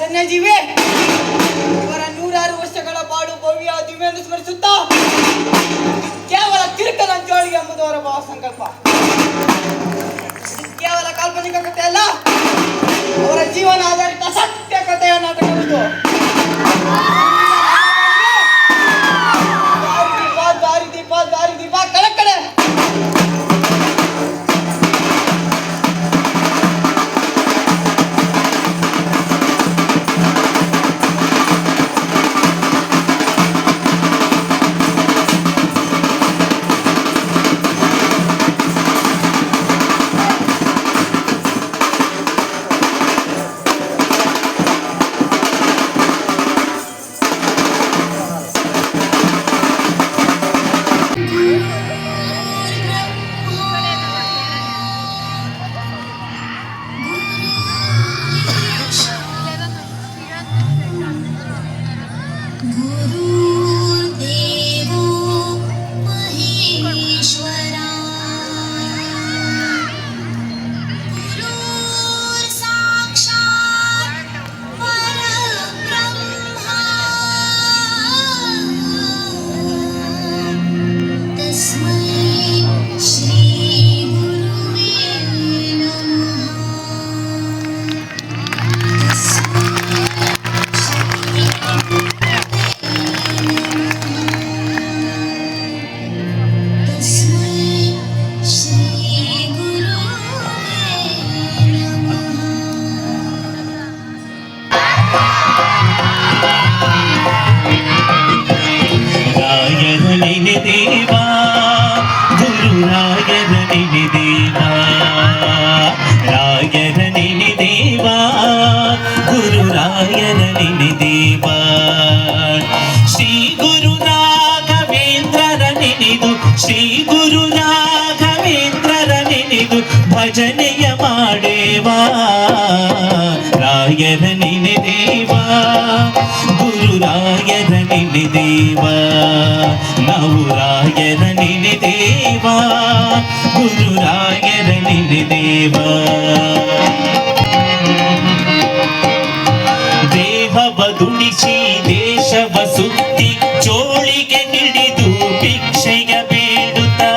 ಧನ್ಯಜೀವಿ ಇವರ 100 ವರ್ಷಗಳ ಬಾಳು ಭವ್ಯ ದಿವ್ಯೆಂದು ಸ್ಮರಿಸುತ್ತಾ ಕೇವಲ ಕಿರುಕನ ಜೋಳಿಗೆ ಎಂಬುದು ಅವರ ಭಾವ ಸಂಕಲ್ಪ. ಕೇವಲ ಕಾಲ್ಪನಿಕ ಕಥೆ ಅಲ್ಲ, ಅವರ ಜೀವನ ಆಧಾರಿತ ಸತ್ಯ ಕಥೆಯ ನಾಟಕವಿದು. ದಾರಿ ದೀಪ ಕಡೆ ಶ್ರೀ ಗುರು ರಾಘವೇಂದ್ರರ ನೆನೆದು ಭಜನೆಯ ಮಾಡೇವಾ. ರಾಯರ ನೆನೆದೇವಾ, ಗುರು ರಾಯರ ನೆನೆದೇವಾ. ನಾವು ರಾಯರ ನೆನೆದೇವಾ, ಗುರು ರಾಯರ ನೆನೆದೇವಾ. ದೇಹವ ದುಡಿಸಿ ದೇಶವ ಸುತ್ತಿ ಚೋಳಿಗೆ ಹಿಡಿದು ಭಿಕ್ಷೆಯ ಬೇಡುತ್ತಾ.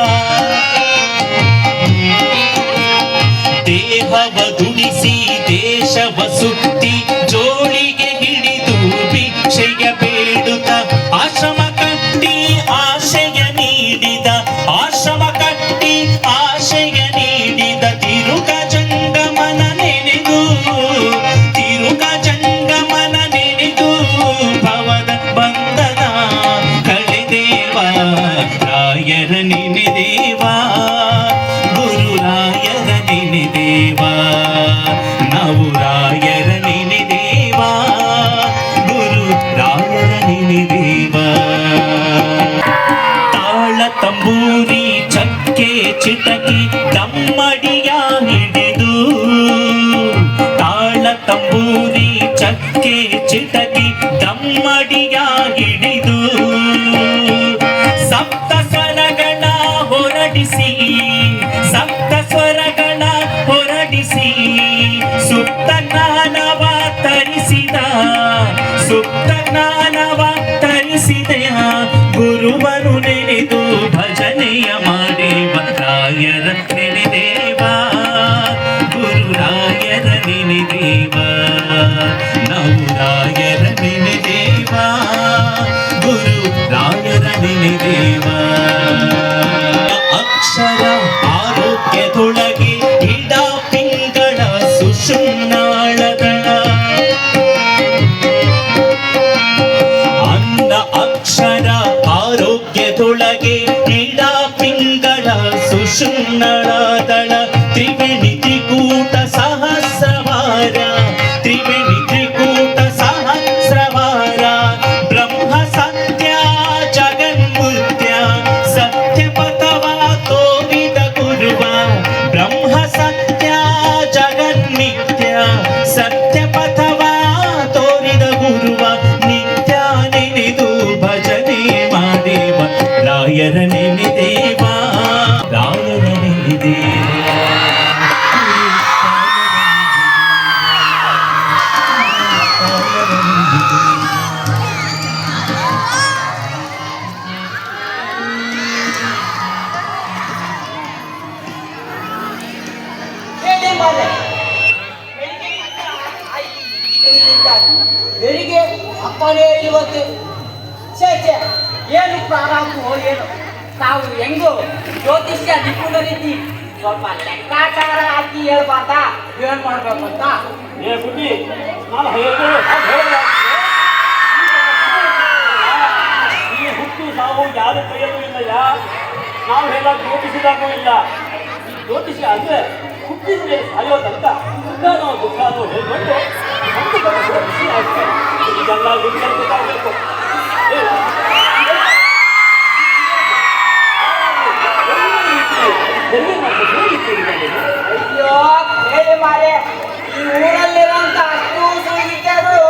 ದೇಹವ ದುಡಿಸಿ ದೇಶವ ಸುತ್ತಿ ಜೋಳಿಗೆ ಹಿಡಿದು ಭಿಕ್ಷೆಯ ಬೇಡುತ್ತ ಆಶ್ರಮ ಕಟ್ಟಿ ಆಶಯ ನೀಡಿದ, ಆಶ್ರಮ ಕಟ್ಟಿ ಆಶಯ ನೀಡಿದ ತಿರುಗ ಜಂಗಮನ ನೆನೆದು, ತಿರುಗ ಜಂಗಮನ ನೆನೆದು ಭವದ ಬಂಧನ ಕಳೆದೇವ. ರಾಯರ ನೆನೆದೇವಾ, ಗುರು ರಾಯರ ನೆನೆದೇವಾ. ನಾವು ರಾಯರ ನೆನೆದೇವಾ, ಗುರು ರಾಯರ ನೆನೆದೇವಾ. ತಾಳ ತಂಬೂರಿ ಚಕ್ಕೆ ಚಿಟಕಿ ತಮ್ಮಡಿಯ ಹಿಡಿದು, ತಾಳ ತಂಬೂರಿ ಚಕ್ಕೆ ಚಿಟಕಿ ತಮ್ಮಡಿಯ ಹಿಡಿದು ಸಪ್ತ ಸ್ವರಗಳ ಹೊರಡಿಸಿ, ಸಪ್ತ ಸ್ವರಗಳ ಹೊರಡಿಸಿ ಸುಪ್ತ ಜ್ಞಾನವ ತರಿಸಿದ, ಸುಪ್ತ ಜ್ಞಾನವ ತರಿಸಿದೆಯ ಗುರುವನು ನೆನೆದು ಭಜನೆಯ ಮಾಡೇವ. ರಾಯರ ನೆನೆದೇವಾ, ಗುರು ರಾಯರ ನೆನೆದೇವಾ. ನಾವು ರಾಯರ ನೆನೆದೇವಾ, ಗುರು ರಾಯರ ನೆನೆದೇವಾ. ಅಕ್ಷರ ಆರೋಗ್ಯದೊಳಗೆ ಇಡ ಪಿಂಗಳ ಸುಷುಮ್ನಾಳಗಳ ಅನ್ನ ಅಕ್ಷರ ಆರೋಗ್ಯದೊಳಗೆ ಇಡ ಪಿಂಗಳ ಸುಷುಮ್ನಾಳದಳ ತ್ರಿವೇಣಿ ತ್ರಿಕೂಟ ಸಹಸ್ರವಾರ, ತ್ರಿವೇಣಿ ತ್ರಿಕೂಟ ಸಹಸ್ರವಾರ. ಬ್ರಹ್ಮ ಸತ್ಯ ಜಗನ್ಮುತ್ಯ ಸತ್ಯ ಪಥವ ತೋರಿದ ಗುರುವ, ಬ್ರಹ್ಮ ಸತ್ಯ ಜಗನ್ಮಿತ್ಯ ಸತ್ಯ ಪಥವ ತೋರಿದ ಗುರುವ. ನಿತ್ಯ ನೆನೆದು ಭಜನೆ ಮಾಡೇವ. ರಾಯರ ನೆನೆದೇವಾ, ರಾಯರ ನೆನೆದೇವಾ. ಇದ್ದಾನೆ. ಬೆಳಿಗ್ಗೆ ಅಪ್ಪನೇ ಇವತ್ತು ಛೇ ಏನು ಪ್ರಾರಂಭವೋ ಏನು. ನಾವು ಹೆಂಗು ಜ್ಯೋತಿಷ್ಯ ನಿಪುಣರಿದ್ದಿ ಸ್ವಲ್ಪ ಲೆಕ್ಕಾಚಾರ ಹಾಕಿ ಹೇಳ್ಬಾರ್ದ ಏನ್ ಮಾಡ್ಬೇಕು ಅಂತ. ಏ ಬುದ್ಧಿ ನಾನು ಹೇಳಿದೆ ಈ ಹುಟ್ಟು ಸಾವು ಯಾರು ಕೈಯಲ್ಲೂ ಇಲ್ಲ. ನಾವು ಎಲ್ಲ ಜ್ಯೋತಿಸಿದಾಗೂ ಇಲ್ಲ. ಈ ಜ್ಯೋತಿಷ ಅಂದ್ರೆ ಹುಟ್ಟಿದ ಮೇಲೆ ಸಾಯೋ ತನಕ ಸುಖನೋ ದುಃಖನೋ ಹೇಳ್ಕೊಂಡು ಖುಷಿ ಆಗ್ತದೆ. ಇದೆಲ್ಲ ಗುರುತಿಸಬೇಕಾಗಬೇಕು. ಅಯ್ಯೋ ಹೇಳಿ ಮಾರೆ, ಈ ಊರಲ್ಲಿರುವಂತ ಅಷ್ಟು ಸುಳ್ಳಿಕೆಗಳು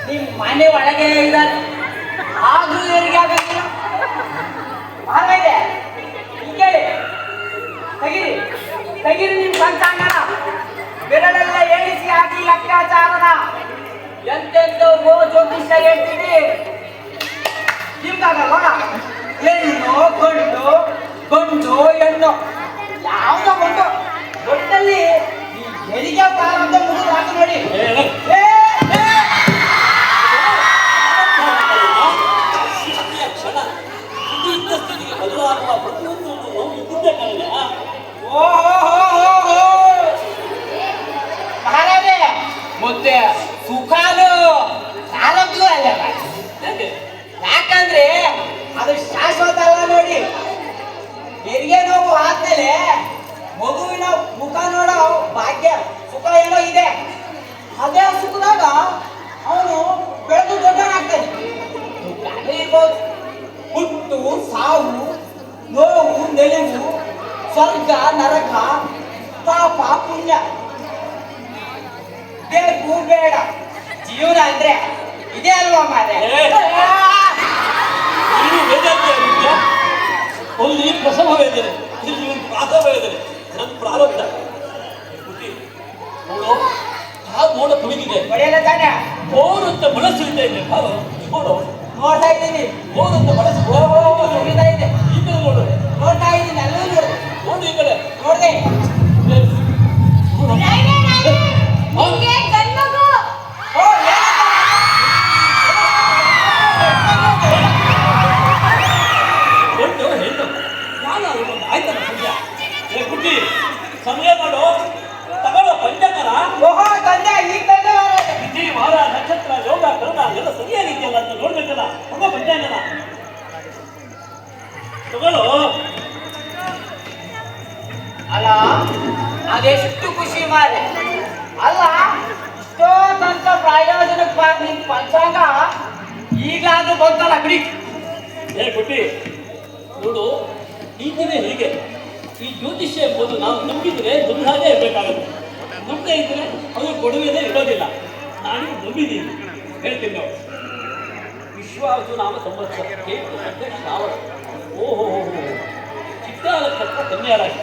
ನಿಮ್ ಮನೆ ಒಳಗೆ ಇದ್ದಾರೆ. ಆದ್ರೂ ಹೆರಿಗೆ ಆಗಕ್ಕಿಲ್ಲ. ಹಾಗಾದ್ರೆ ಕೇಳಿ, ತೆಗಿರಿ ತೆಗಿರಿ ನಿಮ್ ಸಂತಾನ ಬೆರಳೆಲ್ಲ ಎಣಿಸಿ ಹಾಕಿ ಲೆಕ್ಕಾಚಾರನ ಎಂತೆಂತೋ ಜ್ಯೋತಿಷ್ಯ ಹೇಳ್ತೀವಿ. ನಿಮ್ಗಾಗಲ್ವಾ? ಹೆಣ್ಣು ಗಂಡು ಗಂಡು ಹೆಣ್ಣು ಯಾವ್ದೋ ಒಂದು ಒಟ್ಟಲ್ಲಿ ಈ ಹೆರಿಗೆ ಪ್ರಾರಂಭ ಮುಗಿದು ಹಾಕಿ ನೋಡಿ. ಮಹಾರಾಜೇ ಮತ್ತೆ ಸುಖಾನು ಕಾಲಕ್ಕೂ ಅಲ್ಲ. ಯಾಕಂದ್ರೆ ಅದು ಶಾಶ್ವತ ಅಲ್ಲ ನೋಡಿ. ಹೆರಿಗೆ ನೋವು ಆದ್ಮೇಲೆ ಮಗುವಿನ ಮುಖ ನೋಡೋ ಭಾಗ್ಯ ಸುಖ ಏನೋ ಇದೆ. ಅದೇ ಸುಖದಾಗ ಅವನು ಬೆಳೆದು ದೊಡ್ಡವನಾಗ್ತಾನೆ. ಇರ್ಬೋದು ಹುಟ್ಟು ಸಾವು ನೋವು ನೆಲೆವು ಸ್ವರ್ಗ ನರಕ ಪಾಪ ಪುಣ್ಯ ಬೇಕು ಬೇಡ ಜೀವನ ಅಂದ್ರೆ ಇದೇ ಅಲ್ವಾ ಮಾರೆ. ಅಲ್ಲಿ ಪ್ರಸವ ವೇದನೆ, ಇಲ್ಲಿ ಒಂದು ಪ್ರಾಸವ ವೇದನೆ. ನನ್ನ ಪ್ರಾರಂಭ ನೋಡು ನೋಡ ತುಳಿದಿದೆ. ಹೊಡೆಯಲ್ಲ ತಾನೆ ಓರಂತ ಬಳಸಿರ್ತಾ ಇದೆ. ನೋಡು ನೋಡ್ತಾ ಇದ್ದೀನಿ. ಓರಂತ ಬಳಸಿ ತುಳಿತಾ ಇದೆ. ಈ ಕಡೆ ನೋಡು. ನೋಡ್ತಾ ಇದ್ದೀನಿ. ಅಲ್ಲೂ ನೋಡು. ನೋಡು ಈ ಕಡೆ ನೋಡ್ದೆ. ಆಯ್ತಲ್ಲ ಸಂಜೆ. ಏ ಬುದ್ಧಿ ಸಮಯ ಮಾಡು, ತಗೊಳ್ಳೋ ಪಂಚಕರ. ಓಹೋ ತಂದೆ ಈ ತಂದೆ ತಿಥಿ ವಾರ ನಕ್ಷತ್ರ ಯೋಗ ಕರ್ಮ ಎಲ್ಲ ಸರಿಯಾಗಿದೆಯಲ್ಲ ಅಂತ ನೋಡ್ಬೇಕಲ್ಲ. ತಗೋ ಪಂಚಾಂಗನ ತಗೊಳ್ಳೋ. ಅಲ್ಲ ಅದೆಷ್ಟು ಖುಷಿ ಮಾರೆ. ಅಲ್ಲ ಇಷ್ಟೋ ತನಕ ಪ್ರಯೋಜನಕ್ಕೆ ಬಾರ ನಿನ್ ಪಂಚಾಂಗ ಈಗಲಾದ್ರೂ ಬಂತಲ್ಲ ಬಿಡಿ. ಏ ಬುದ್ಧಿ ನೋಡು, ಈಗಿನೇ ಹೀಗೆ. ಈ ಜ್ಯೋತಿಷ್ಯ ಎಂಬುದು ನಾವು ನಂಬಿದ್ರೆ ಹಾಗೆ ಇರಬೇಕಾಗುತ್ತೆ. ನಂಬದೇ ಇದ್ರೆ ಅದು ಕೊಡುವೆದೇ ಇರೋದಿಲ್ಲ. ನಾನು ನಂಬಿದ್ದೀನಿ, ಹೇಳ್ತೀನಿ ನಾವು. ವಿಶ್ವಾಸು ನಾಮ ಸಂವತ್ಸರ ಕೇತು ಸಂಖ್ಯೆ ಶ್ರಾವಣ. ಓಹೋ ಚಿತ್ತಾಲ ಕ್ಷೇತ್ರ ಕನ್ಯಾರಾಶಿ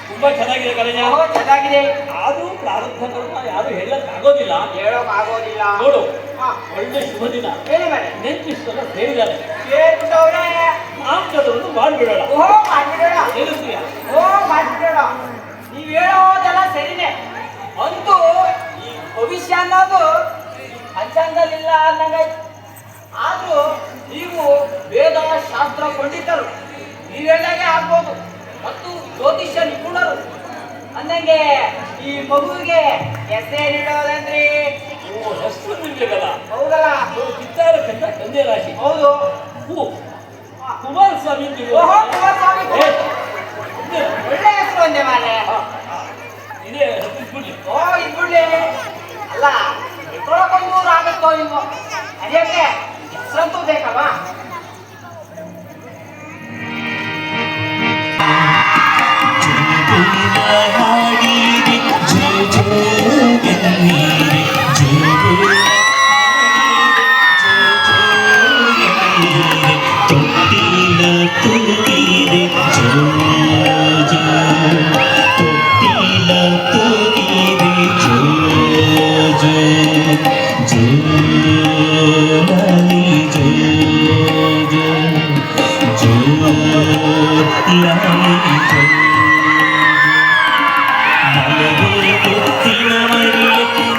ತುಂಬಾ ಚೆನ್ನಾಗಿದೆ ಕರೆಯ. ಚೆನ್ನಾಗಿದೆ. ಆದ್ರೂ ಪ್ರಾರಂಭಗಳನ್ನ ಯಾರು ಹೇಳಕ್ಕಾಗೋದಿಲ್ಲ, ಹೇಳೋಕ್ಕಾಗೋದಿಲ್ಲ. ನೋಡು ಹಾ. ಒಳ್ಳೆ ಶುಭ ದಿನ. ಹೇಳಿ ಮಾಡಿ. ನೆಂಟಿಷ್ಟೆಲ್ಲ ಸೇರಿದ್ದಾರೆ. ನಾಮಕರಣವನ್ನು ಮಾಡಿಬಿಡೋಣ. ಓಹೋ ಮಾಡ್ಬಿಡೋಣ. ಸೇರಿಸ್ತೀಯ? ಓ ಮಾಡ್ಬಿಡೋಣ. ನೀವ್ ಹೇಳೋದೆಲ್ಲ ಸರಿನೇ. ಅಂತೂ ಈ ಭವಿಷ್ಯ ಅನ್ನೋದು ಪಂಚಾಂಗದಲ್ಲಿಲ್ಲ ಅನ್ನಂಗಾಯ್ತು. ಆದ್ರೂ ನೀವು ವೇದ ಶಾಸ್ತ್ರ ಪಂಡಿತರು, ನೀವು ಹೇಳಿದಾಗೆ ಆಗ್ಬೋದು. ಮತ್ತು ಜ್ಯೋತಿಷ್ಯ ನಿಪುಣರು ಅಂದಂಗೆ ಈ ಮಗುವಿಗೆ ಹೆಸರೇನಿಡೋದಂದ್ರಿ? ಹೆಸರು ನಿಲ್ಬೇಕಲ್ಲ. ಹೌದಲ್ಲ? ಚಿತ್ತಾರ ಚಂದ್ರ ತಂದೆ ರಾಶಿ. ಹೌದು. ಕುಮಾರಸ್ವಾಮಿ. ಓಹೋ ಕುಮಾರಸ್ವಾಮಿ. ಒಳ್ಳೆ ಹೆಸರು ಒಂದೇ ಮಾರೆ. ಇದೇ ಹೆಸರು. ಓ ಇದ್ಬಿಡ್ಲಿ. ಅಲ್ಲ ಇಟ್ಕೊಳಕೊಂದು ಆಗುತ್ತೋ ಇಲ್ವೋ ಅದಕ್ಕೆ ಹೆಸರಂತೂ ಬೇಕಲ್ವಾ?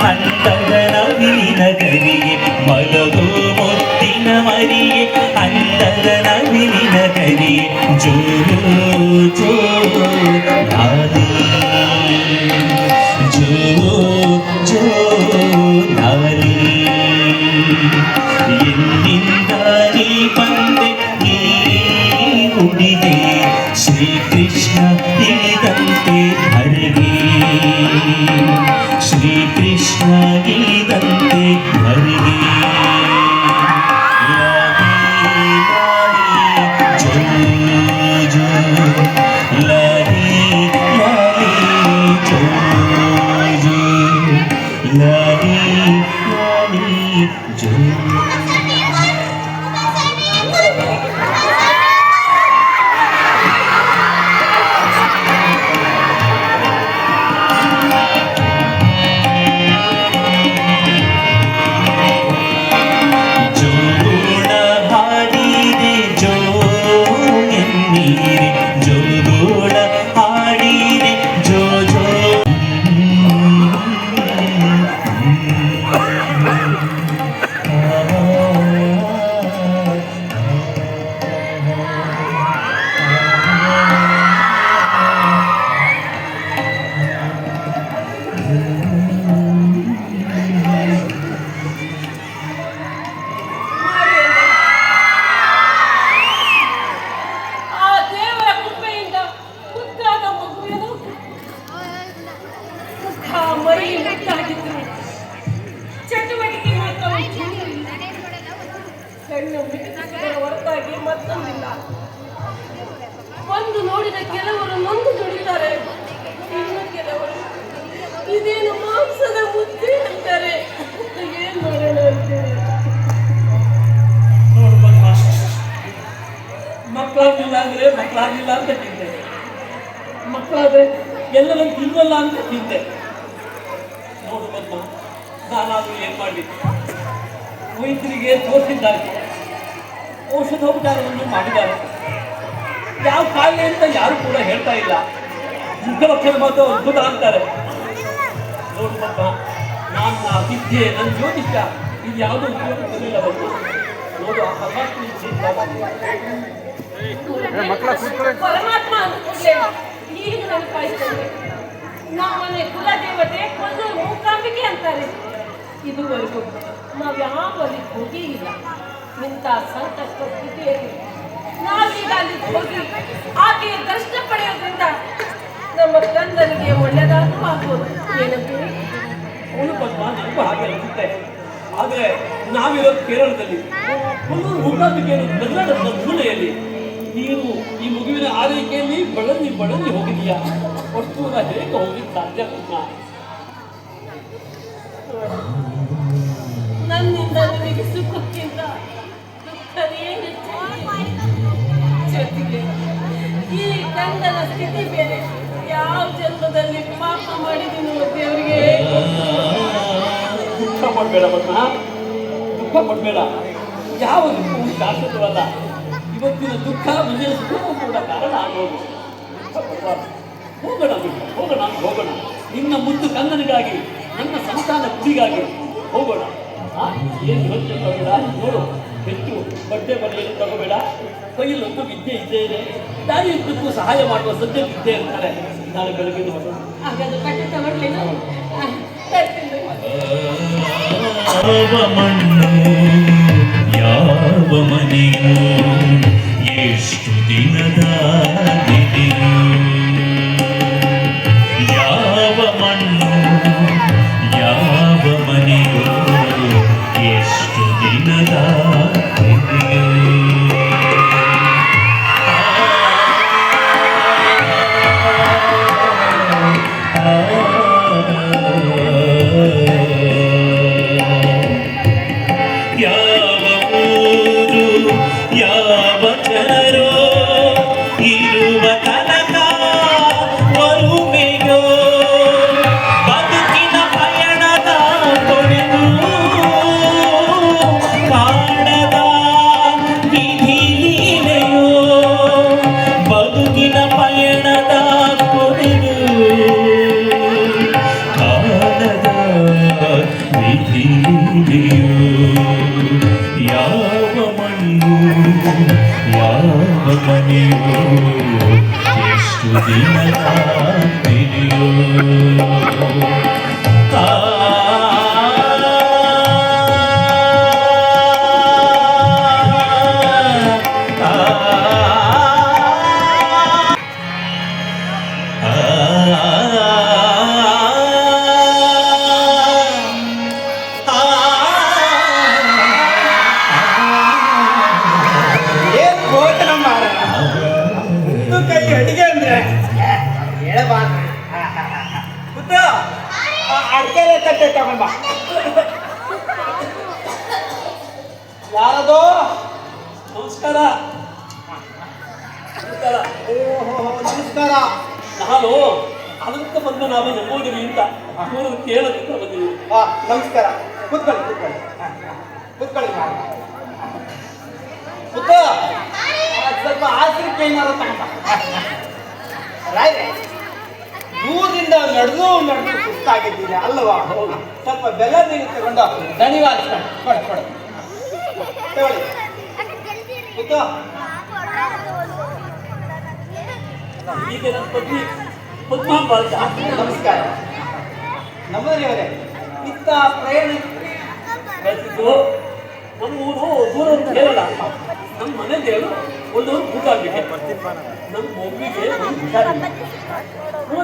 ಅಂತರ ಅಂದದ ನವಿಲಿನ ಗರಿಗೆ ಮಲಗೋ ಮುತ್ತಿನ ಮರಿಯೇ ಅಂದದ ನವಿಲಿನ ಗರಿಗೆ ಜೋ ಜೋ ನಾರಿ ಜೋ ಜೋ ನಾರಿ ಎಲ್ಲಿಂದ ನೀ ಬಂದೆ ನೀ ಹುಡುಗೆ ಶ್ರೀಕೃಷ್ಣ ಇಳಿದಂತೆ ಹರಿಗೆ ಶ್ರೀಕೃಷ್ಣ ಇಳಿದಂತೆ ಹರಿಗೆ ಹೊರತಾಗಿ ಮತ್ತೊಂದಿಲ್ಲ. ಒಂದು ನೋಡಿದ ಕೆಲವರು ನೊಂದು ದುಡಿತಾರೆ, ಇನ್ನು ಕೆಲವರು ಇದೇನು ಮಾಂಸದ ಮುದ್ದೆ ಅಂತಾರೆ. ಏನ್ ಮಾಡೋಣ ಅಂತೀರಿ? ಮಕ್ಕಳಾಗಿಲ್ಲ ಅಂದ್ರೆ ಮಕ್ಕಳಾಗಿಲ್ಲ ಅಂತ ಚಿಂತೆ, ಮಕ್ಕಳಾದ್ರೆ ಎಲ್ಲರೂ ತಿನ್ವಲ್ಲ ಅಂತ ಚಿಂತೆ. ನೋಡು ಬಂದು ನಾನಾದ್ರೂ ಏನ್ ಮಾಡಲಿಕ್ಕೆ, ವೈದ್ಯರಿಗೆ ತೋರಿಸಿದ್ದಾರೆ, ಔಷಧೋಪಚಾರವನ್ನು ಮಾಡಿದ್ದಾರೆ. ಯಾವ ಕಾಯಿಲೆ ಅಂತ ಯಾರು ಕೂಡ ಹೇಳ್ತಾ ಇಲ್ಲ. ಮುಖಲಕ್ಷಣ ಮಾತ್ರ ಅದ್ಭುತ ಅಂತಾರೆ. ನೋಡು ಮಕ್ಕ, ನನ್ನ ವಿದ್ಯೆ, ನನ್ನ ಜ್ಯೋತಿಷ್ಯ ಇದು ಯಾವುದೋ ಉಪಯೋಗ ಬರಲಿಲ್ಲ. ಬಂದು ನೋಡು ಆ ಪರಮಾತ್ಮ ಅಂದ್ಕೊಂಡೆ ಈಗ ನೆನಪಾಯಿಸ್ತದೆ. ನಮ್ಮನೆ ಕುಲದೇವತೆ ಕೊಲ್ಲೂರು ಮೂಕಾಂಬಿಕೆ ಅಂತಾರೆ. ಇದುವರೆಗೂ ನಾವು ಯಾವ ಅಲ್ಲಿಗೆ ಹೋಗಿ ಇಲ್ಲ. ಇಂಥ ಸಂಕಷ್ಟ ಸ್ಥಿತಿಯಲ್ಲಿ ನಾವೀಗ ಅಲ್ಲಿಗೆ ಹೋಗಿ ಆಕೆಯ ದರ್ಶನ ಪಡೆಯೋದ್ರಿಂದ ನಮ್ಮ ಕಂದನಿಗೆ ಒಳ್ಳೆಯದಾದರೂ ಆಗ್ಬೋದು. ಏನಂತೀವಿ? ಅವನು ಪದ್ಮ ನನಗೂ ಹಾಗೆ ಅನಿಸುತ್ತೆ. ಆದರೆ ನಾವಿರೋದು ಕೇರಳದಲ್ಲಿ, ಕೊಲ್ಲೂರು ಮೂಕಾಂಬಿಕೆಯನ್ನು ಕರ್ನಾಟಕದ ಮೂಲೆಯಲ್ಲಿ. ನೀನು ಈ ಮಗುವಿನ ಆರೈಕೆಯಲ್ಲಿ ಬಳಲಿ ಬಳಲಿ ಹೋಗಿದೀಯಾ. ಅಷ್ಟು ಹೇಗೆ ಹೋಗ್ಲಿಕ್ಕೆ ಸಾಧ್ಯ ಪದ್ಮ? ನನ್ನಿಂದ ನನಗೆ ಸುಖಕ್ಕಿಂತ ದುಃಖವೇ ಜೊತೆಗೆ ಈ ಕಂದನ ಸ್ಥಿತಿ ಬೇರೆ. ಯಾವ ಜನ್ಮದಲ್ಲಿ ಪಾಪ ಮಾಡಿದೀನಿ ದೇವರಿಗೆ. ದುಃಖ ಪಡ್ಬೇಡ ಪದ್ಮ, ದುಃಖ ಪಡ್ಬೇಡ. ಯಾವ ದುಃಖವೂ ಶಾಶ್ವತವಲ್ಲ. ಇವತ್ತಿನ ದುಃಖ ಮುಂದಿನ ಸುಖವೂ ಕೂಡ ಕಾರಣ ಆಗೋದು. ಹೋಗೋಣ ಹೋಗೋಣ ಹೋಗೋಣ. ನಿನ್ನ ಮುದ್ದು ಕಂದನಿಗಾಗಿ, ನನ್ನ ಸಂತಾನ ಕುಡಿಗಾಗಿ ಹೋಗೋಣ. ಏನು ಯೋಚನೆ ತಗೋಬೇಡ. ನೋಡು, ಹೆಚ್ಚು ಬಟ್ಟೆ ಬರೆಯನ್ನು ತಗೋಬೇಡ. ಕೈಯಲ್ಲೊಂದು ವಿದ್ಯೆ ಇದ್ದೇ ಇದೆ. ದಾರಿ ಉದ್ದಕ್ಕೂ ಸಹಾಯ ಮಾಡುವ ಸದ್ಯ ವಿದ್ಯೆ ಇರ್ತಾರೆ. ನಾಳೆ ಬೆಳಗ್ಗೆ ನೋಡೋಣ. ಹಾಗಾದ್ರೆ ಬಟ್ಟೆ ತಗೊಳ್ಳಿಲ್ಲ. ಯಾವ ಮಣ್ಣು ಯಾವ ಮನೆಯು ಎಷ್ಟು ದಿನದ ನಿಧಿಯು, ಯಾವ ಮಣ್ಣು ಯಾವ ಮನೆಯು ಎಷ್ಟು ದಿನದ ನಿಧಿಯು. ಯಾವ ಊರು ಯಾವ ಜನರೋ ಈ ತಿಳಿದೆಯೋ ಯಾವ ಮಣ್ಣು ಯಾವ ಮನೆಯೋ ಎಷ್ಟು ದಿನದ ತಿಳಿಯೋ ಏನ್ ಭೋಜನ ಮಾಡ ಒಂದು ಕೈ ಅಡಿಗೆ ಅಂದ್ರೆ ಹೇಳಬಾರ್ದು. ಗೊತ್ತಾ ಅಡ್ಕೆಲೆ ತಟ್ಟೆ ತಗೊಂಡ ಯಾರದು? ನಮಸ್ಕಾರ. ನಮಸ್ಕಾರ. ಓಹೋ ನಮಸ್ಕಾರ. ನಾನು ಅದಕ್ಕೆ ಬಂದು ನಾವು ನಂಬೋದಿರಿ ಅಂತ ಕೇಳೋದಕ್ಕೆ ಬಂದಿದ್ದೀವಿ. ನಮಸ್ಕಾರ. ಕೂತ್ಕೊಳ್ಳಿ ಕೂತ್ಕೊಳ್ಳಿ ಕೂತ್ಕೊಳ್ಳಿ ಕೂತ ಸ್ವಲ್ಪ ಆಸರಿಕೆ ಏನಾರು ತಗೊಂಡ ರಾಯ್ರೆ ದೂರದಿಂದ ನಡೆದು ಸುಸ್ತಾಗಿದ್ದೀನಿ ಅಲ್ವಾ? ಸ್ವಲ್ಪ ಬೆಲ್ಲ ನೀರು ತಗೊಂಡು ದಣಿವಾರಿಸ್ಕೊಂಡು ಕೊಡು ಕೊಡು ತಗೊಳ್ಳಿ ಕೂತ. ಈಗ ನನ್ನ ಪತ್ನಿ ಪದ್ಮಾಂಬ ಅಂತ. ನಮಸ್ಕಾರ. ನಮ್ಮನೆಯವರೇ ಇತ್ತ ಪ್ರಯಾಣ ಕಳಿಸಿದ್ದು ನಮ್ಮ ಊರು ದೂರ ಕೇರಳ. ನಮ್ಮ ಮನೆ ದೇವರು ಒಂದು ಭೂತಾಂಬಿಕೆ. ನಮ್ಮ ಮಗುವಿಗೆ ಒಂದು ಹುಷಾರಿಲ್ಲ.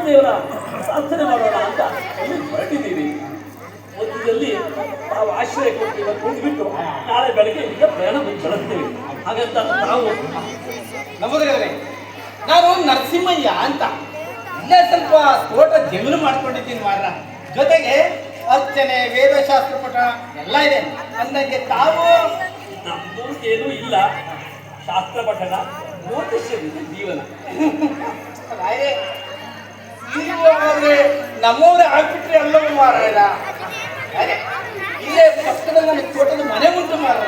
ದೇವರ ಪ್ರಾರ್ಥನೆ ಮಾಡೋಣ ಅಂತ ಅಲ್ಲಿ ಹೊರಟಿದ್ದೀವಿ. ಮಧ್ಯದಲ್ಲಿ ನಾವು ಆಶ್ರಯ ಕೊಡ್ತೀವಿ ಕೊಂಡ್ಬಿಟ್ಟು ನಾಳೆ ಬೆಳಗ್ಗೆ ಈಗ ಪ್ರಯಾಣ ಬೆಳೆಸ್ತೀವಿ. ಹಾಗಂತ ನಾವು ನಮ್ಮನೆಯವರೇ ನಾನು ನರಸಿಂಹಯ್ಯ ಅಂತ ಇಲ್ಲೇ ಸ್ವಲ್ಪ ತೋಟ ಜಮೀನು ಮಾಡ್ಕೊಂಡಿದ್ದೀನಿ ಮಾರ್ರ. ಜೊತೆಗೆ ಅರ್ಚನೆ ವೇದಶಾಸ್ತ್ರ ಪಠಣ ಎಲ್ಲ ಇದೆ ಅಂದಂಗೆ ತಾವು ನಮ್ದು ಏನೂ ಇಲ್ಲ. ಶಾಸ್ತ್ರ ಪಠಣ ಜ್ಯೋತಿಷ್ಯದಿಂದ ಜೀವನ. ರಾಯರೇ ಇಲ್ಲಿವರೆಗೆ ನಮ್ಮವರೇ ಆಗ್ಬಿಟ್ರೆ ಎಲ್ಲವೂ ಮಾರಾಯರ. ಇಲ್ಲೇ ಪಕ್ಕದಲ್ಲಿ ನನಗೆ ತೋಟದ ಮನೆ ಉಂಟು ಮಾರ.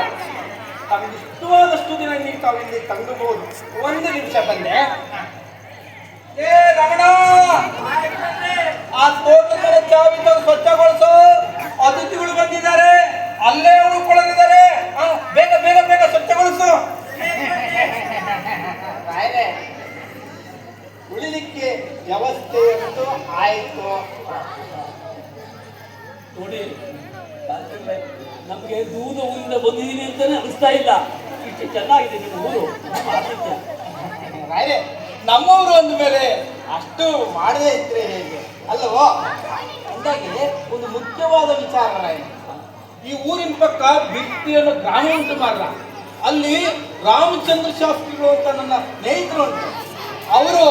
ತಮಗೆ ಇಷ್ಟವಾದಷ್ಟು ದಿನ ನೀವು ತಾವು ಇಲ್ಲಿ ತಂಗಬಹುದು. ಒಂದು ನಿಮಿಷ ಬಂದೆ. ಏ ರಮಣ, ಆ ತೋಟದ ಚಾವಿ ಸ್ವಚ್ಛಗೊಳಿಸೋ, ಅತಿಥಿಗಳು ಬಂದಿದ್ದಾರೆ, ಅಲ್ಲೇ ಉಳ್ಕೊಳ್ಳಿದ್ದಾರೆ. ಬೇಗ ಬೇಗ ಬೇಗ ಸ್ವಚ್ಛಗೊಳಿಸು. ರಾಯರೇ ಉಳಿಲಿಕ್ಕೆ ವ್ಯವಸ್ಥೆ ಅಂತೂ ಆಯ್ತು. ನೋಡಿ ನಮಗೆ ದೂರ ಊರಿಂದ ಬಂದಿದ್ದೀನಿ ಅಂತಾನೆ ಅನಿಸ್ತಾ ಇಲ್ಲ. ಇಷ್ಟು ಚೆನ್ನಾಗಿದೆ ನಿಮ್ಮ ಊರು. ನಮ್ಮ ಆತಿಥ್ಯ. ರಾಯರೇ ನಮ್ಮವರು ಅಂದ ಮೇಲೆ ಅಷ್ಟು ಮಾಡದೇ ಇದ್ರೆ ಹೇಗೆ ಅಲ್ಲವೋ? ಅಂದಾಗೆ ಒಂದು ಮುಖ್ಯವಾದ ವಿಚಾರ ರಾಯರೇ, ಈ ಊರಿನ ಪಕ್ಕ ಬಿಟ್ಟಿ ಅನ್ನೋ ಗ್ರಾಮ ಉಂಟು ಮಾರ್ರ. ಅಲ್ಲಿ ರಾಮಚಂದ್ರ ಶಾಸ್ತ್ರಿಗಳು ಅಂತ ನನ್ನ ಸ್ನೇಹಿತರು ಉಂಟು. ಅವರು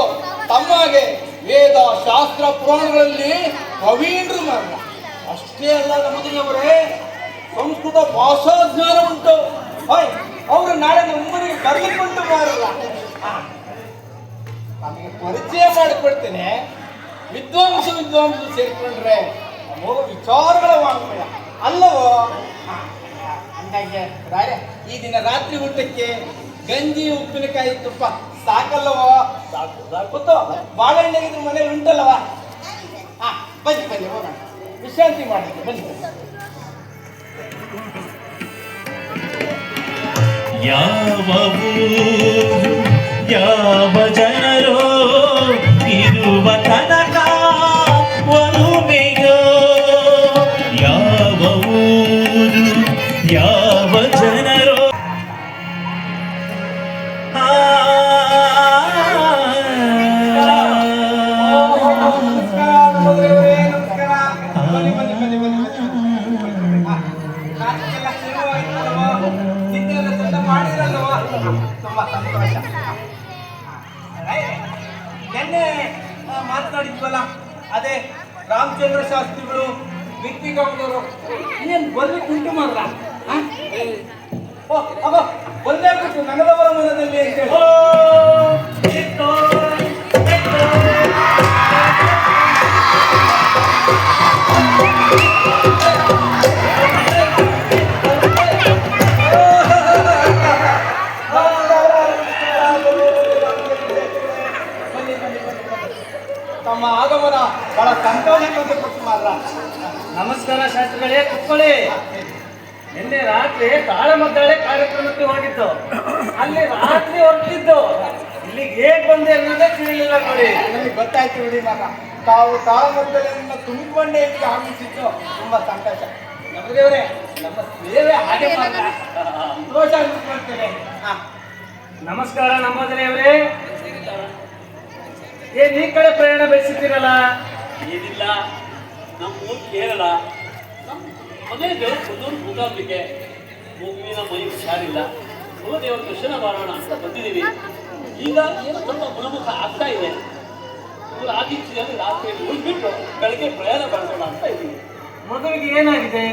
ತಮ್ಮಗೆ ವೇದ ಶಾಸ್ತ್ರ ಪುರಾಣಗಳಲ್ಲಿ ಪ್ರವೀಣರು ಮಾರ್ರ. ಅಷ್ಟೇ ಅಲ್ಲ ನಮ್ಮದವರೇ ಸಂಸ್ಕೃತ ಭಾಷಾ ಜ್ಞಾನ ಉಂಟು. ಅವರು ನಾಳೆ ನಮ್ಮೂರಿಗೆ ಬರ್ಲಿಕ್ಕುಂಟು ಮಾರಲ್ಲ. ನಮಗೆ ಪರಿಚಯ ಮಾಡಿಕೊಡ್ತೇನೆ. ವಿದ್ವಾಂಸರು ಸೇರಿಕೊಂಡ್ರೆ ನಮಗ ವಿಚಾರಗಳ ವಾಂಗ್ಮಯ ಅಲ್ಲವೋ? ಅಂದಾಗೆ ರಾಯರೇ ಈ ದಿನ ರಾತ್ರಿ ಊಟಕ್ಕೆ ಗಂಜಿ ಉಪ್ಪಿನಕಾಯಿ ತುಪ್ಪ ಸಾಕಲ್ಲವೋ? ಸಾಕು ಸಾಕು. ಗೊತ್ತೋ ಬಾಳೆಹಣ್ಣೆ ಇದ್ರ ಮನೇಲಿ ಉಂಟಲ್ಲವಾ? ಬನ್ನಿ ಬನ್ನಿ ಹೋಗೋಣ, ವಿಶ್ರಾಂತಿ ಮಾಡಲಿಕ್ಕೆ ಬನ್ನಿ. ಯಾವ ಊರು ಯಾವ ಜನರೋ ಇರುವ ತನಕ ಒಲುಮೆಯೋ, ಯಾವ ಊರು ಯಾವ ಜನರೋ ನಿನ್ನೆ ಮಾತನಾಡಿದ್ವಲ್ಲ, ಅದೇ ರಾಮಚಂದ್ರ ಶಾಸ್ತ್ರಿಗಳು ವಿಕ್ಟಿಗೌಡರು ಏನ್ ಬರ್ಲಿಕ್ಕೆ ಉಂಟು ಮಾಡ್ರ? ಒಂದೇ ಬಿಟ್ಟು ನಗದವರ ಮನದಲ್ಲಿ ಅಂತೇಳಿ ತಮ್ಮ ಆಗಮನ ಬಹಳ ಸಂತೋಷ ಕೊಟ್ಟು ಮಾರ್ರ. ನಮಸ್ಕಾರ ಶಾಸ್ತ್ರಿಗಳೇ. ತುಪ್ಪ ಕೇಳಿಸ್ಕೊಳ್ಳಿ. ನಿನ್ನೆ ರಾತ್ರಿ ತಾಳಮದ್ದಾಳೆ ಕಾರ್ಯಕ್ರಮಕ್ಕೆ ಹೋಗಿದ್ದು, ಅಲ್ಲಿ ರಾತ್ರಿ ಹೊರಟಿದ್ದು, ಇಲ್ಲಿಗೆ ಹೇಗ್ ಬಂದೆ ಅನ್ನೋದೇ ತಿಳಿಲಿಲ್ಲ ನೋಡಿ. ನನಗೆ ಗೊತ್ತಾಯ್ತು ಬಿಡಿ ಮಗ, ತಾವು ತಾಳಮದ್ದಳೆಯನ್ನು ತುಂಬಿಕೊಂಡೇ ಇಲ್ಲಿಗೆ ಆಗಮಿಸಿದ್ದು ತುಂಬಾ ಸಂತೋಷ. ನಮ್ಮದೇವ್ರೆ, ನಮ್ಮ ಸೇವೆ ಹಾಗೆ ಮಾತ್ರ ಸಂತೋಷ ಅನ್ಸ್ಕೊಳ್ತೇನೆ. ನಮಸ್ಕಾರ ನಂಬೋದರೆಯವರೇ. ಏನ್ ಈ ಕಡೆ ಪ್ರಯಾಣ ಬೆಳೆಸಿದ್ದೀರಲ್ಲ? ಏನಿಲ್ಲ, ನಮ್ಮ ಊರು ಕೇರಳ, ನಮ್ಮ ಮನೆ ದೇವರು ಕುಲ್ಲೂರು ಮೂಕಾಂಬಿಕೆ. ಮಗುವಿನ ಮೈ ಹುಷಾರಿಲ್ಲ, ದೇವರ ದರ್ಶನ ಮಾಡೋಣ ಅಂತ ಬಂದಿದ್ದೀವಿ. ಈಗ ಏನೋ ಸ್ವಲ್ಪ ಗುಣಮುಖ ಆಗ್ತಾ ಇದೆ. ಇವರು ಆದಿತ್ಯದಲ್ಲಿ ರಾತ್ರಿ ಉಳ್ಬಿಟ್ಟು ಬೆಳಗ್ಗೆ ಪ್ರಯಾಣ ಮಾಡೋಣ ಅಂತ ಇದ್ದೀವಿ. ಮಗುವಿಗೆ ಏನಾಗಿದೆ?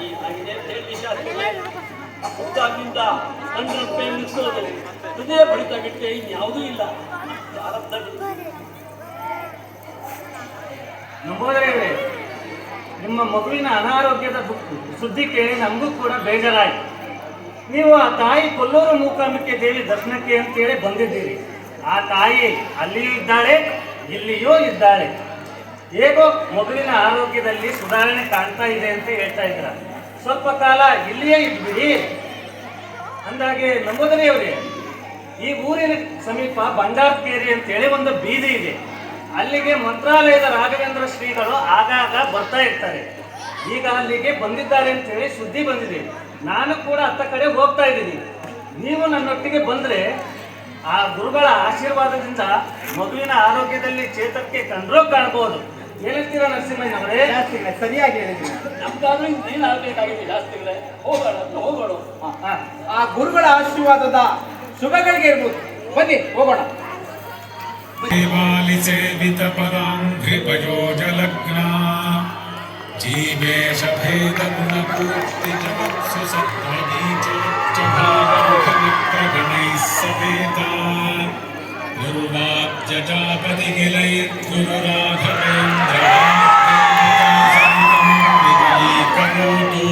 ಏನಾಗಿದೆ ಅಂತ ಹೇಳಿ ವಿಷಯ ಹುಟ್ಟಾಗಿಂದ ಕಂಡ್ರ ಪೇನ್ ನಿಲ್ಸೋದು, ಹೃದಯ ಬಡಿತ ಬಿಟ್ಟರೆ ಇನ್ಯಾವುದೂ ಇಲ್ಲ. ನಂಬೋದರೆಯವರೇ, ನಿಮ್ಮ ಮಗುವಿನ ಅನಾರೋಗ್ಯದ ಸುದ್ದಿ ಕೇಳಿ ನಮಗೂ ಕೂಡ ಬೇಜಾರಾಯಿತು. ನೀವು ಆ ತಾಯಿ ಕೊಲ್ಲೂರು ಮೂಕಾಂಬಿಕೆ ದೇವಿ ದರ್ಶನಕ್ಕೆ ಅಂತೇಳಿ ಬಂದಿದ್ದೀರಿ. ಆ ತಾಯಿ ಅಲ್ಲಿಯೂ ಇದ್ದಾಳೆ, ಇಲ್ಲಿಯೂ ಇದ್ದಾಳೆ. ಹೇಗೋ ಮಗುವಿನ ಆರೋಗ್ಯದಲ್ಲಿ ಸುಧಾರಣೆ ಕಾಣ್ತಾ ಇದೆ ಅಂತ ಹೇಳ್ತಾ ಇದ್ರ. ಸ್ವಲ್ಪ ಕಾಲ ಇಲ್ಲಿಯೇ ಇದ್ಬಿಡಿ. ಅಂದಾಗೆ ನಂಬೋದರೆಯವರೇ, ಈ ಊರಿನ ಸಮೀಪ ಬಂಡಾರ್ಕೇರಿ ಅಂತೇಳಿ ಒಂದು ಬೀದಿ ಇದೆ. ಅಲ್ಲಿಗೆ ಮಂತ್ರಾಲಯದ ರಾಘವೇಂದ್ರ ಶ್ರೀಗಳು ಆಗಾಗ ಬರ್ತಾ ಇರ್ತಾರೆ. ಈಗ ಅಲ್ಲಿಗೆ ಬಂದಿದ್ದಾರೆ ಅಂತೇಳಿ ಸುದ್ದಿ ಬಂದಿದೆ. ನಾನು ಕೂಡ ಅತ್ತ ಕಡೆ ಹೋಗ್ತಾ ಇದ್ದೀನಿ. ನೀವು ನನ್ನೊಟ್ಟಿಗೆ ಬಂದರೆ ಆ ಗುರುಗಳ ಆಶೀರ್ವಾದದಿಂದ ಮಗುವಿನ ಆರೋಗ್ಯದಲ್ಲಿ ಚೇತರಿಕೆ ಕಂಡ್ರೂ ಕಾಣಬಹುದು. ಹೇಳ್ತೀರಾ ನರಸಿಂಹಯ್ಯನವರೇ? ಸರಿಯಾಗಿ ಹೇಳಿದ್ದೀನಿ. ನಮ್ಗಾದ್ರೂ ಇನ್ನೇನು ಆಗಬೇಕಾಗಿದೆ ಜಾಸ್ತಿ ಹೋಗೋಣ ಹೋಗೋಣ. ಆ ಗುರುಗಳ ಆಶೀರ್ವಾದದ ಶುಭಗಳಿಗೆ ಇರ್ಬೋದು. ಬನ್ನಿ ಹೋಗೋಣ. ದೇವಾಲಿಸೇವಿತ ಪರಾಂಘ್ರಿಪಯೋಜಲಗ್ನಾ ಜೀವೇಶ ಭೇದ ಗುಣಪೂರ್ತಿ ಜಗತ್ಸು ಸತ್ವನೀಚೋಚ್ಚಭಾವಮಿತ್ರಗಣೈಃ ಸಮೇತ ಗುರುವಾಬ್ಜಜಾಪತಿಗಿಲೈರ್ಗುರುರಾಘವೇಂದ್ರ ವಿಗಲೀಕರೋತು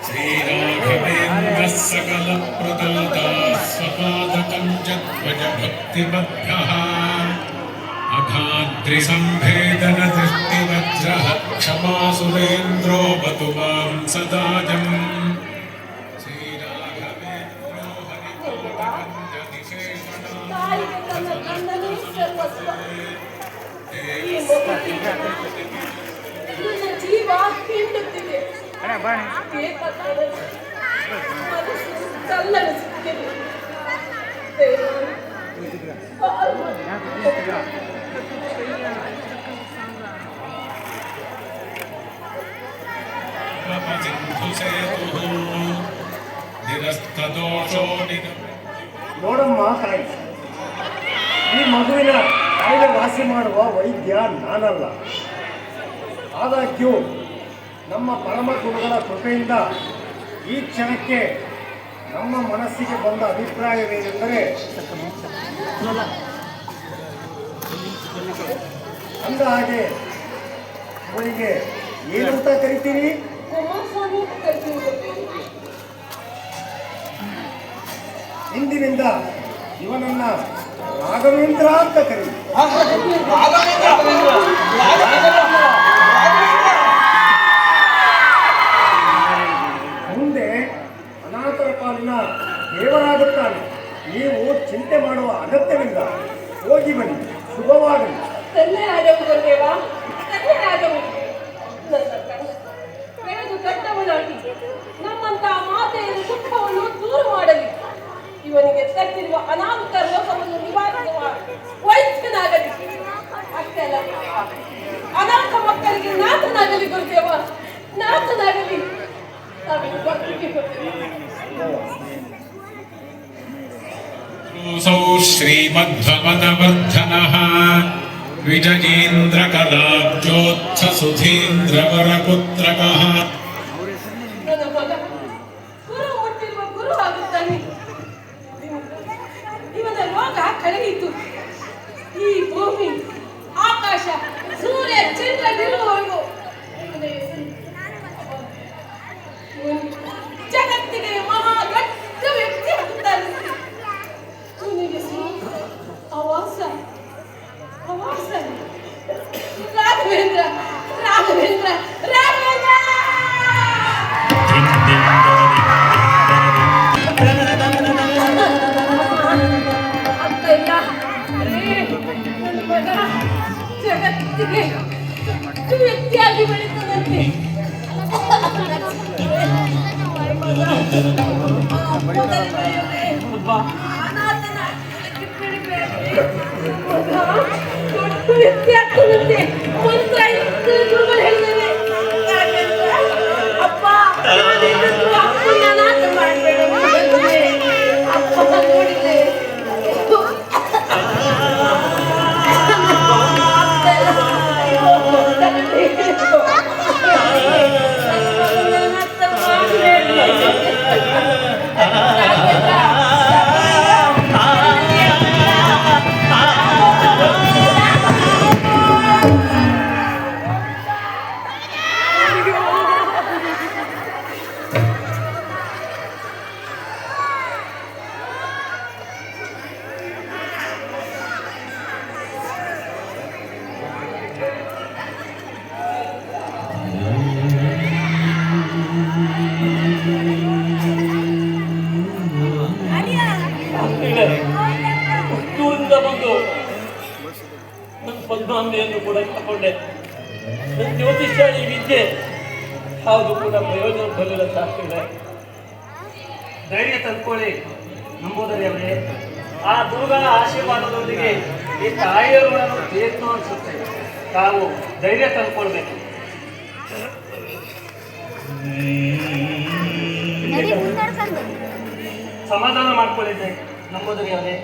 ಶ್ರೀರಾಘವೇಂದ್ರ ಸಕಲ ಪ್ರದಾತಾ ಸ್ವಪಾದಕಂ ಜಧ್ವಜ ಭಕ್ತಿಮದ್ಭ್ಯಃ ಅಘಾದ್ರಿಸಂಭೇದನ ದೃಷ್ಟಿವಜ್ರಃ ಕ್ಷಮಾ ಸುರೇಂದ್ರೋ ಬತು ಮಾಂ ಸದಾಜಂ ಶ್ರೀರಾಘವೇಂದ್ರೋ ತಾಯಿಗೆ ತನ್ನ ಗಂಡನೇ ಸರ್ವಸ್ವ. ಈ ಮಗುವಿಗೆ ನನ್ನ ಜೀವ ಹಿಂಡುತ್ತಿದೆ. ಏಕಕಾಲದಲ್ಲಿ ಮನಸ್ಸು ತಲ್ಲಣಿಸುತ್ತಿದೆ. ಪಾರು ಮಾಡಿ. ನೋಡಮ್ಮ ತಾಯಿ, ಈ ಮಗುವಿನ ಕಾಯಿಲೆ ವಾಸಿ ಮಾಡುವ ವೈದ್ಯ ನಾನಲ್ಲ. ಆದಾಗ್ಯೂ ನಮ್ಮ ಪರಮ ಗುರುಗಳ ಕೃಪೆಯಿಂದ ಈ ಕ್ಷಣಕ್ಕೆ ನಮ್ಮ ಮನಸ್ಸಿಗೆ ಬಂದ ಅಭಿಪ್ರಾಯವೇನೆಂದರೆ, ಅಂದ ಹಾಗೆ ಅವರಿಗೆ ಏನಂತ ಕರಿತೀರಿ? ಕುಮಾರಸ್ವಾಮಿ ಕರೆಯುವುದು. ಇಂದಿನಿಂದ ಇವನನ್ನ ರಾಘವೇಂದ್ರ ಅಂತ ಕರೀ. ಮುಂದೆ ಅನಾಥರ ಪಾಲಿನ ದೇವರಾಗುತ್ತಾನೆ. ನೀವು ಚಿಂತೆ ಮಾಡುವ ಅಗತ್ಯವಿಲ್ಲ. ಹೋಗಿ ಬನ್ನಿ, ಶುಭವಾಗಲಿ. ಧನ್ಯರಾದವು ಗುರುದೇವ, ಧನ್ಯರಾದವು. ನನ್ನ ಕಣ್ಣ ಬೆಳೆದು ದೊಡ್ಡವನಾಗಿ ನಮ್ಮಂತ ಮಾತೆಯ ದುಃಖವನ್ನು ದೂರ ಮಾಡಲಿ. ಇವನಿಗೆ ತಟ್ಟಿರುವ ಅನಾಹುತ ರೋಗವನ್ನು ನಿವಾರಿಸುವ ವೈದ್ಯನಾಗಲಿ. ಅಷ್ಟೇ ಅಲ್ಲ, ಅನಾಥ ಮಕ್ಕಳಿಗೆ ನಾಥನಾಗಲಿ ಗುರುದೇವ, ನಾಥನಾಗಲಿ. ನಾವಿನ್ನು ಭಕ್ತಿಗೆ ಬರ್ತೀವಿ. ಸೌ ಶ್ರೀಮಧ್ವಮದವರ್ಧನಃ ವಿಜಯೇಂದ್ರಕಲಾಬ್ಜೋತ್ಥ ಸುಧೀಂದ್ರವರಪುತ್ರಕಃ. ನನ್ನ ಮಗ ಗುರು ಹುಟ್ಟಿರುವ ಗುರು ಆಗುತ್ತಾನೆ. ಇವನ ರೋಗ ಕಳೆಯಿತು. ಈ ಭೂಮಿ, ಆಕಾಶ, ಸೂರ್ಯ, ಚಂದ್ರ ನಿಲ್ಲುವವರೆಗೂ ಇವನ ಹೆಸರು ಜಗತ್ತಿಗೆ ಮಹಾ ದೊಡ್ಡ ವ್ಯಕ್ತಿ ಆಗುತ್ತಾನೆ. ಇವನಿಗೆ ಅವಾಸ ಅವಾಸ ರಾಘವೇಂದ್ರ ರಾಘವೇಂದ್ರ ರಾಘವೇಂದ್ರ ಹಾಗೆ ವ್ಯಕ್ತಿಯಾಗಿ ಬೆಳೀತದಂತೆ. ಅನಾಥನ ದೊಡ್ಡ ವ್ಯಕ್ತಿ ಆಗ್ತದಂತೆ. ಮಂತ್ರ ಇತ್ತು ಗುರುಗಳು ಹೇಳಿದ್ದೇವೆ. ಅಪ್ಪ ಅಪ್ಪನ ಅನಾಥ ಮಾಡಬೇಡ. ಅಪ್ಪ ನೋಡಿದೆ ಹುಟ್ಟೂರಿಂದ ಬಂದು ನನ್ನ ಪದ್ಮಾಂಬೆಯನ್ನು ಕೂಡ ತಗೊಂಡೆ. ನನ್ನ ಜ್ಯೋತಿಷ್ಯ ಈ ವಿದ್ಯೆ ಯಾವುದು ಕೂಡ ಪ್ರಯೋಜನ ಬರಲಿಲ್ಲ ಶಾಸ್ತ್ರಿಗಳೇ. ಧೈರ್ಯ ತಂದ್ಕೊಳ್ಳಿ ನಂಬೋದರಿ ಅವರೇ. ಆ ದುರ್ಗನ ಆಶೀರ್ವಾದದೊಂದಿಗೆ ಈ ತಾಯಿಯ ಋಣನು ಬೇಕು ಅನ್ಸುತ್ತೆ. ತಾವು ಧೈರ್ಯ ತಂದ್ಕೊಳ್ಬೇಕು. ಸಮಾಧಾನ ಮಾಡ್ಕೊಳ್ಳಿದ್ದೆ ನಂಬೋದರಿ ಅವರೇ.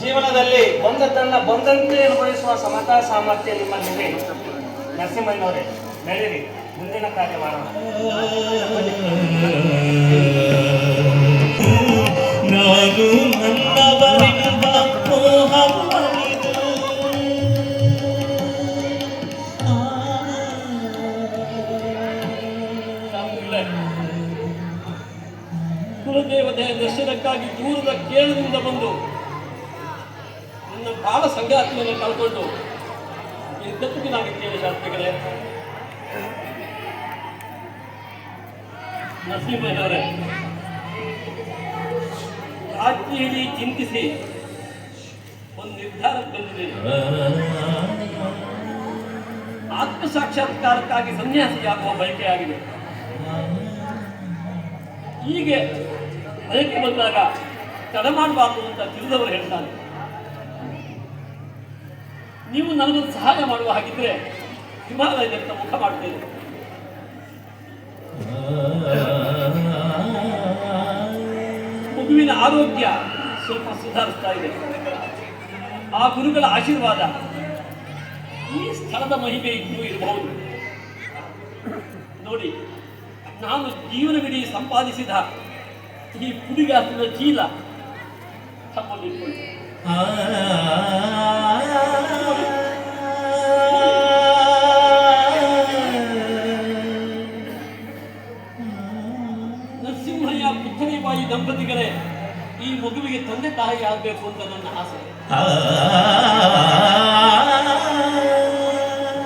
ಜೀವನದಲ್ಲಿ ಬಂದದ್ದನ್ನ ಬಂದಂತೆ ಅನುಭವಿಸುವ ಸಮತಾ ಸಾಮರ್ಥ್ಯ ನಿಮ್ಮಲ್ಲಿದೆ. ನರಸಿಂಹಯ್ಯನವರೇ, ನಡೀರಿ, ಮುಂದಿನ ಕಾರ್ಯ ಮಾಡೋಣ. ನಾನು ನನ್ನವರೆಂಬ ಮೋಹವರಿದು ಕುಲದೇವತೆಯ ದರ್ಶನಕ್ಕಾಗಿ ದೂರದ ಕೇರಳದಿಂದ ಬಂದು ನನ್ನ ಬಾಳ ಸಂಗಾತಿಯನ್ನು ಕಳ್ಕೊಂಡು ನಿರ್ಗತಿಕನಾಗಿದ್ದೇನೆ ಶಾಸ್ತ್ರಿಗಳೇ. ನರಸಿಂಹಯ್ಯನವರೇ, ರಾತ್ರಿಯಲ್ಲಿ ಚಿಂತಿಸಿ ಒಂದು ನಿರ್ಧಾರಕ್ಕೆ ಬಂದಿದ್ದೇನೆ. ಆತ್ಮ ಸಾಕ್ಷಾತ್ಕಾರಕ್ಕಾಗಿ ಸನ್ಯಾಸಿಯಾಗುವ ಬಯಕೆಯಾಗಿದೆ. ಹೀಗೆ ಬಯಕೆ ಬಂದಾಗ ತಡ ಮಾಡಬಾರ್ದು ಅಂತ ತಿಳಿದವರು ಹೇಳ್ತಾರೆ. ನೀವು ನನಗೊಂದು ಸಹಾಯ ಮಾಡುವ ಹಾಗಿದ್ರೆ ಹಿಮಾಲಯದತ್ತ ಮುಖ ಮಾಡ್ತೇನೆ. ಮಗುವಿನ ಆರೋಗ್ಯ ಸ್ವಲ್ಪ ಸುಧಾರಿಸ್ತಾ ಇದೆ. ಆ ಗುರುಗಳ ಆಶೀರ್ವಾದ, ಈ ಸ್ಥಳದ ಮಹಿಮೆ ಇನ್ನೂ ಇರಬಹುದು. ನೋಡಿ, ನಾನು ಜೀವನವಿಡೀ ಸಂಪಾದಿಸಿದ ಈ ಪುಡಿಗಾಸಿನ ಚೀಲ ತಮ್ಮಲ್ಲಿಟ್ಕೊಳ್ಳಿ. ನರಸಿಂಹಯ್ಯ ಪುತ್ತರಿಬಾಯಿ ದಂಪತಿಗಳೇ ಈ ಮಗುವಿಗೆ ತಂದೆ ತಾಯಿ ಆಗಬೇಕು ಅಂತ ನನ್ನ ಆಸೆ.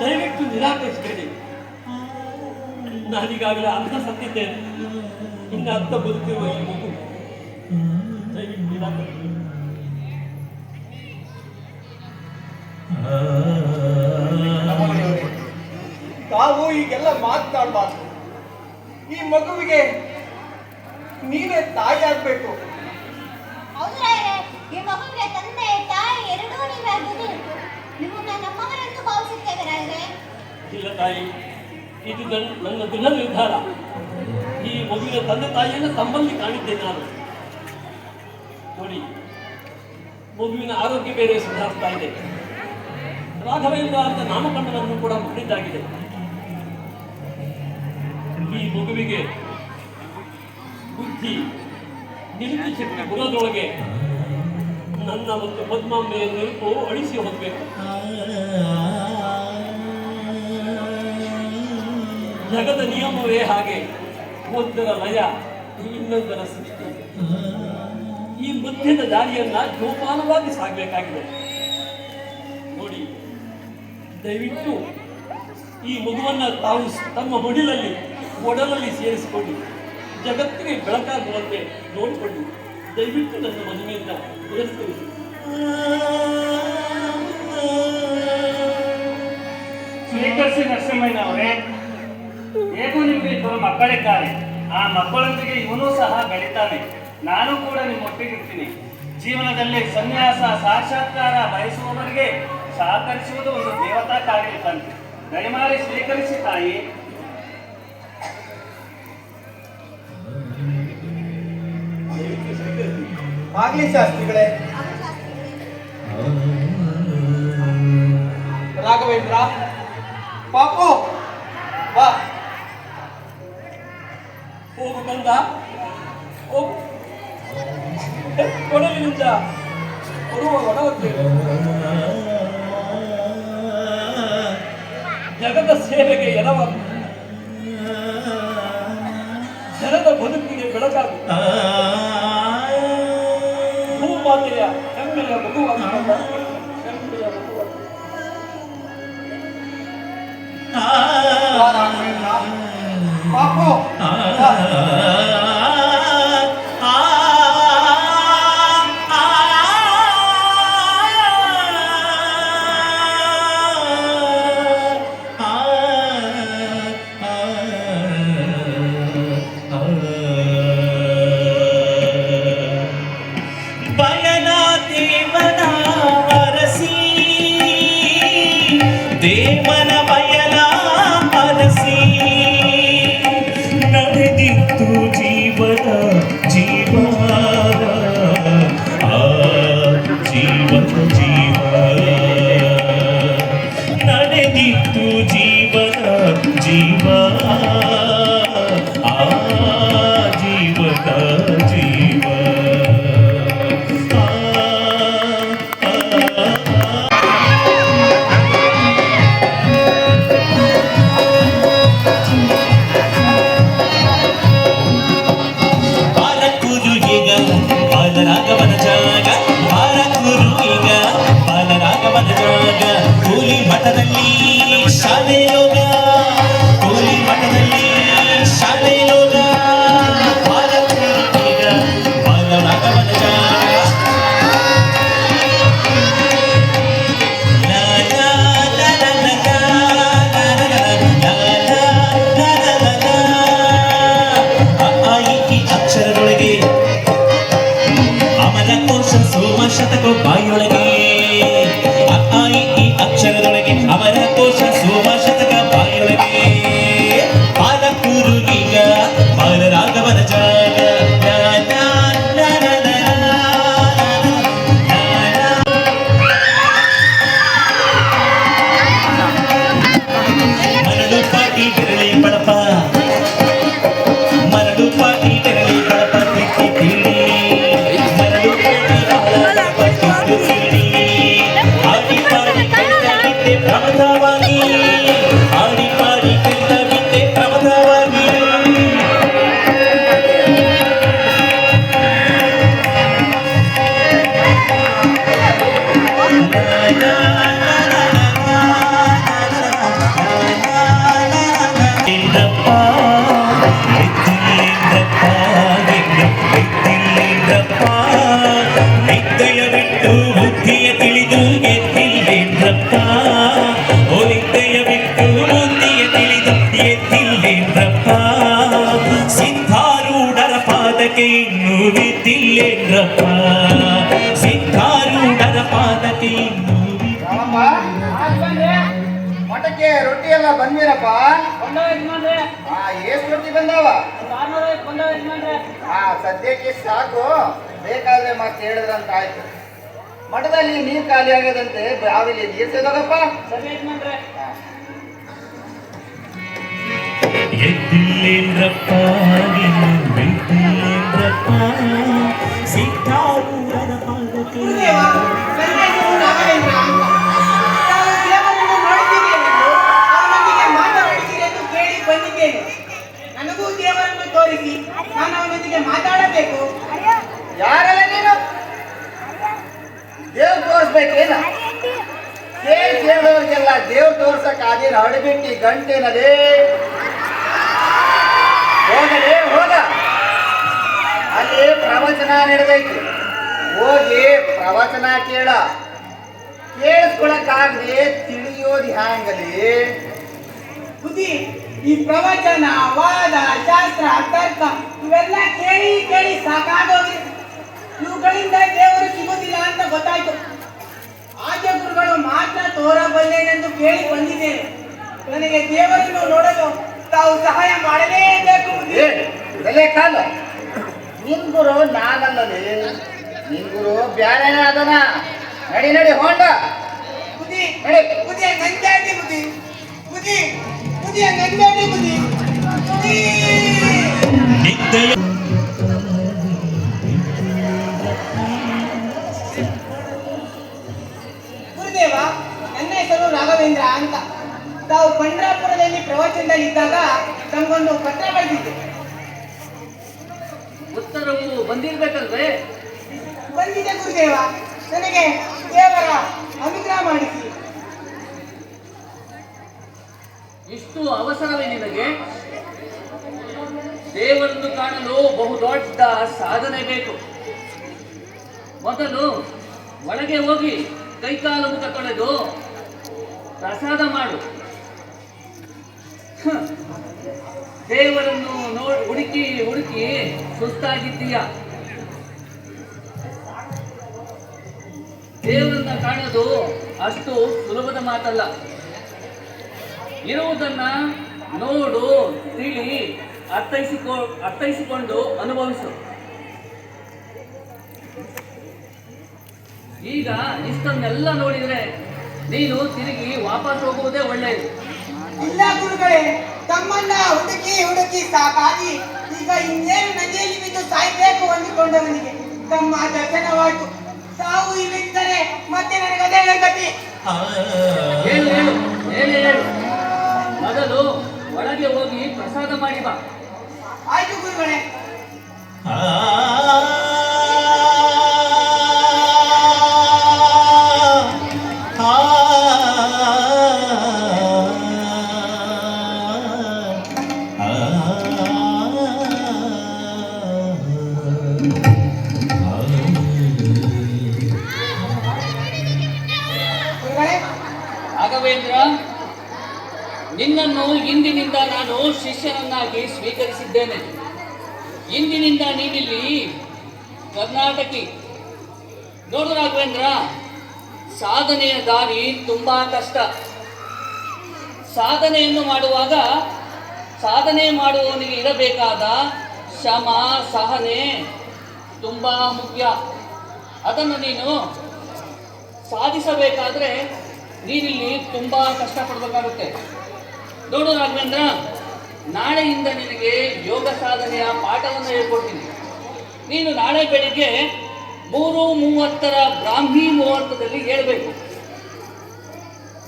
ದಯವಿಟ್ಟು ನಿರಾಕರಿಸಬೇಡಿ. ನಾನೀಗಾಗಲೇ ಅರ್ಥ ಸತ್ತಿದ್ದೇನೆ. ಇನ್ನು ಅರ್ಥ ಬದುಕಿರುವ ಈ ಮಗು ದಯವಿಟ್ಟು ನಿರಾಕರಿಸಿ. ತಾವು ಈಗೆಲ್ಲ ಮಾತನಾಡಬಾರ್ದು. ಈ ಮಗುವಿಗೆ ನೀವೇ ತಾಯಿ ಆಗ್ಬೇಕು. ಈ ಮಗುವಿಗೆ ತಂದೆ ತಾಯಿ ಎರಡೂ ನೀವೇ ಆಗುವುದು. ನೀವು ನನ್ನ ಮಗನಂತೂ ಭಾವಿಸುತ್ತೇವೆ ರಾಜರೇ. ಇಲ್ಲ ತಾಯಿ, ಇದು ನನ್ನ ದೃಢ ನಿರ್ಧಾರ. ಈ ಮಗುವಿನ ತಂದೆ ತಾಯಿಯನ್ನು ತಮ್ಮಲ್ಲಿ ಕಾಣಿದ್ದೇನೆ ನಾನು. ನೋಡಿ, ಮಗುವಿನ ಆರೋಗ್ಯ ಬೇರೆ ಸುಧಾರಿಸ್ತಾ ಇದೆ. ರಾಘವೇಂದ್ರ ಅಂತ ನಾಮಕರಣವನ್ನು ಕೂಡ ಮಾಡಿದ್ದಾಗಿದೆ. ಈ ಮಗುವಿಗೆ ಬುದ್ಧಿ ನಿರುದ್ಧ ಶಕ್ತಿ ಬರೋದ್ರೊಳಗೆ ನನ್ನ ಮತ್ತು ಪದ್ಮಾಂಬೆಯ ನೆನಪು ಅಳಿಸಿ ಹೋಗಬೇಕು. ಜಗದ ನಿಯಮವೇ ಹಾಗೆ, ಒಂದರ ಲಯ ಇನ್ನೊಂದರ ಸೃಷ್ಟಿ. ಈ ಮಧ್ಯದ ದಾರಿಯನ್ನ ಜೋಪಾನವಾಗಿ ಸಾಗಬೇಕಾಗಿದೆ. ನೋಡಿ, ದಯವಿಟ್ಟು ಈ ಮಗುವನ್ನ ತಾವು ತಮ್ಮ ಮಡಿಲಲ್ಲಿ ಒಡಲಲ್ಲಿ ಸೇರಿಸಿಕೊಂಡು ಜಗತ್ತಿಗೆ ಬೆಳಕಾಗುವಂತೆ ನೋಡಿಕೊಂಡು ದಯವಿಟ್ಟು ನನ್ನ ಮದುವೆಯಿಂದ ತಿರಸ್ಕರಿಸಿ. ಸ್ವೀಕರಿಸಿ ನರಸಿಂಹಯ್ಯನವರೇ. ಹೇಗೂ ನಿಮಗೆ ಇಬ್ಬರು ಮಕ್ಕಳಿದ್ದಾರೆ. ಆ ಮಕ್ಕಳೊಂದಿಗೆ ಇವನು ಸಹ ಬೆಳಿತಾನೆ. ನಾನು ಕೂಡ ನಿಮ್ಮೊಟ್ಟಿಗಿರ್ತೀನಿ. ಜೀವನದಲ್ಲಿ ಸನ್ಯಾಸ ಸಾಕ್ಷಾತ್ಕಾರ ಬಯಸುವವರಿಗೆ ಸಹಕರಿಸುವುದು ಒಂದು ದೇವತಾ ಕಾರ್ಯಕ್ಕಾಗಿ ದಯಮಾಡಿ ಸ್ವೀಕರಿಸಿ ತಾಯಿ. ಆಗ್ಲಿ ಶಾಸ್ತ್ರಿಗಳೇ. ರಾಘವೇಂದ್ರ ಪಾಪು ಬಾ. ಹೋಗು ಕಂದ, ಹೋಗು. ಕೊಡಲಿನಿಂದ ಬರುವ ಒಡವತ್ತೆ ಜಗದ ಸೇವೆಗೆ ಎಡವ, ಜನದ ಬದುಕಿಗೆ ಬೆಳಕಾಗು. ಭೂಮಾತೆಯ ಹೆಮ್ಮೆಯ ಮಗುವಾಗಿ ಹೆಮ್ಮೆಯ ಮಗುವಾಗಿ ಬಾ ರಾಘವೇಂದ್ರ. ಪಾಪು ಬಾ. ದೇವನ ಬಯಲ ಅರಸಿ ನಡೆದಿತ್ತು ಜೀವನ ಜೀವ ಜೀವ ನಡೆದಿತ್ತು ಜೀವನ ಜೀವ ಜೀವನ ಜೀವ ಬಾಲರಾಗವನ ಜಾಗ ಬಾಲಕೂರು ಈಗ ಬಾಲರಾಗವನ ಜಾಗ ಕೂಲಿ ಮಠದಲ್ಲಿ ಶಾಲೆ ಯೋಗ ಕೂಲಿ ಮಠದಲ್ಲಿ ಶಾಲೆ ಯೋಗ ಬಾಲಕೂರು ಈಗ ಬಾಲರಾಗವನ ಜಾಗ ಅಕ್ಷರದೊಳಗೆ ಅಮರಕೋಶ ಸೋಮಶತಕ ಬಾಯೊಳಗೆ ಈ ಅಕ್ಷರದೊಳಗೆ ಅಮರಕೋಶ ಸೋಮಶತಕ ಬಾಯೊಳಗೆ ಬಾಲಕೂರು ಈಗ ಬಾಲರಾಗವನ ಜಾಗ ಮರಳು ಪಾಟಿ ಬೆರಳಿ ಬಳಪ ಮರಳು ಪಾಟಿ ಬೆರಳಿ ಬಳಪ ತಿಕ್ಕಿ ತಿಳಿ ಮರಳು ಆಡಿ ಪಾಡಿ ಕೈತ ಬಿಟ್ಟೆ ಪ್ರಮದವಾಗಿ ಆಡಿ ಪಾಡಿ ಕೈತ ಬಿಟ್ಟೆ ಪ್ರಮದವಾಗಿ ನಿದ್ದಯ ಬಿಟ್ಟು ಬುದ್ಧಿಯ ತಿಳಿದು ಎದ್ದಿಲ್ಲೇಂದ್ರಪ್ಪ ಓ ನಿದ್ದಯ ಬಿಟ್ಟು ಬುದ್ಧಿಯ ತಿಳಿದು ಎದ್ದಿಲ್ಲೇಂದ್ರಪ್ಪ ಸಿದ್ಧಾರೂಢರ ಪಾದಕ್ಕೆ ಇನ್ನೂ ಬಿದ್ದಿಲ್ಲೇಂದ್ರಪ್ಪ ಸಿದ್ಧಾರೂಢರ ಪಾದಕ್ಕೆ ಇನ್ನೂ ರಾಮಪ್ಪ ಮಠಕ್ಕೆ ರೊಟ್ಟಿ ಎಲ್ಲ ಬಂದಿರಪ್ಪ. ಎಷ್ಟು ರೊಟ್ಟಿ ಬಂದಾವ? ಸದ್ಯಕ್ಕೆ ಸಾಕು, ಬೇಕಾದ್ರೆ ಮತ್ತೆ ಹೇಳಿದ್ರಂತ ಆಯ್ತು. ಮಠದಲ್ಲಿ ನೀರು ಖಾಲಿ ಆಗ್ಯದಂತೆ, ಬಾವಿಲಿ ನೀರು ಸೇದೋಗಪ್ಪ. ಎದ್ದಿಲ್ಲೇಂದ್ರಪ್ಪ ಎದ್ದಿಲ್ಲೇಂದ್ರಪ್ಪ ಸಿದ್ಧಾರೂಢರ ಪಾದಕ್ಕೆ ನನಗೂ ದೇವರನ್ನು ತೋರಿಸಿ ನಾನು ಅವನೊಂದಿಗೆ ಮಾತಾಡಬೇಕು. ಯಾರಲ್ಲ ನೀನು? ದೇವ್ರು ತೋರಿಸ್ಬೇಕೇನ? ಕೇಳಿದವ್ರಿಗೆಲ್ಲ ದೇವ್ರು ತೋರ್ಸಕ್ ಅದೇನು ಅಡಬಿಟ್ಟಿ ಗಂಟೆನದೇ? ಹೋಗಲೇ ಹೋಗ, ಅಲ್ಲಿ ಪ್ರವಚನ ನಡೆದೈತಿ, ಹೋಗಿ ಪ್ರವಚನ ಕೇಳ. ಕೇಳಿಸ್ಕೊಳಕ್ಕಾಗ್ಲಿ ತಿಳಿಯೋದು ಹ್ಯಾಂಗಲಿ? ಬುದ್ಧಿ, ಈ ಪ್ರವಚನ, ವಾದ, ಶಾಸ್ತ್ರ, ತರ್ಕ ಇವೆಲ್ಲ ಕೇಳಿ ಕೇಳಿ ಸಾಕಾಗೋಗಿದೆ. ಇವುಗಳಿಂದ ದೇವರು ಸಿಗೋದಿಲ್ಲ ಅಂತ ಗೊತ್ತಾಯ್ತು. ಆದ್ಯ ಗುರುಗಳು ಮಾತ್ರ ತೋರಬಲ್ಲೆನೆಂದು ಕೇಳಿ ಬಂದಿದ್ದೇನೆ. ನನಗೆ ದೇವರನ್ನು ನೋಡಲು ತಾವು ಸಹಾಯ ಮಾಡಲೇಬೇಕು ಬುದ್ಧಿ. ಬೆಲೆ ಕಾಲ ನಿನ್ ಗುರು ನಾನಲ್ಲದೆ, ನಿನ್ ಗುರು ಬ್ಯಾರೇನ ಅದನ. ನಡಿ ನಡಿ ಹೊಂಡ ಬುದ್ಧಿ, ನಡಿ. ಬುದ್ಧಿಯ ನಂಜಾಟಿ ಬುದ್ಧಿ, ಬುದ್ಧಿ, ಬುದ್ಧಿಯ ನಂಜಾಟಿ ಬುದ್ಧಿ, ಬುದ್ಧಿ. ನಿತ್ಯ ಗುರುದೇವ, ನನ್ನ ಹೆಸರು ರಾಘವೇಂದ್ರ ಅಂತ. ತಾವು ಪಂಡ್ರಾಪುರದಲ್ಲಿ ಪ್ರವಚನದಲ್ಲಿ ಇದ್ದಾಗ ತಮಗೊಂದು ಪತ್ರ ಬರೆದಿದ್ದೆ. ಉತ್ತರವು ಬಂದಿರ್ಬೇಕಲ್ವೇ? ಬಂದಿದೆ ಗುರುದೇವ. ನನಗೆ ದೇವರ ಅನುಗ್ರಹ ಮಾಡಿಸಿ. ಇಷ್ಟು ಅವಸರವೇ ನಿನಗೆ? ದೇವರನ್ನು ಕಾಣಲು ಬಹುದೊಡ್ಡ ಸಾಧನೆ ಬೇಕು. ಮೊದಲು ಒಳಗೆ ಹೋಗಿ ಕೈಕಾಲು ಮುಖ ತೊಳೆದು ಪ್ರಸಾದ ಮಾಡು. ದೇವರನ್ನು ಹುಡುಕಿ ಹುಡುಕಿ ಸುಸ್ತಾಗಿದ್ದೀಯ. ದೇವರನ್ನ ಕಾಣೋದು ಅಷ್ಟು ಸುಲಭದ ಮಾತಲ್ಲ. ಇರುವುದನ್ನ ನೋಡು, ತಿಳಿ, ಅರ್ಥೈಸಿಕೊಂಡು ಅನುಭವಿಸು. ಈಗ ಇಷ್ಟನ್ನೆಲ್ಲ ನೋಡಿದ್ರೆ ನೀನು ತಿರುಗಿ ವಾಪಸ್ ಹೋಗುವುದೇ ಒಳ್ಳೆಯದು. ಇಲ್ಲ ಗುರುಗಳೇ, ತಮ್ಮನ್ನ ಹುಡುಕಿ ಹುಡುಕಿ ಸಾಕಾಗಿ ಈಗ ಇನ್ನೇನು ನದಿಯಲ್ಲಿ ಬಿದ್ದು ಸಾಯ್ಬೇಕು ಅಂದುಕೊಂಡವನಿಗೆ ತಮ್ಮ ದರ್ಶನವಾಯಿತು. ತಾವು ಇಲ್ಲಿದ್ದರೆ ಮತ್ತೆ ನನಗದೇ ಗತಿ. ಹೇಳು ಹೇಳು ಹೇಳು ಹೇಳು. ಮೊದಲು ಒಳಗೆ ಹೋಗಿ ಪ್ರಸಾದ ಮಾಡಿ ಬಾ. ಆಯ್ತು ಗುರುಗಳೇ. ಗುರುಗಳೇ, ರಾಘವೇಂದ್ರ, ನಿನ್ನನ್ನು ಇಂದಿನಿಂದ ನಾನು ಶಿಷ್ಯನನ್ನಾಗಿ ಸ್ವೀಕರಿಸಿದ್ದೇನೆ. ಇಂದಿನಿಂದ ನೀನಿಲ್ಲಿ ಕರ್ನಾಟಕಿ. ನೋಡು ರಾಘವೇಂದ್ರ, ಸಾಧನೆಯ ದಾರಿ ತುಂಬಾ ಕಷ್ಟ. ಸಾಧನೆಯನ್ನು ಮಾಡುವಾಗ ಸಾಧನೆ ಮಾಡುವವನಿಗೆ ಇರಬೇಕಾದ ಶ್ರಮ, ಸಹನೆ ತುಂಬಾ ಮುಖ್ಯ. ಅದನ್ನು ನೀನು ಸಾಧಿಸಬೇಕಾದ್ರೆ ನೀನಿಲ್ಲಿ ತುಂಬಾ ಕಷ್ಟಪಡಬೇಕಾಗುತ್ತೆ. ನೋಡು ರಾಘವೇಂದ್ರ, ನಾಳೆಯಿಂದ ನಿನಗೆ ಯೋಗ ಸಾಧನೆಯ ಪಾಠವನ್ನು ಹೇಳ್ಕೊಡ್ತೀನಿ. ನೀನು ನಾಳೆ ಬೆಳಿಗ್ಗೆ 3:30 ಬ್ರಾಹ್ಮಿ ಮುಹೂರ್ತದಲ್ಲಿ ಏಳಬೇಕು.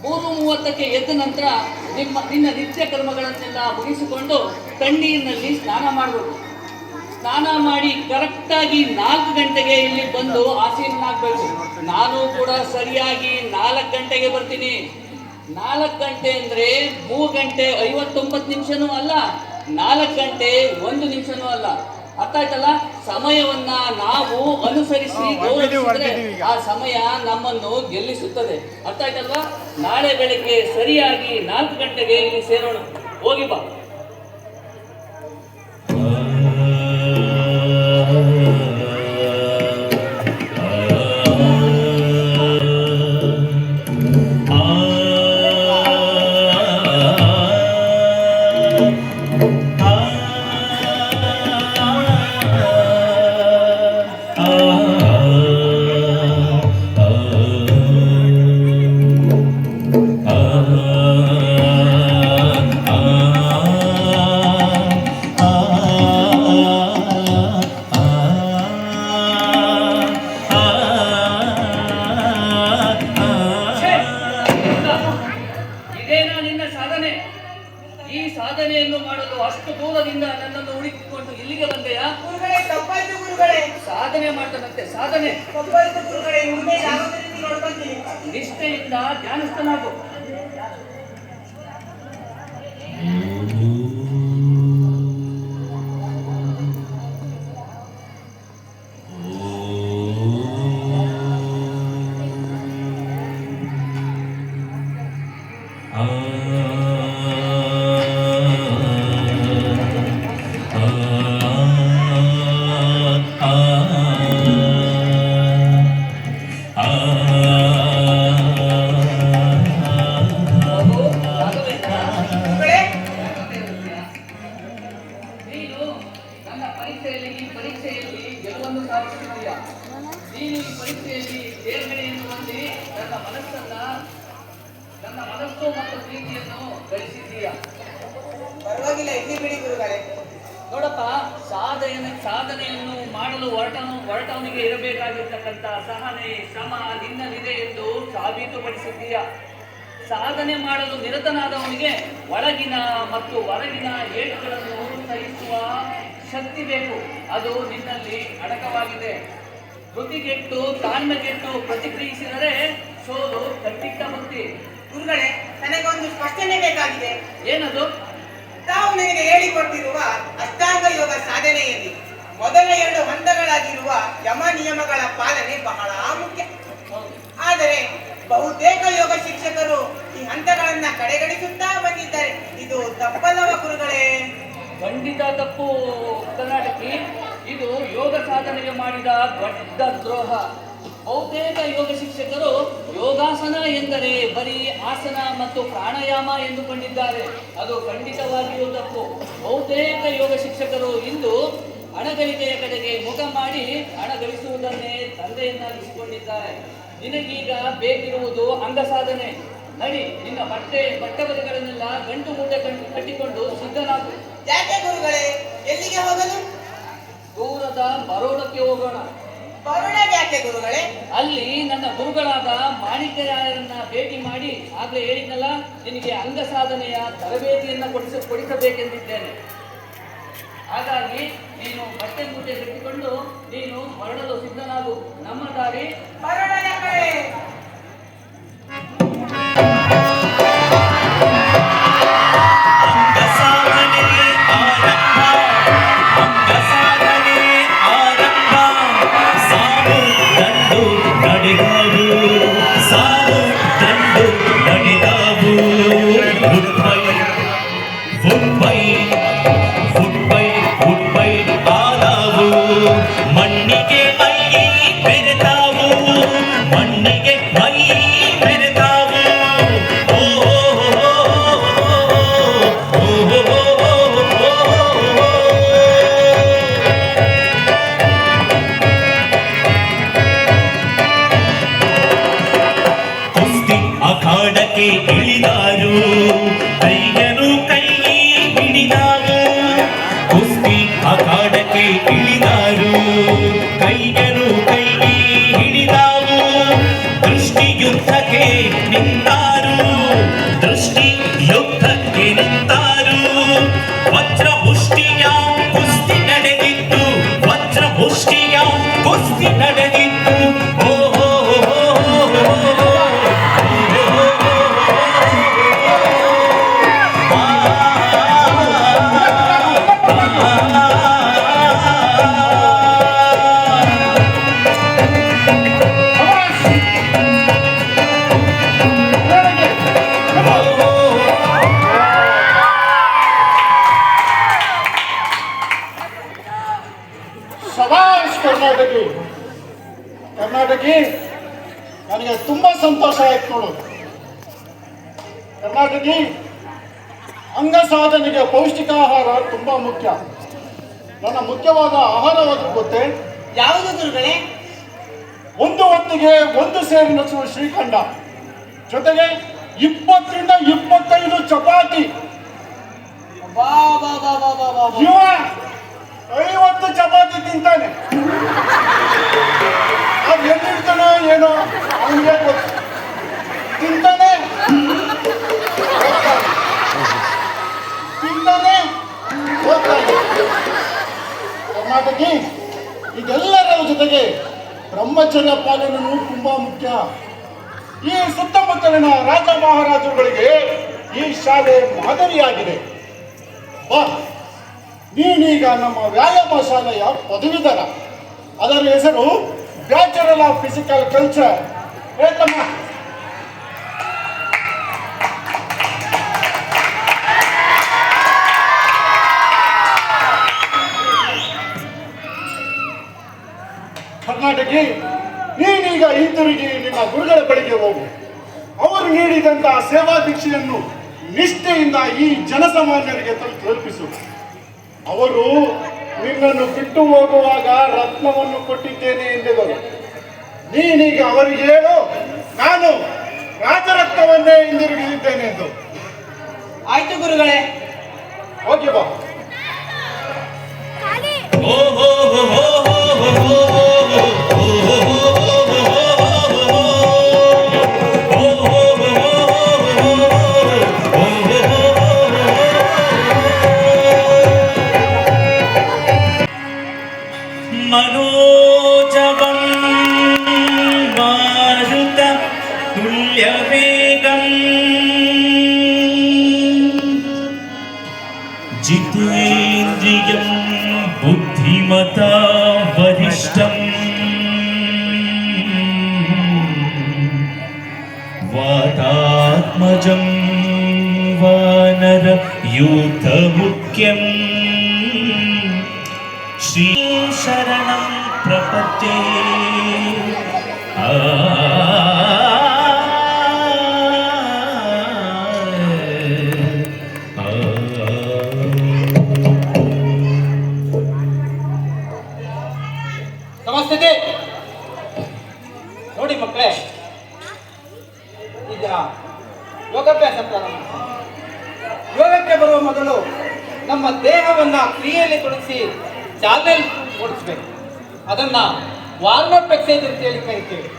3:30ಕ್ಕೆ ಎದ್ದ ನಂತರ ನಿನ್ನ ನಿತ್ಯ ಕರ್ಮಗಳನ್ನೆಲ್ಲ ಮುಗಿಸಿಕೊಂಡು ತಣ್ಣೀರಿನಲ್ಲಿ ಸ್ನಾನ ಮಾಡಬೇಕು. ಸ್ನಾನ ಮಾಡಿ ಕರೆಕ್ಟಾಗಿ 4 ಗಂಟೆಗೆ ಇಲ್ಲಿ ಬಂದು ಆಸೀನನಾಗಬೇಕು. ನಾನು ಕೂಡ ಸರಿಯಾಗಿ 4 ಗಂಟೆಗೆ ಬರ್ತೀನಿ. 4 ಗಂಟೆ ಅಂದರೆ 3 ಗಂಟೆ 59 ನಿಮಿಷನೂ ಅಲ್ಲ, 4 ಗಂಟೆ 1 ನಿಮಿಷನೂ ಅಲ್ಲ. ಅರ್ಥ ಆಯ್ತಲ್ಲ? ಸಮಯವನ್ನ ನಾವು ಅನುಸರಿಸಿ ಗೌರವಿಸಿದ್ರೆ ಆ ಸಮಯ ನಮ್ಮನ್ನು ಗೆಲ್ಲಿಸುತ್ತದೆ. ಅರ್ಥ ಆಯ್ತಲ್ವಾ? ನಾಳೆ ಬೆಳಗ್ಗೆ ಸರಿಯಾಗಿ 4 ಗಂಟೆಗೆ ಇಲ್ಲಿ ಸೇರೋಣ. ಹೋಗಿ ಬಾ. ಇದೇನಾ ನಿನ್ನ ಸಾಧನೆ? ಈ ಸಾಧನೆಯನ್ನು ಮಾಡಲು ಅಷ್ಟು ದೂರದಿಂದ ನನ್ನನ್ನು ಹುಡುಕಿಕೊಂಡು ಇಲ್ಲಿಗೆ ಬಂದೆಯಾ? ಗುರುಗಳೇ, ತಪ್ಪಾಯ್ತು ಗುರುಗಳೇ. ಸಾಧನೆ ಮಾಡ್ತಾನಂತೆ, ಸಾಧನೆ. ತಪ್ಪಾಯ್ತು ಗುರುಗಳೇ. ಮುಂದೆ ಯಾವುದೇ ರೀತಿ ನೋಡ್ಕೊಂತೀನಿ. ನಿಷ್ಠೆಯಿಂದ ಧ್ಯಾನಸ್ಥನಾಗು. ಪರೀಕ್ಷೆಯಲ್ಲಿ ಈ ಪರೀಕ್ಷೆಯಲ್ಲಿ ಗೆಲುವನ್ನು ಸಾಧಿಸಿದೀಯ. ನೀನು ಈ ಪರೀಕ್ಷೆಯಲ್ಲಿ ತೇರ್ಗಡೆಯನ್ನು ಹೊಂದಿ ನನ್ನ ಮನಸ್ಸು ಮತ್ತು ಪ್ರೀತಿಯನ್ನು ಗಳಿಸಿದ್ದೀಯ. ಪರವಾಗಿಲ್ಲ, ಇಲ್ಲಿ ಬಿಡಿ ಗುರುಗಳೇ. ನೋಡಪ್ಪ, ಸಾಧನೆಯನ್ನು ಮಾಡಲು ಹೊರಟವನಿಗೆ ಇರಬೇಕಾಗಿರ್ತಕ್ಕಂಥ ಸಹನೆ, ಶ್ರಮ ನಿನ್ನಲ್ಲಿದೆ ಎಂದು ಸಾಬೀತುಪಡಿಸಿದ್ದೀಯ. ಸಾಧನೆ ಮಾಡಲು ನಿರತನಾದವನಿಗೆ ಒಳಗಿನ ಮತ್ತು ಹೊರಗಿನ ಏಟುಗಳನ್ನು ಸಹಿಸುವ ಶಕ್ತಿ ಬೇಕು. ಅದು ನಿನ್ನಲ್ಲಿ ಅಡಕವಾಗಿದೆ. ಧೃತಿಗೆಟ್ಟು ತಾಳ್ಮೆಗೆಟ್ಟು ಪ್ರತಿಕ್ರಿಯಿಸಿದರೆ ಸೋಲು ಕಟ್ಟಿಟ್ಟ ಬುತ್ತಿ. ಗುರುಗಳೇ, ನನಗೊಂದು ಸ್ಪಷ್ಟನೆ ಬೇಕಾಗಿದೆ. ಏನದು? ತಾವು ನನಗೆ ಹೇಳಿಕೊಟ್ಟಿರುವ ಅಷ್ಟಾಂಗ ಯೋಗ ಸಾಧನೆಯಲ್ಲಿ ಮೊದಲ 2 ಹಂತಗಳಾಗಿರುವ ಯಮ ನಿಯಮಗಳ ಪಾಲನೆ ಬಹಳ ಮುಖ್ಯ. ಆದರೆ ಬಹುತೇಕ ಯೋಗ ಶಿಕ್ಷಕರು ಈ ಹಂತಗಳನ್ನ ಕಡೆಗಣಿಸುತ್ತಾ ಬಂದಿದ್ದಾರೆ. ಇದು ತಪ್ಪಲ್ಲವ ಗುರುಗಳೇ? ಖಂಡಿತ ತಪ್ಪು ಕರ್ನಾಟಕಿ. ಇದು ಯೋಗ ಸಾಧನೆಗೆ ಮಾಡಿದ ದೊಡ್ಡ ದ್ರೋಹ. ಬಹುತೇಕ ಯೋಗ ಶಿಕ್ಷಕರು ಯೋಗಾಸನ ಎಂದರೆ ಬರೀ ಆಸನ ಮತ್ತು ಪ್ರಾಣಾಯಾಮ ಎಂದುಕೊಂಡಿದ್ದಾರೆ. ಅದು ಖಂಡಿತವಾಗಿಯೂ ತಪ್ಪು. ಬಹುತೇಕ ಯೋಗ ಶಿಕ್ಷಕರು ಇಂದು ಹಣಗಳಿಕೆಯ ಕಡೆಗೆ ಮುಖ ಮಾಡಿ ಹಣ ಗಳಿಸುವುದನ್ನೇ ದಂಧೆಯನ್ನಾಗಿಸಿಕೊಂಡಿದ್ದಾರೆ. ನಿನಗೀಗ ಬೇಕಿರುವುದು ಅಂಗ ಸಾಧನೆ. ನಡಿ, ನಿನ್ನ ಬಟ್ಟೆಗಳನ್ನೆಲ್ಲ ಗಂಟು ಮೂಟೆ ಕಟ್ಟಿಕೊಂಡು ಸಿದ್ಧನಾಗು. ಯಾಕೆ ಗುರುಗಳೇ? ಎಲ್ಲಿಗೆ ಹೋಗಲು? ದೂರದ ಬರೋಡಕ್ಕೆ ಹೋಗೋಣ. ಬರೋಡಕ್ಕೆ ಯಾಕೆ ಗುರುಗಳೇ? ಅಲ್ಲಿ ನನ್ನ ಗುರುಗಳಾದ ಮಾಣಿಕ್ಯರಾಯರನ್ನ ಭೇಟಿ ಮಾಡಿ ಆಗ್ಲೇ ಹೇಳಿದ್ನಲ್ಲ, ನಿನಗೆ ಅಂಗ ಸಾಧನೆಯ ತರಬೇತಿಯನ್ನ ಕೊಡಿಸಬೇಕೆಂದಿದ್ದೇನೆ. ಹಾಗಾಗಿ ನೀನು ಬಟ್ಟೆ ಮೂಟೆ ಕಟ್ಟಿಕೊಂಡು ನೀನು ಹೊರಡಲು ಸಿದ್ಧನಾಗು. ನಮ್ಮ ದಾರಿ ಬರೋಡದ ಕಡೆ. ಮಣ್ಣಿಗೆ ಮೈ ಬೆರೆತಾವು, ಮಣ್ಣಿಗೆ ಮೈ ಬೆರೆತಾವು. ಕುಸ್ತಿ ಅಖಾಡಕ್ಕೆ ಇಳಿದಾರು, ಕೈಯನು ಕೈ ಹಿಡಿದಾವು. ಕುಸ್ತಿ ಅಖಾಡಕ್ಕೆ ಇಳಿದಾರು, ಕೈಯನು ಕೈ ಹಿಡಿದಾವು. ದೃಷ್ಟಿ ಯುದ್ಧಕ್ಕೆ ನಿಂತಾರು, ದೃಷ್ಟಿ ಯುದ್ಧಕ್ಕೆ ನಿಂತಾರು. ವಜ್ರ ಮುಷ್ಟಿಯ ಕುಸ್ತಿ ನಡೆದಿತ್ತು, ವಜ್ರ ಮುಷ್ಟಿಯ ಕುಸ್ತಿ ನಡೆದಿತ್ತು. ಶಬಾಷ್ ಕರ್ನಾಟಕಿ. ನನಗೆ ತುಂಬಾ ಸಂತೋಷ ಆಯ್ತು ನೋಡು. ಕರ್ನಾಟಕಿ, ಅಂಗ ಸಾಧನೆಗೆ ಪೌಷ್ಟಿಕಾಹಾರ ತುಂಬಾ ಮುಖ್ಯ. ನನ್ನ ಮುಖ್ಯವಾದ ಆಹಾರವಾದ ಗೊತ್ತೇ? ಯಾವುದು ಗುರುಗಳೇ? ಒಂದು ಹೊತ್ತಿಗೆ 1 ಸೇರಿನ ಶ್ರೀಖಂಡ, ಜೊತೆಗೆ 20 ರಿಂದ 25 ಚಪಾತಿ. ಬಾ ಬಾ ಬಾ ಬಾ ಬಾ ಬಾ. ಇವ 50 ಚಪಾತಿ ತಿಂತಾನೆ. ಅದು ಎಲ್ಲಿರ್ತಾನೋ ಏನೋ ಅವನಿಗೆ ಗೊತ್ತು. ತಿಂತಾನೆ ಹೋಗ್ತಾನೆ. ಕರ್ನಾಟಕಿ, ಇದೆಲ್ಲರ ಜೊತೆಗೆ ಬ್ರಹ್ಮಚರ್ಯ ಪಾಲನೆಯೂ ತುಂಬಾ ಮುಖ್ಯ. ಈ ಸುತ್ತಮುತ್ತಲಿನ ರಾಜ ಮಹಾರಾಜರುಗಳಿಗೆ ಈ ಶಾಲೆ ಮಾದರಿಯಾಗಿದೆ. ಬಾ, ನೀನೀಗ ನಮ್ಮ ವ್ಯಾಯಾಮ ಶಾಲೆಯ ಪದವೀಧರ. ಅದರ ಹೆಸರು ಬ್ಯಾಚಲರ್ ಆಫ್ ಫಿಸಿಕಲ್ ಕಲ್ಚರ್. ಹೇಳ್ತಮ್ಮ. ಕರ್ನಾಟಕಿ, ನೀನೀಗ ಹಿಂತಿರುಗಿ ನಿನ್ನ ಗುರುಗಳ ಬಳಿಗೆ ಹೋಗು. ಅವರು ನೀಡಿದಂತಹ ಸೇವಾ ದೀಕ್ಷೆಯನ್ನು ನಿಷ್ಠೆಯಿಂದ ಈ ಜನಸಾಮಾನ್ಯರಿಗೆ ತಲುಪಿಸು. ಅವರು ನಿನ್ನನ್ನು ಬಿಟ್ಟು ಹೋಗುವಾಗ ರತ್ನವನ್ನು ಕೊಟ್ಟಿದ್ದೇನೆ ಎಂದೆವರು. ನೀನೀಗ ಅವರಿಗೆ ಹೇಳು, ನಾನು ರಾಜರತ್ನವನ್ನೇ ಹಿಂದಿರುಗಿಸಿದ್ದೇನೆ ಎಂದು. ಆಯ್ತು ಗುರುಗಳೇ, ಹೋಗಿ ಬಾ. ಓ ಹೋ ಹೋ ಹೋ ಹೋ ಹೋ മനോജവം മാരുത തുല്യവേഗം ജിതേന്ദ്രിയം ബുദ്ധിമതാ വരിഷ്ഠം വാതാത്മജം വാനര യൂഥമുഖ്യം ശ്രീ ശരണം പ്രപദ്യേ ನಮಸ್ತೆ. ನೋಡಿ ಮಕ್ಕಳೇ, ಈಗ ಯೋಗಾಭ್ಯಾಸ ಪ್ರಾರಂಭ. ಯೋಗಕ್ಕೆ ಬರುವ ಮೊದಲು ನಮ್ಮ ದೇಹವನ್ನ ಕ್ರಿಯೆಯಲ್ಲಿ ತೊಡಗಿಸಿ ಚಾಲನೆಯಲ್ಲಿ ಓಡಿಸ್ಬೇಕು. ಅದನ್ನ ವಾರ್ಮಪ್ ಎಕ್ಸೈಸ್ ಅಂತ ಹೇಳಿ ಕರಿತೀವಿ.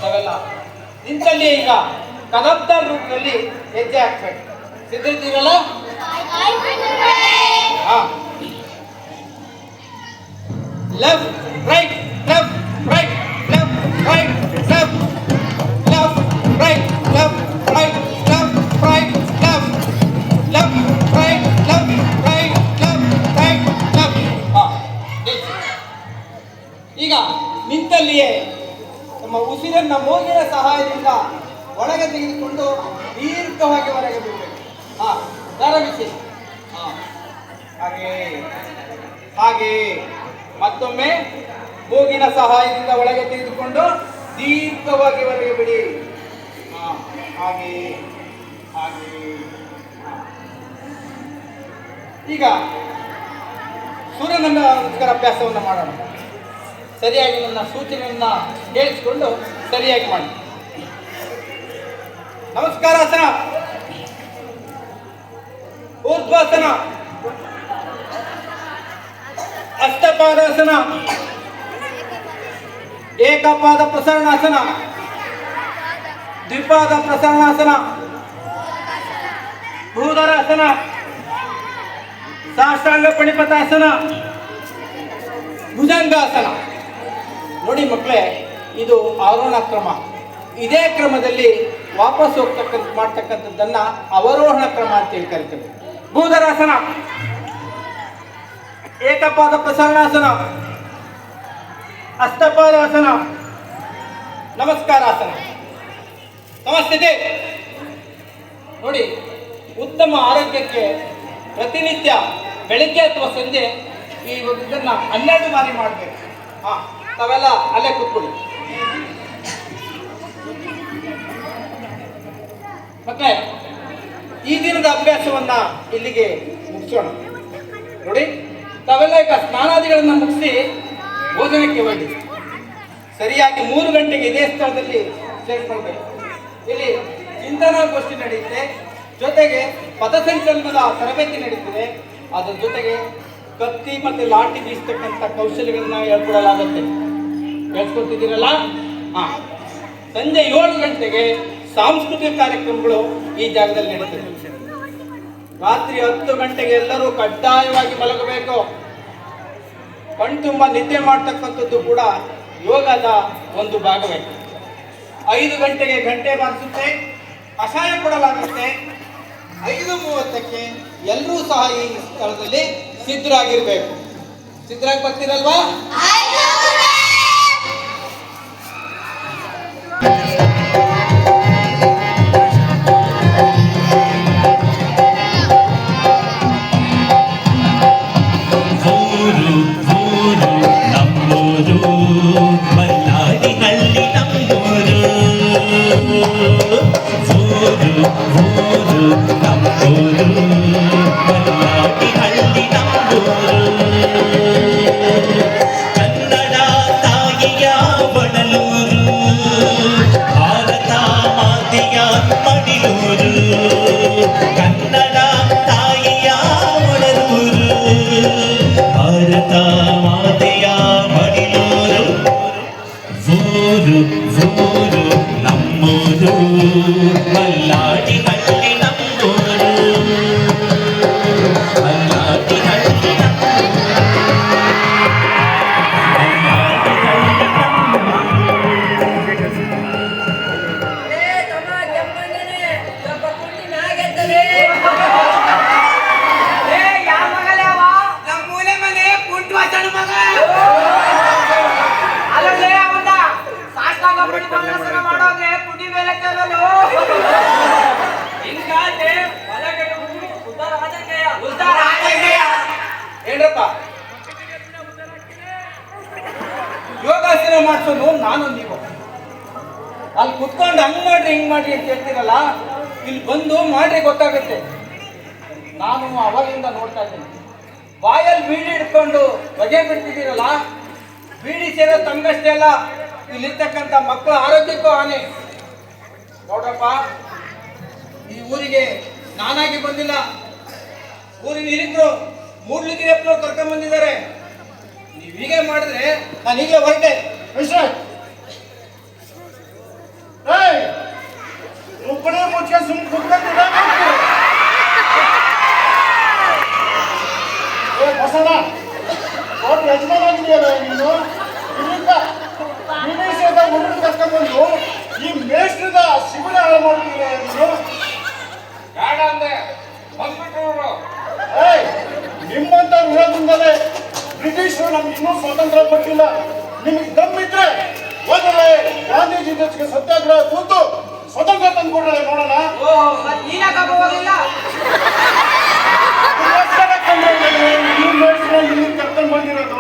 ನಾವೆಲ್ಲ ನಿಂತಲ್ಲಿ ಈಗ ಕದಬ್ದಾರ್ ರೂಪದಲ್ಲಿ ಹೆಜ್ಜೆ ಹಾಕ್ಬೇಕು. ಸಿದ್ಧಿದ್ದೀರಲ್ಲ? Left right left right left right left left right left right left right left left right left right left right left. ಈಗ ನಿಂತಲ್ಲಿಯೇ ನಮ್ಮ ಉಸಿರನ್ನ ಮೂಗಿನ ಸಹಾಯದಿಂದ ಒಳಗೆ ತೆಗೆದುಕೊಂಡು ದೀರ್ಘವಾಗಿ ಹೊರಗೆ ಬಿಡಬೇಕು. ಪ್ರಾರಂಭಿಸಿ. ಹಾಗೆ ಹಾಗೆ ಮತ್ತೊಮ್ಮೆ ಮೂಗಿನ ಸಹಾಯದಿಂದ ಒಳಗೆ ತೆಗೆದುಕೊಂಡು ದೀರ್ಘವಾಗಿ ಹೊರಗೆ ಬಿಡಿ. ಹಾಗೆ ಹಾಗೆ. ಈಗ ಸೂರ್ಯ ನಮಸ್ಕಾರ ಅಭ್ಯಾಸವನ್ನು ಮಾಡೋಣ. ಸರಿಯಾಗಿ ನನ್ನ ಸೂಚನೆಯನ್ನ ಕೇಳಿಸಿಕೊಂಡು ಸರಿಯಾಗಿ ಮಾಡಿ. ನಮಸ್ಕಾರಾಸನ, ಊರ್ಧ್ವಾಸನ, ಅಷ್ಟಪಾದಾಸನ, ಏಕಪಾದ ಪ್ರಸರಣಾಸನ, ದ್ವಿಪಾದ ಪ್ರಸರಣಾಸನ, ಭೂಧರಾಸನ, ಸಾಷ್ಟಾಂಗ ಪಣಿಪತಾಸನ, ಭುಜಂಗಾಸನ. ನೋಡಿ ಮಕ್ಕಳೇ, ಇದು ಆರೋಹಣ ಕ್ರಮ. ಇದೇ ಕ್ರಮದಲ್ಲಿ ವಾಪಸ್ ಮಾಡ್ತಕ್ಕಂಥದ್ದನ್ನ ಅವರೋಹಣ ಕ್ರಮ ಅಂತ ಹೇಳಿ ಕರಿತೇವೆ. ಭೂಧರಾಸನ, ಏಕಪಾದ ಪ್ರಸರಣಾಸನ, ಅಷ್ಟಪಾದಾಸನ, ನಮಸ್ಕಾರಾಸನ. ಸಮಸ್ಥಿತಿ. ನೋಡಿ, ಉತ್ತಮ ಆರೋಗ್ಯಕ್ಕೆ ಪ್ರತಿನಿತ್ಯ ಬೆಳಿಗ್ಗೆ ಅಥವಾ ಸಂಜೆ ಈ ಇದನ್ನ 12 ಬಾರಿ ಮಾಡಬೇಕು. ತಾವೆಲ್ಲ ಅಲ್ಲೇ ಕೂತ್ಕೊಳ್ಳಿ. ಮತ್ತೆ ಈ ದಿನದ ಅಭ್ಯಾಸವನ್ನ ಇಲ್ಲಿಗೆ ಮುಗಿಸೋಣ. ನೋಡಿ, ತಾವೆಲ್ಲ ಈಗ ಸ್ನಾನಾದಿಗಳನ್ನ ಮುಗಿಸಿ ಭೋಜನಕ್ಕೆ ಹೋಗಿ ಸರಿಯಾಗಿ 3 ಗಂಟೆಗೆ ಇದೇ ಸ್ಥಳದಲ್ಲಿ ಸೇರಿಕೊಳ್ಬೇಕು. ಇಲ್ಲಿ ಚಿಂತನಾಗೋಷ್ಠಿ ನಡೆಯುತ್ತೆ, ಜೊತೆಗೆ ಪಥಸಂಚಲನದ ತರಬೇತಿ ನಡೀತಿದೆ. ಅದರ ಜೊತೆಗೆ ಕತ್ತಿ ಮತ್ತೆ ಲಾಠಿ ಬೀಸ್ತಕ್ಕಂಥ ಕೌಶಲ್ಯಗಳನ್ನ ಹೇಳ್ಕೊಡಲಾಗುತ್ತೆ. ಹೇಳ್ಕೊತಿದ್ದೀರಲ್ಲ? ಸಂಜೆ 7 ಗಂಟೆಗೆ ಸಾಂಸ್ಕೃತಿಕ ಕಾರ್ಯಕ್ರಮಗಳು ಈ ಜಾಗದಲ್ಲಿ ನಡೀತದೆ. ರಾತ್ರಿ 10 ಗಂಟೆಗೆ ಎಲ್ಲರೂ ಕಡ್ಡಾಯವಾಗಿ ಮಲಗಬೇಕು. ಕಣ್ತುಂಬ ನಿದ್ದೆ ಮಾಡ್ತಕ್ಕಂಥದ್ದು ಕೂಡ ಯೋಗದ ಒಂದು ಭಾಗವೇ. 5 ಗಂಟೆಗೆ ಗಂಟೆ ಬಾರಿಸುತ್ತೆ, ಕಷಾಯ ಕೊಡಲಾಗುತ್ತೆ. 5:30ಕ್ಕೆ ಎಲ್ಲರೂ ಸಹ ಈ ಸ್ಥಳದಲ್ಲಿ ಸಿದ್ಧರಾಗಿರ್ಬೇಕು. ಸಿದ್ಧರಾಗಿ ಬರ್ತೀರಲ್ವಾ? ನಮ್ಮೂರು ನಾನೊಂದು ನೀವು ಅಲ್ಲಿ ಕುತ್ಕೊಂಡು ಹಂಗ್ ಮಾಡ್ರಿ ಹಿಂಗ್ ಮಾಡ್ರಿ ಅಂತ ಹೇಳ್ತೀರಲ್ಲ, ಇಲ್ಲಿ ಬಂದು ಮಾಡ್ರಿ ಗೊತ್ತಾಗುತ್ತೆ. ನಾನು ಅವಾಗಿಂದ ನೋಡ್ತಾ ಇದ್ದೀನಿ, ಬಾಯಲ್ಲಿ ಬೀಡಿ ಹಿಡ್ಕೊಂಡು ಹೊಗೆ ಬಿಡ್ತಿದ್ದೀರಲ್ಲ, ಬೀಡಿ ಸೇರೋ ತಮಗಷ್ಟೇ ಅಲ್ಲ, ಇಲ್ಲಿರ್ತಕ್ಕಂಥ ಮಕ್ಕಳ ಆರೋಗ್ಯಕ್ಕೂ ಹಾನಿ. ನೋಡ್ರಪ್ಪ, ಈ ಊರಿಗೆ ನಾನಾಗಿ ಬಂದಿಲ್ಲ, ಊರಿನ ಹಿರಿಕರು ಮೂಡ್ಲಿಗಿರಿಯಪ್ಪನವ್ರು ಕರ್ಕೊಂಡ್ ಬಂದಿದ್ದಾರೆ. ನೀವು ಹೀಗೆ ಮಾಡಿದ್ರೆ ನಾನು ಈಗಲೇ ಹೊರಟೆ. ಒಬ್ಬನೇ ಮುಚ್ಚ ಸುಮ್ ಕುತ್ಕೊಂಡಿದ್ದ ಬಸಣ್ಣ, ಅವ್ರು ಯಜಮಾನಾಗಿದೆಯಲ್ಲ ನೀನು, ಇಲ್ಲಿಂದ ವಿದೇಶದ ಹುಡುಗ ಕರ್ಕೊಂಡ್ಬಂದು ಈ ಮೇಷ್ಟ್ರದ ಶಿಬಿರ ಹಾಳು ಮಾಡ್ತಿದ್ದೀರ ನೀನು. ಬೇಡ ಅಂದೆ ಬಂದ್ಬಿಟ್ರು. ನಿಮ್ಮಂತ ವಿರೋಧದಿಂದಲೇ ಬ್ರಿಟಿಷರು ನಮ್ಗೆ ಇನ್ನೂ ಸ್ವಾತಂತ್ರ್ಯ ಕೊಟ್ಟಿಲ್ಲ. ನಿಮಗೆ ದಮ್ಮಿದ್ರೆ ಹೋದರೆ ಗಾಂಧೀಜಿ ಜೊತೆಗೆ ಸತ್ಯಾಗ್ರಹ ಕೂತು ಸ್ವತಂತ್ರ ತಂದ್ಕೊಡ್ರೆ ನೋಡೋಣ. ಕರ್ಕೊಂಡು ಬಂದಿರೋದು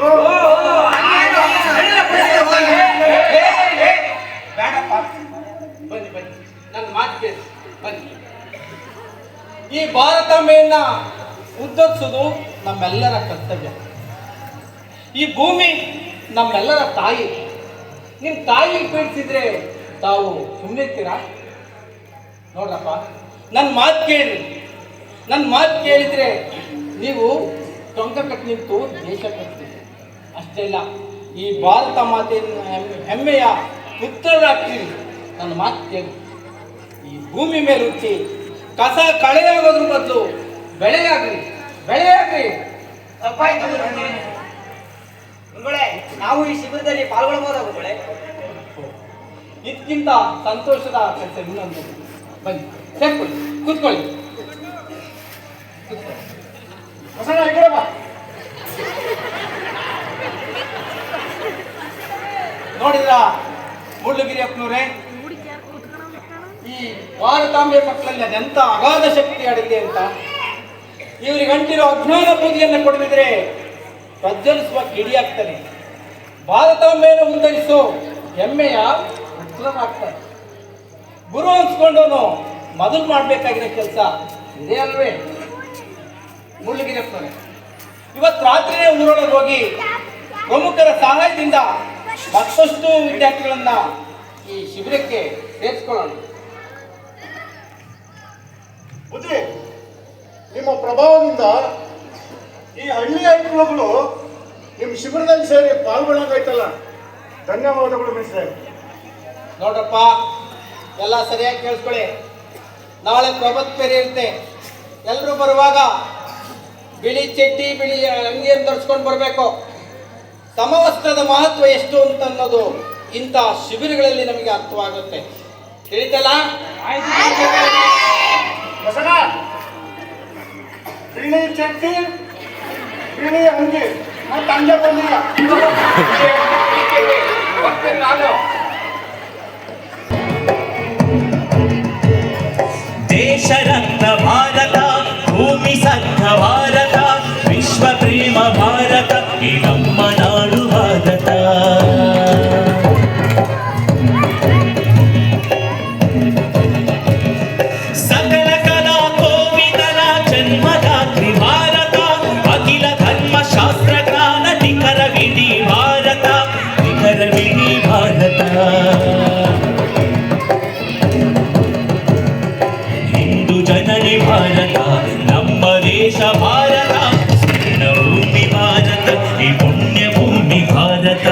ಬೇಡಪ್ಪ, ಬನ್ನಿ ಬನ್ನಿ, ನನ್ನ ಮಾತು ಕೇಳಿ ಬನ್ನಿ. ಈ ಭಾರತಾಂಬೆಯನ್ನ ಉದ್ಧರಿಸೋದು ನಮ್ಮೆಲ್ಲರ ಕರ್ತವ್ಯ. ಈ ಭೂಮಿ ನಮ್ಮೆಲ್ಲರ ತಾಯಿ. ನಿಮ್ ತಾಯಿ ಪೀಡಿಸಿದ್ರೆ ತಾವು ಸುಮ್ಮನಿರ್ತೀರಾ? ನೋಡ್ರಪ್ಪ, ನನ್ನ ಮಾತು ಕೇಳಿ, ನನ್ನ ಮಾತು ಕೇಳಿದ್ರೆ ನೀವು ಟೊಂಕ ಕಟ್ಟಿ ನಿಂತು ದೇಶ ಕಟ್ತೀರಿ. ಅಷ್ಟೇ ಅಲ್ಲ, ಈ ಭಾರತ ಮಾತೆಯನ್ನು ಹೆಮ್ಮೆಯ ಪುತ್ರರಾಗ್ತೀರಿ. ನನ್ನ ಮಾತು ಕೇಳಿ, ಈ ಭೂಮಿ ಮೇಲೆ ಹುಟ್ಟಿ ಕಸ ಕಳೆಯಾಗೋದ್ರ ಬದಲು ಬೆಳೆಯಾಗ್ರಿ, ಬೆಳೆಯಾಗ್ರಿ. ನಾವು ಈ ಶಿಬಿರದಲ್ಲಿ ಪಾಲ್ಗೊಳ್ಬಹುದಾ ಗುರುಗಳೇ? ಇದಕ್ಕಿಂತ ಸಂತೋಷದ ಕೆಲಸ ಇನ್ನೊಂದು. ಬನ್ನಿ, ಸೇರ್ಕೊಳ್ಳಿ, ಕೂತ್ಕೊಳ್ಳಿ. ಬಸಣ್ಣ ಈ ಕಡೆ ಬಾ. ನೋಡಿದ್ರ ಮೂಡ್ಲಗಿರಿಯಪ್ಪನವರೇ, ಈ ಭಾರತಾಂಬೆ ಮಕ್ಕಳಲ್ಲಿ ಅದೆಂತ ಅಗಾಧ ಶಕ್ತಿ ಅಡಗಿದೆ ಅಂತ. ಇವರಿಗೆ ಅಂಟಿರೋ ಅಜ್ಞಾನ ಬೂದಿಯನ್ನು ಕೊಡದಿದ್ರೆ ಪ್ರಜ್ವಲಿಸುವ ಕಿಡಿಯಾಗ್ತಾನೆ. ಭಾರತಾಂಬೆಯನ್ನು ಉದ್ಧರಿಸೋ ಹೆಮ್ಮೆಯ ಪುತ್ರರಾಗ್ತಾರೆ. ಗುರು ಅನ್ಸ್ಕೊಂಡವನು ಮೊದಲು ಮಾಡಬೇಕಾಗಿರೋ ಕೆಲಸ ಇದೇ ಅಲ್ವೇ ಮೂಡ್ಲಗಿರಿಯಪ್ಪನವರೇ? ಇವತ್ತು ರಾತ್ರಿಯೇ ಊರೊಳಗೆ ಹೋಗಿ ಪ್ರಮುಖರ ಸಹಾಯದಿಂದ ಮತ್ತಷ್ಟು ವಿದ್ಯಾರ್ಥಿಗಳನ್ನ ಈ ಶಿಬಿರಕ್ಕೆ ಸೇರಿಸ್ಕೊಳ್ಳೋಣ. ಬುದ್ಧಿ, ನಿಮ್ಮ ಪ್ರಭಾವದಿಂದ ಈ ಹಳ್ಳಿಯ ಹೆಣ್ಣುಮಕ್ಕಳು ನಿಮ್ಮ ಶಿಬಿರದಲ್ಲಿ ಸೇರಿ ಪಾಲ್ಗೊಳ್ಳೋದಾಯ್ತಲ್ಲ, ಧನ್ಯವಾದಗಳು ಮಿಸ್ರೆ. ನೋಡ್ರಪ್ಪ, ಎಲ್ಲ ಸರಿಯಾಗಿ ಕೇಳಿಸ್ಕೊಳ್ಳಿ. ನಾಳೆ ಪ್ರಭತ್ ಬೇರೆ ಇರುತ್ತೆ. ಎಲ್ಲರೂ ಬರುವಾಗ ಬಿಳಿ ಚಡ್ಡಿ ಬಿಳಿ ಅಂಗಿಯನ್ನು ಧರಿಸ್ಕೊಂಡು ಬರಬೇಕು. ಸಮವಸ್ತ್ರದ ಮಹತ್ವ ಎಷ್ಟು ಅಂತ ಅನ್ನೋದು ಇಂಥ ಶಿಬಿರಗಳಲ್ಲಿ ನಮಗೆ ಅರ್ಥವಾಗುತ್ತೆ. ತಿಳಿತಲ್ಲ? ಬಸಣ್ಣ, ಬಿಳಿ ಚಡ್ಡಿ ಬಿಳಿ ಅಂಗಿ ಮತ್ತೆ ಹಂಗೆ ಬಂದಿಲ್ಲ. ದೇಶ ರತ್ನ ಭಾರತ, ಭೂಮಿ ಸತ್ತ ಭಾರತ, ವಿಶ್ವ ಪ್ರೇಮ ಭಾರತ, ಈ ನಮ್ಮ ನಾಡು ಭಾರತ. ಸಕಲ ಕಲಾ ಕೋವಿದರ ಜನ್ಮದಾತ್ರಿ ಭಾರತ, ಅಖಿಲ ಧರ್ಮ ಶಾಸ್ತ್ರ ಜ್ಞಾನ ನಿಖರವಿಡೀ ಭಾರತ, ನಿಖರವಿಡೀ ಭಾರತ. ಹಿಂದೂ ಜನನಿ ಭಾರತ, ನಮ್ಮ ದೇಶ ಭಾರತ, ಸ್ವರ್ಣ ಭೂಮಿ ಭಾರತ, ಈ ಪುಣ್ಯ ಭೂಮಿ ಭಾರತ,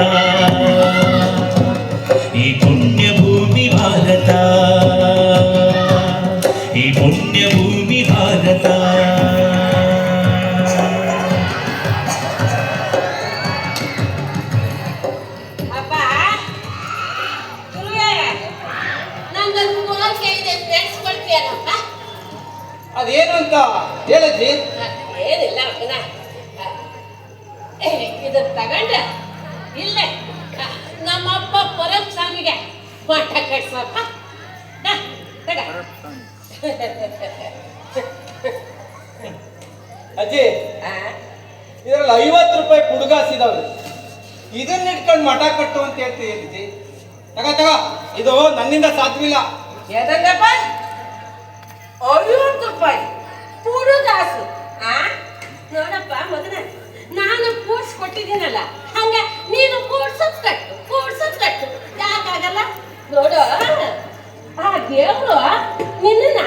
ಈ ಪುಣ್ಯ ಭೂಮಿ ಭಾರತ, ಈ ಪುಣ್ಯ ಭೂಮಿ ಭಾರತ. ಅಪ್ಪ, ಗುರುವೇ, ನಂಗೊಂದು ಕೋರಿಕೆ ಇದೆ, ನೆನೆಸ್ಕೊಳ್ತೀಯನಪ್ಪ? ಅದೇನು ಅಂತ ಹೇಳಜ್ಜಿ. ಏನಿಲ್ಲ ಅಪ್ಪನ, ಇದು ತಗೊಂಡ ಇಲ್ಲೇ ನಮ್ಮಪ್ಪ ಪರಂ ಸ್ವಾಮಿಗೆ ಮಠ ಕಟ್ಸಪ್ಪ. ಅಜ್ಜಿ, ಇದರಲ್ಲಿ 50 ರೂಪಾಯಿ ಪುಡುಗಾಸಿದಾವೆ. ಇದನ್ನ ಇಟ್ಕೊಂಡು ಮಠ ಕಟ್ಟು ಅಂತ ಹೇಳ್ತೀವಿ ಅಜ್ಜಿ. ತಗ ಇದು ನನ್ನಿಂದ ಸಾಧ್ಯವಿಲ್ಲ. ಎದಕ್ಕಪ್ಪ 50 ರೂಪಾಯಿ ಪೂರು ದಾಸು. ನೋಡಪ್ಪ ಮಗನ, ನಾನು ಕೂಡ್ಸ್ ಕೊಟ್ಟಿದ್ದೀನಲ್ಲ, ಹಂಗ ನೀನು ಕೂಡ್ಸೋದ್ ಕಟ್ಟು ಯಾಕಾಗಲ್ಲ ನೋಡು. ಆ ದೇವ್ರು ನಿನ್ನ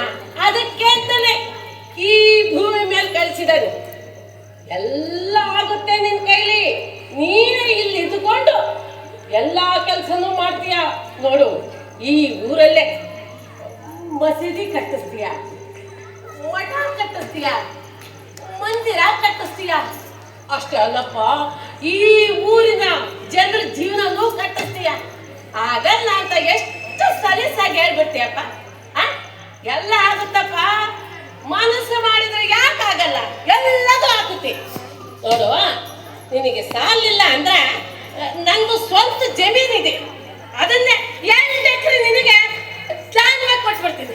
ಅದಕ್ಕೆ ಅಂತಾನೆ ಈ ಭೂಮಿ ಮೇಲೆ ಕಳಿಸಿದನು. ಎಲ್ಲ ಆಗುತ್ತೆ ನಿನ್ ಕೈಲಿ, ನೀನೇ ಇಲ್ಲಿ ಇದ್ದುಕೊಂಡು ಎಲ್ಲಾ ಕೆಲಸನೂ ಮಾಡ್ತೀಯ. ನೋಡು, ಈ ಊರಲ್ಲೇ ಮಸೀದಿ ಕಟ್ಟಿಸ್ತೀಯ, ಮಠ ಕಟ್ಟಿಸ್ತೀಯ, ಮಂದಿರ ಕಟ್ಟಿಸ್ತೀಯ. ಅಷ್ಟೇ ಅಲ್ಲಪ್ಪ, ಈ ಊರಿನ ಜನರ ಜೀವನನೂ ಕಟ್ಟಿಸ್ತೀಯ. ಆಗಲ್ಲ ಅಂತ ಎಷ್ಟು ಸಲೀಸಾಗಿ ಹೇಳ್ಬಿಡ್ತೀಯಪ್ಪ. ಎಲ್ಲ ಆಗುತ್ತಪ್ಪ, ಮನಸ್ಸು ಮಾಡಿದ್ರೆ ಯಾಕಾಗಲ್ಲ, ಎಲ್ಲದೂ ಆಗುತ್ತೆ. ನೋಡು, ನಿನಗೆ ಸಾಲಿಲ್ಲ ಅಂದ್ರೆ ನಂದು ಸ್ವಂತ ಜಮೀನಿದೆ, ಅದನ್ನೇ 2 ಎಕರೆ ನಿನಗೆ ದಾನವಾಗಿ ಕೊಟ್ಬಿಡ್ತೀನಿ.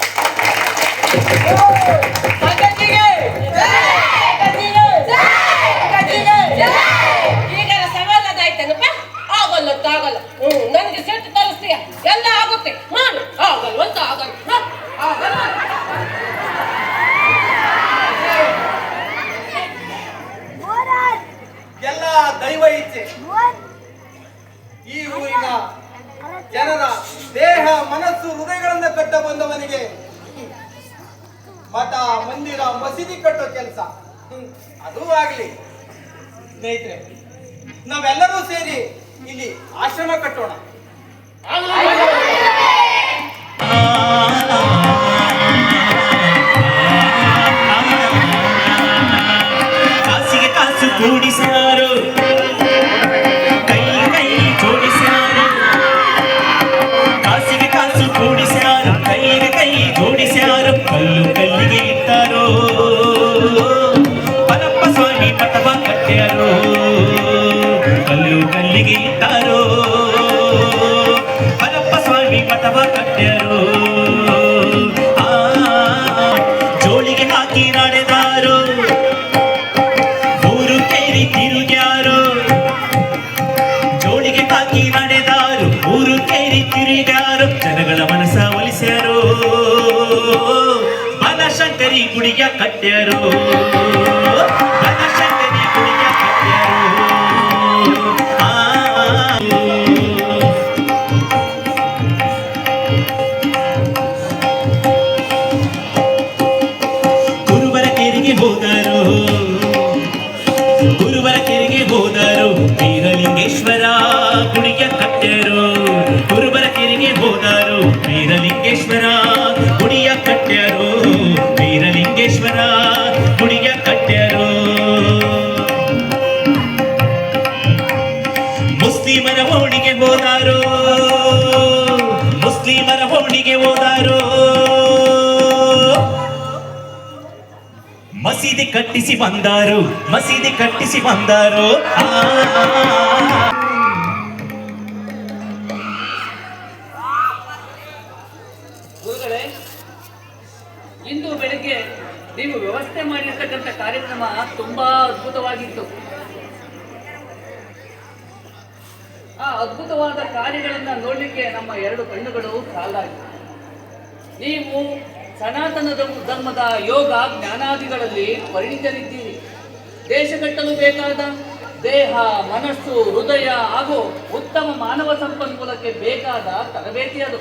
ಈಗ ಸವಾಲದಾಯ್ತೇನಪ್ಪ? ಆಗಲ್ಲ. ನನಗೆ ಸೆಟ್ಟು ತರಿಸ್ತೀಯ, ಎಲ್ಲ ಆಗುತ್ತೆ ಮಾಡು. ಆಗಲ್ಲ ಅಂತ ಆಗಲ್ಲ. ಎಲ್ಲ ದೈವ ಇಚ್ಛೆ. ಈ ಊರಿನ ಜನರ ದೇಹ ಮನಸ್ಸು ಹೃದಯಗಳನ್ನ ಕಟ್ಟ ಬಂದವನಿಗೆ ಮಠ ಮಂದಿರ ಮಸೀದಿ ಕಟ್ಟೋ ಕೆಲಸ ಅದೂ ಆಗ್ಲಿ. ಸ್ನೇಹಿತರೆ, ನಾವೆಲ್ಲರೂ ಸೇರಿ ಇಲ್ಲಿ ಆಶ್ರಮ ಕಟ್ಟೋಣ. ಕಾಸಿಗೆ ಕಾಸು ಕೂಡಿಸಾರು, ಕೈ ಜೋಡಿಸಾರು. ಕಾಸಿಗೆ ಕಾಸು ಕೂಡಿಸಾರು, ಕೈಗೆ ಕೈ ಜೋಡಿಸಾರು. ಕಲ್ಲಿಗೆ ಇಟ್ಟಾರೋ, ಪರಪ್ಪ ಸ್ವಾಮಿ ಮಠವ ಕಟ್ಟ್ಯಾರೋ. ಕಲ್ಲಿಗೆ ಇಟ್ಟಾರೋ, ಪರಪ್ಪ ಸ್ವಾಮಿ ಮಠವ ಕಟ್ಟ್ಯಾರೋ. ಜೋಳಿಗೆ ಹಾಕಿ ನಡೆದಾರೋ, ಊರು ಕೇರಿ ತಿರುಗ್ಯಾರೋ. ಜೋಳಿಗೆ ಹಾಕಿ ನಡೆದಾರು, ಊರು ಕೇರಿ ತಿರುಗ್ಯಾರು. ಜನಗಳ ಮನಸ್ಸ ಒಲಿಸ್ಯಾರೋ, ಬನಶಂಕರಿ ಗುಡಿಯ ಕಟ್ಟ್ಯಾರೋ. ಬನಶಂಕರಿ ಗುಡಿಯ ಕಟ್ಟ್ಯಾರೋ. ಗುರುವರ ಕೆರೆಗೆ ಹೋದರು, ವೀರಲಿಂಗೇಶ್ವರ ಗುಡಿಯ ಕಟ್ಟ್ಯಾರೋ. ಗುರುವರ ಕೆರೆಗೆ ಹೋದರು, ವೀರಲಿಂಗೇಶ್ವರ ಗುಡಿಯ ಕಟ್ಟ್ಯಾರೋ. ವೀರಲಿಂಗೇಶ್ವರ ಗುಡಿಯ ಕಟ್ಟ್ಯಾರೋ. ಮುಸ್ಲಿಮರ ಓಣಿಗೆ ಹೋದಾರೋ, ಮುಸ್ಲಿಮರ ಓಣಿಗೆ ಹೋದಾರೋ. ಮಸೀದಿ ಕಟ್ಟಿಸಿ ಬಂದಾರು, ಮಸೀದಿ ಕಟ್ಟಿಸಿ ಬಂದಾರು. ಗುರುಗಳೇ, ಇಂದು ಬೆಳಿಗ್ಗೆ ನೀವು ವ್ಯವಸ್ಥೆ ಮಾಡಿರ್ತಕ್ಕಂಥ ಕಾರ್ಯಕ್ರಮ ತುಂಬಾ ಅದ್ಭುತವಾಗಿತ್ತು. ಆ ಅದ್ಭುತವಾದ ಕಾರ್ಯಗಳನ್ನ ನೋಡ್ಲಿಕ್ಕೆ ನಮ್ಮ 2 ಕಣ್ಣುಗಳು ಸಾಲಾಗಿವೆ. ನೀವು ಸನಾತನ ಧರ್ಮದ ಯೋಗ ಜ್ಞಾನಾದಿಗಳಲ್ಲಿ ಪರಿಣಿತರಿದ್ದೀರಿ. ದೇಶ ಕಟ್ಟಲು ಬೇಕಾದ ದೇಹ, ಮನಸ್ಸು, ಹೃದಯ ಹಾಗೂ ಉತ್ತಮ ಮಾನವ ಸಂಪನ್ಮೂಲಕ್ಕೆ ಬೇಕಾದ ತರಬೇತಿ ಅದು.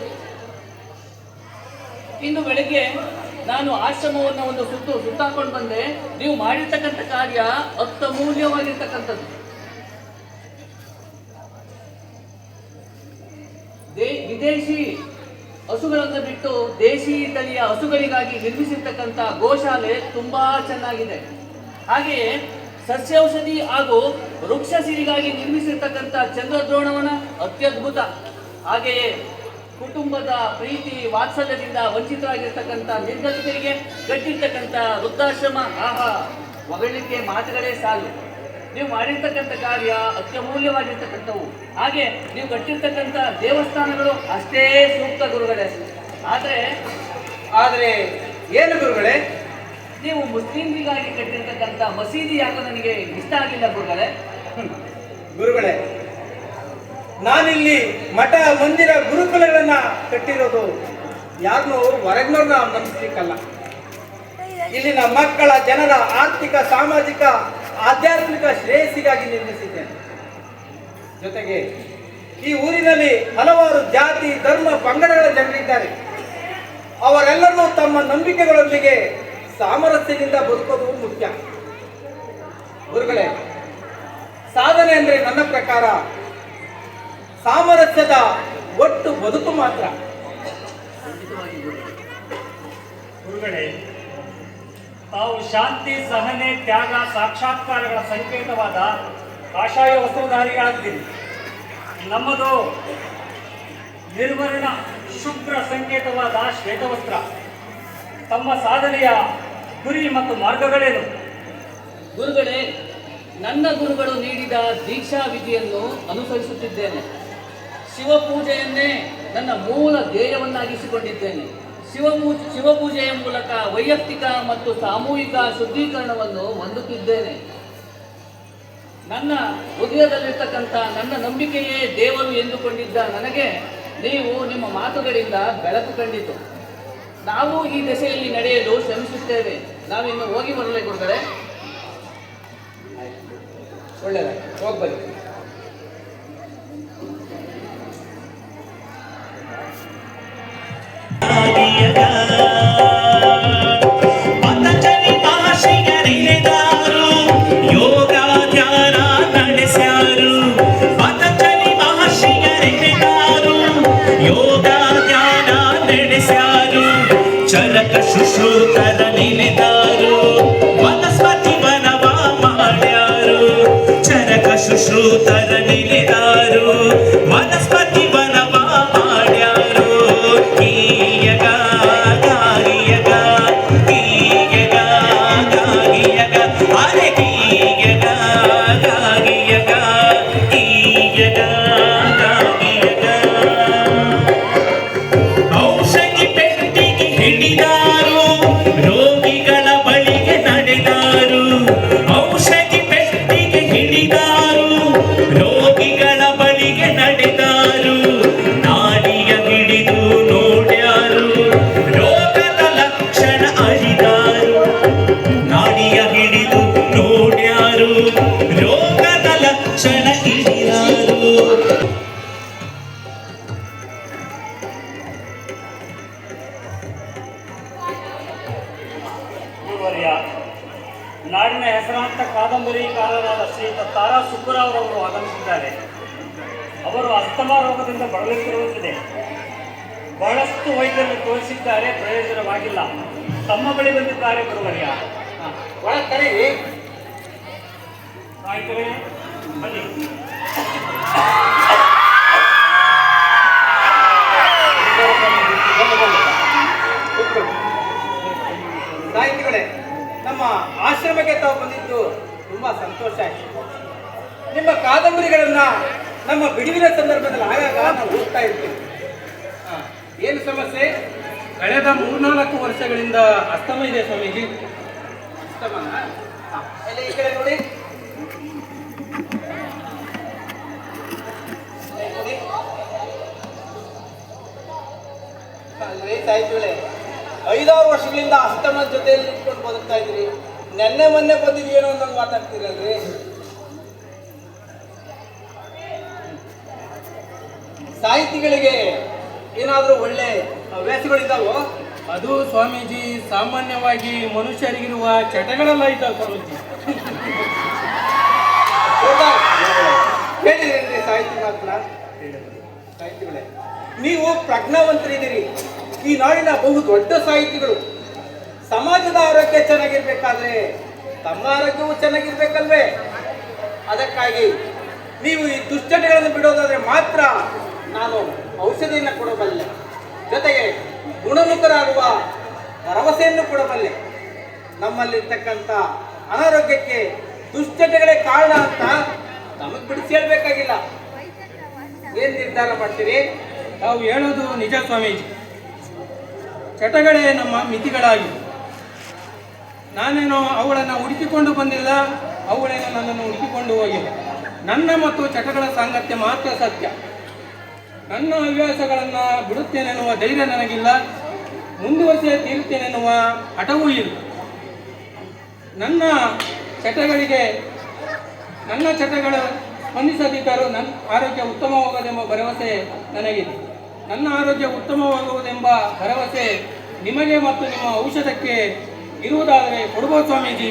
ಇಂದು ಬೆಳಗ್ಗೆ ನಾನು ಆಶ್ರಮವನ್ನು ಒಂದು ಸುತ್ತಾಕೊಂಡು ಬಂದೆ. ನೀವು ಮಾಡಿರ್ತಕ್ಕಂಥ ಕಾರ್ಯ ಅತ್ಯಮೂಲ್ಯವಾಗಿರ್ತಕ್ಕಂಥದ್ದು. ವಿದೇಶಿ ಹಸುಗಳನ್ನು ಬಿಟ್ಟು ದೇಶಿ ತಳಿಯ ಹಸುಗಳಿಗಾಗಿ ನಿರ್ಮಿಸಿರ್ತಕ್ಕಂಥ ಗೋಶಾಲೆ ತುಂಬಾ ಚೆನ್ನಾಗಿದೆ. ಹಾಗೆಯೇ ಸಸ್ಯೌಷಧಿ ಹಾಗೂ ವೃಕ್ಷ ಸಿರಿಗಾಗಿ ನಿರ್ಮಿಸಿರ್ತಕ್ಕಂಥ ಚಂದ್ರದ್ರೋಣವನ ಅತ್ಯದ್ಭುತ. ಹಾಗೆಯೇ ಕುಟುಂಬದ ಪ್ರೀತಿ ವಾತ್ಸಲ್ಯದಿಂದ ವಂಚಿತರಾಗಿರ್ತಕ್ಕಂಥ ನಿರ್ಗತಿಕರಿಗೆ ಕಟ್ಟಿರ್ತಕ್ಕಂಥ ವೃದ್ಧಾಶ್ರಮ, ಹೊಗಳಿಕೆ ಮಾತುಗಳೇ ಸಾಲು. ನೀವು ಮಾಡಿರ್ತಕ್ಕಂಥ ಕಾರ್ಯ ಅತ್ಯಮೂಲ್ಯವಾಗಿರ್ತಕ್ಕಂಥವು. ಹಾಗೆ ನೀವು ಕಟ್ಟಿರ್ತಕ್ಕಂಥ ದೇವಸ್ಥಾನಗಳು ಅಷ್ಟೇ ಸೂಕ್ತ ಗುರುಗಳೇ. ಆದರೆ ಏನು ಗುರುಗಳೇ? ನೀವು ಮುಸ್ಲಿಂರಿಗಾಗಿ ಕಟ್ಟಿರ್ತಕ್ಕಂಥ ಮಸೀದಿ ಯಾಕೋ ನನಗೆ ಇಷ್ಟ ಆಗಿಲ್ಲ ಗುರುಗಳೇ. ಗುರುಗಳೇ, ನಾನಿಲ್ಲಿ ಮಠ ಮಂದಿರ ಗುರುಕುಲಗಳನ್ನ ಕಟ್ಟಿರೋದು ಯಾರನ್ನೂ ಹೊರಗಿನವ್ರನ್ನ ನಂಬಿಸ್ಲಿಕ್ಕಲ್ಲ. ಇಲ್ಲಿನ ಮಕ್ಕಳ ಜನರ ಆರ್ಥಿಕ ಸಾಮಾಜಿಕ ಆಧ್ಯಾತ್ಮಿಕ ಶ್ರೇಯಸ್ಸಿಗಾಗಿ ನಿರ್ಮಿಸಿದ್ದೇನೆ. ಜೊತೆಗೆ ಈ ಊರಿನಲ್ಲಿ ಹಲವಾರು ಜಾತಿ ಧರ್ಮ ಪಂಗಡಗಳ ಜನರಿದ್ದಾರೆ. ಅವರೆಲ್ಲರೂ ತಮ್ಮ ನಂಬಿಕೆಗಳೊಂದಿಗೆ ಸಾಮರಸ್ಯದಿಂದ ಬದುಕೋದು ಮುಖ್ಯ. ಗುರುಗಳೇ, ಸಾಧನೆ ಅಂದ್ರೆ ನನ್ನ ಪ್ರಕಾರ ಸಾಮರಸ್ಯದ ಒಟ್ಟು ಬದುಕು ಮಾತ್ರ. ಗುರುಗಳೇ, ತಾವು ಶಾಂತಿ ಸಹನೆ ತ್ಯಾಗ ಸಾಕ್ಷಾತ್ಕಾರಗಳ ಸಂಕೇತವಾದ ಕಾಷಾಯ ವಸ್ತ್ರಧಾರಿಗಳಾಗ್ತೀರಿ. ನಮ್ಮದು ನಿರ್ವರ್ಣ ಶುಭ್ರ ಸಂಕೇತವಾದ ಶ್ವೇತವಸ್ತ್ರ. ತಮ್ಮ ಸಾಧನೆಯ ಗುರಿ ಮತ್ತು ಮಾರ್ಗಗಳೇನು? ಗುರುಗಳೇ, ನನ್ನ ಗುರುಗಳು ನೀಡಿದ ದೀಕ್ಷಾ ವಿಧಿಯನ್ನು ಅನುಸರಿಸುತ್ತಿದ್ದೇನೆ. ಶಿವಪೂಜೆಯನ್ನೇ ನನ್ನ ಮೂಲ ಧ್ಯೇಯವನ್ನಾಗಿಸಿಕೊಂಡಿದ್ದೇನೆ. ಶಿವಪೂಜೆಯ ಮೂಲಕ ವೈಯಕ್ತಿಕ ಮತ್ತು ಸಾಮೂಹಿಕ ಶುದ್ಧೀಕರಣವನ್ನು ಹೊಂದುತ್ತಿದ್ದೇನೆ. ನನ್ನ ಹೃದಯದಲ್ಲಿರ್ತಕ್ಕಂಥ ನನ್ನ ನಂಬಿಕೆಯೇ ದೇವರು ಎಂದುಕೊಂಡಿದ್ದ ನನಗೆ ನೀವು ನಿಮ್ಮ ಮಾತುಗಳಿಂದ ಬೆಳಕು ಕಂಡಿತು. ನಾವು ಈ ದಿಸೆಯಲ್ಲಿ ನಡೆಯಲು ಶ್ರಮಿಸುತ್ತೇವೆ. ನಾವಿನ್ನು ಹೋಗಿ ಬರಲೇ ಗುರುಗಳೇ? ಒಳ್ಳೆಯದಾಗಿ ಹೋಗ್ಬನ್ನಿ. ಪತಂಜಲಿ ಮಹರ್ಷಿಯರಿಲೆದಾರು ಯೋಗ ಧ್ಯಾನ ನಡೆಸ್ಯಾರು. ಪತಂಜಲಿ ಮಹರ್ಷಿಯರಿಲೆದಾರು ಯೋಗ ಧ್ಯಾನ ನಡೆಸ್ಯಾರು. ಚರಕ ಶುಶ್ರೂತರ ನೆನೆದಾರು ವನಸ್ಪತಿ ವನವ ಮಾಡ್ಯಾರು. ಚರಕ ಶುಶ್ರೂತರ ನೆನೆದಾರು ವನಸ್ಪತಿ ವನವ ಮಾಡ್ಯಾರು. ಗೀಯಗ ಗಾಗಿಯಗ ಗೀಯಗ ಗಾಗಿಯಗ ಅರೆ ಗೀಯಗ ಗಾಗಿಯಗ ಗೀಯಗ ಗಾಗಿಯಗ. ಔಷಧಿ ಪೆಟ್ಟಿಗೆ ಹಿಡಿದಾರು ರೋಗಿಗಳ ಬಳಿಗೆ ನಡೆದಾರು. ಔಷಧಿ ಪೆಟ್ಟಿಗೆ ಹಿಡಿದಾರು ರೋಗಿಗಳ ಬಳಿಗೆ ನಡೆದಾರು. ನಾಡಿಯ ಹಿಡಿದು ನೋಡ್ಯಾರು ರೋಗದ ಲಕ್ಷಣ ಅರಿದಾರು. ನಾಡಿಯ ಹಿಡಿದು ನೋಡ್ಯಾರು ರೋಗದ ಲಕ್ಷಣ ಹಿಡಿದಾರು. ಗುರುವರ್ಯ, ನಾಡಿನ ಹೆಸರಾಂತ ಕಾದಂಬರಿಕಾರರಾದ ಶ್ರೀಯುತ ತಾರಾ ಸುಬ್ಬರಾವ್ರವರು ಆಗಮಿಸಿದ್ದಾರೆ. ಅವರು ಅಸ್ತಮಾ ರೋಗದಿಂದ ಬಳಲುತ್ತಿರುವಂತಿದೆ. ಬಹಳಷ್ಟು ವೈದ್ಯರನ್ನು ತೋರಿಸಿದ್ದಾರೆ, ಪ್ರಯೋಜನವಾಗಿಲ್ಲ. ತಮ್ಮ ಬಳಿ ಬಂದಿದ್ದಾರೆ ಗುರುವರ್ಯ. ಒಳಗೆ ಕರೀರಿ. ಆಯ್ತರೆ ಬನ್ನಿ. ಸಾಹಿತಿಗಳೇ, ನಮ್ಮ ಆಶ್ರಮಕ್ಕೆ ತಾವು ಬಂದಿದ್ದು ತುಂಬಾ ಸಂತೋಷ ಆಯಿತು. ನಿಮ್ಮ ಕಾದಂಬರಿಗಳನ್ನ ನಮ್ಮ ಬಿಡುವಿನ ಸಂದರ್ಭದಲ್ಲಿ ಆಗಾಗ ನಾವು ಓದ್ತಾ ಇರ್ತೀವಿ. ಏನು ಸಮಸ್ಯೆ? ಕಳೆದ 3-4 ವರ್ಷಗಳಿಂದ ಅಸ್ತಮ ಇದೆ ಸ್ವಾಮೀಜಿ. ಅಸ್ತಮನ? ಎಲ್ಲಿ ಈ ಕಡೆ ನೋಡಿ. ಅಲ್ರಿ ಸಾಹಿತಿಗಳೇ, 5-6 ವರ್ಷಗಳಿಂದ ಅಸ್ತಮದ ಜೊತೆಯಲ್ಲಿ ಇಟ್ಕೊಂಡು ಬದುಕ್ತಾ ಇದ್ದೀರಿ. ನೆನ್ನೆ ಮೊನ್ನೆ ಬಂದಿದೆಯೇನೋ ಅಂತ ಮಾತಾಡ್ತೀರಲ್ರಿ. ಸಾಹಿತಿಗಳಿಗೆ ಏನಾದರೂ ಒಳ್ಳೆ ಹವ್ಯಾಸಗಳಿದ್ದಾವೋ? ಅದು ಸ್ವಾಮೀಜಿ ಸಾಮಾನ್ಯವಾಗಿ ಮನುಷ್ಯರಿಗಿರುವ ಚಟಗಳೆಲ್ಲ ಇದ್ದಾವೆ ಸ್ವಾಮೀಜಿ. ಹೇಳಿದ್ರೇನ್ರಿ ಸಾಹಿತಿ ಮಾತ್ರ? ಸಾಹಿತಿಗಳೇ, ನೀವು ಪ್ರಜ್ಞಾವಂತರಿದ್ದೀರಿ. ಈ ನಾಡಿನ ಬಹು ದೊಡ್ಡ ಸಾಹಿತಿಗಳು. ಸಮಾಜದ ಆರೋಗ್ಯ ಚೆನ್ನಾಗಿರ್ಬೇಕಾದ್ರೆ ತಮ್ಮ ಆರೋಗ್ಯವು ಚೆನ್ನಾಗಿರ್ಬೇಕಲ್ವೇ? ಅದಕ್ಕಾಗಿ ನೀವು ಈ ದುಶ್ಚಟಗಳನ್ನು ಬಿಡೋದಾದ್ರೆ ಮಾತ್ರ ನಾನು ಔಷಧಿಯನ್ನು ಕೊಡಬಲ್ಲೆ, ಜೊತೆಗೆ ಗುಣಮುಖರಾಗುವ ಭರವಸೆಯನ್ನು ಕೊಡಬಲ್ಲೆ. ನಮ್ಮಲ್ಲಿರ್ತಕ್ಕಂಥ ಅನಾರೋಗ್ಯಕ್ಕೆ ದುಶ್ಚಟಗಳೇ ಕಾರಣ ಅಂತ ನಮಗೆ ಬಿಡಿಸಿ ಹೇಳ್ಬೇಕಾಗಿಲ್ಲ. ಏನ್ ನಿರ್ಧಾರ ಮಾಡ್ತೀರಿ? ತಾವು ಹೇಳೋದು ನಿಜ ಸ್ವಾಮೀಜಿ. ಚಟಗಳೇ ನಮ್ಮ ಮಿತಿಗಳಾಗಿವೆ. ನಾನೇನೋ ಅವುಗಳನ್ನು ಹುಡುಕಿಕೊಂಡು ಬಂದಿಲ್ಲ, ಅವುಗಳೇನೋ ನನ್ನನ್ನು ಹುಡುಕಿಕೊಂಡು ಹೋಗಿಲ್ಲ. ನನ್ನ ಮತ್ತು ಚಟಗಳ ಸಾಂಗತ್ಯ ಮಾತ್ರ ಸತ್ಯ. ನನ್ನ ಹವ್ಯಾಸಗಳನ್ನು ಬಿಡುತ್ತೇನೆನ್ನುವ ಧೈರ್ಯ ನನಗಿಲ್ಲ, ಮುಂದುವರಿಸೇ ತೀರುತ್ತೇನೆನ್ನುವ ಹಠವೂ ಇಲ್ಲ. ನನ್ನ ಚಟಗಳು ಸ್ಪಂದಿಸದಿದ್ದರೂ ನನ್ನ ಆರೋಗ್ಯ ಉತ್ತಮವಾಗುವುದೆಂಬ ಭರವಸೆ ನನಗಿದೆ. ನನ್ನ ಆರೋಗ್ಯ ಉತ್ತಮವಾಗುವುದೆಂಬ ಭರವಸೆ ನಿಮಗೆ ಮತ್ತು ನಿಮ್ಮ ಔಷಧಕ್ಕೆ ಇರುವುದಾದರೆ ಕೊಡ್ಬೋದು ಸ್ವಾಮೀಜಿ.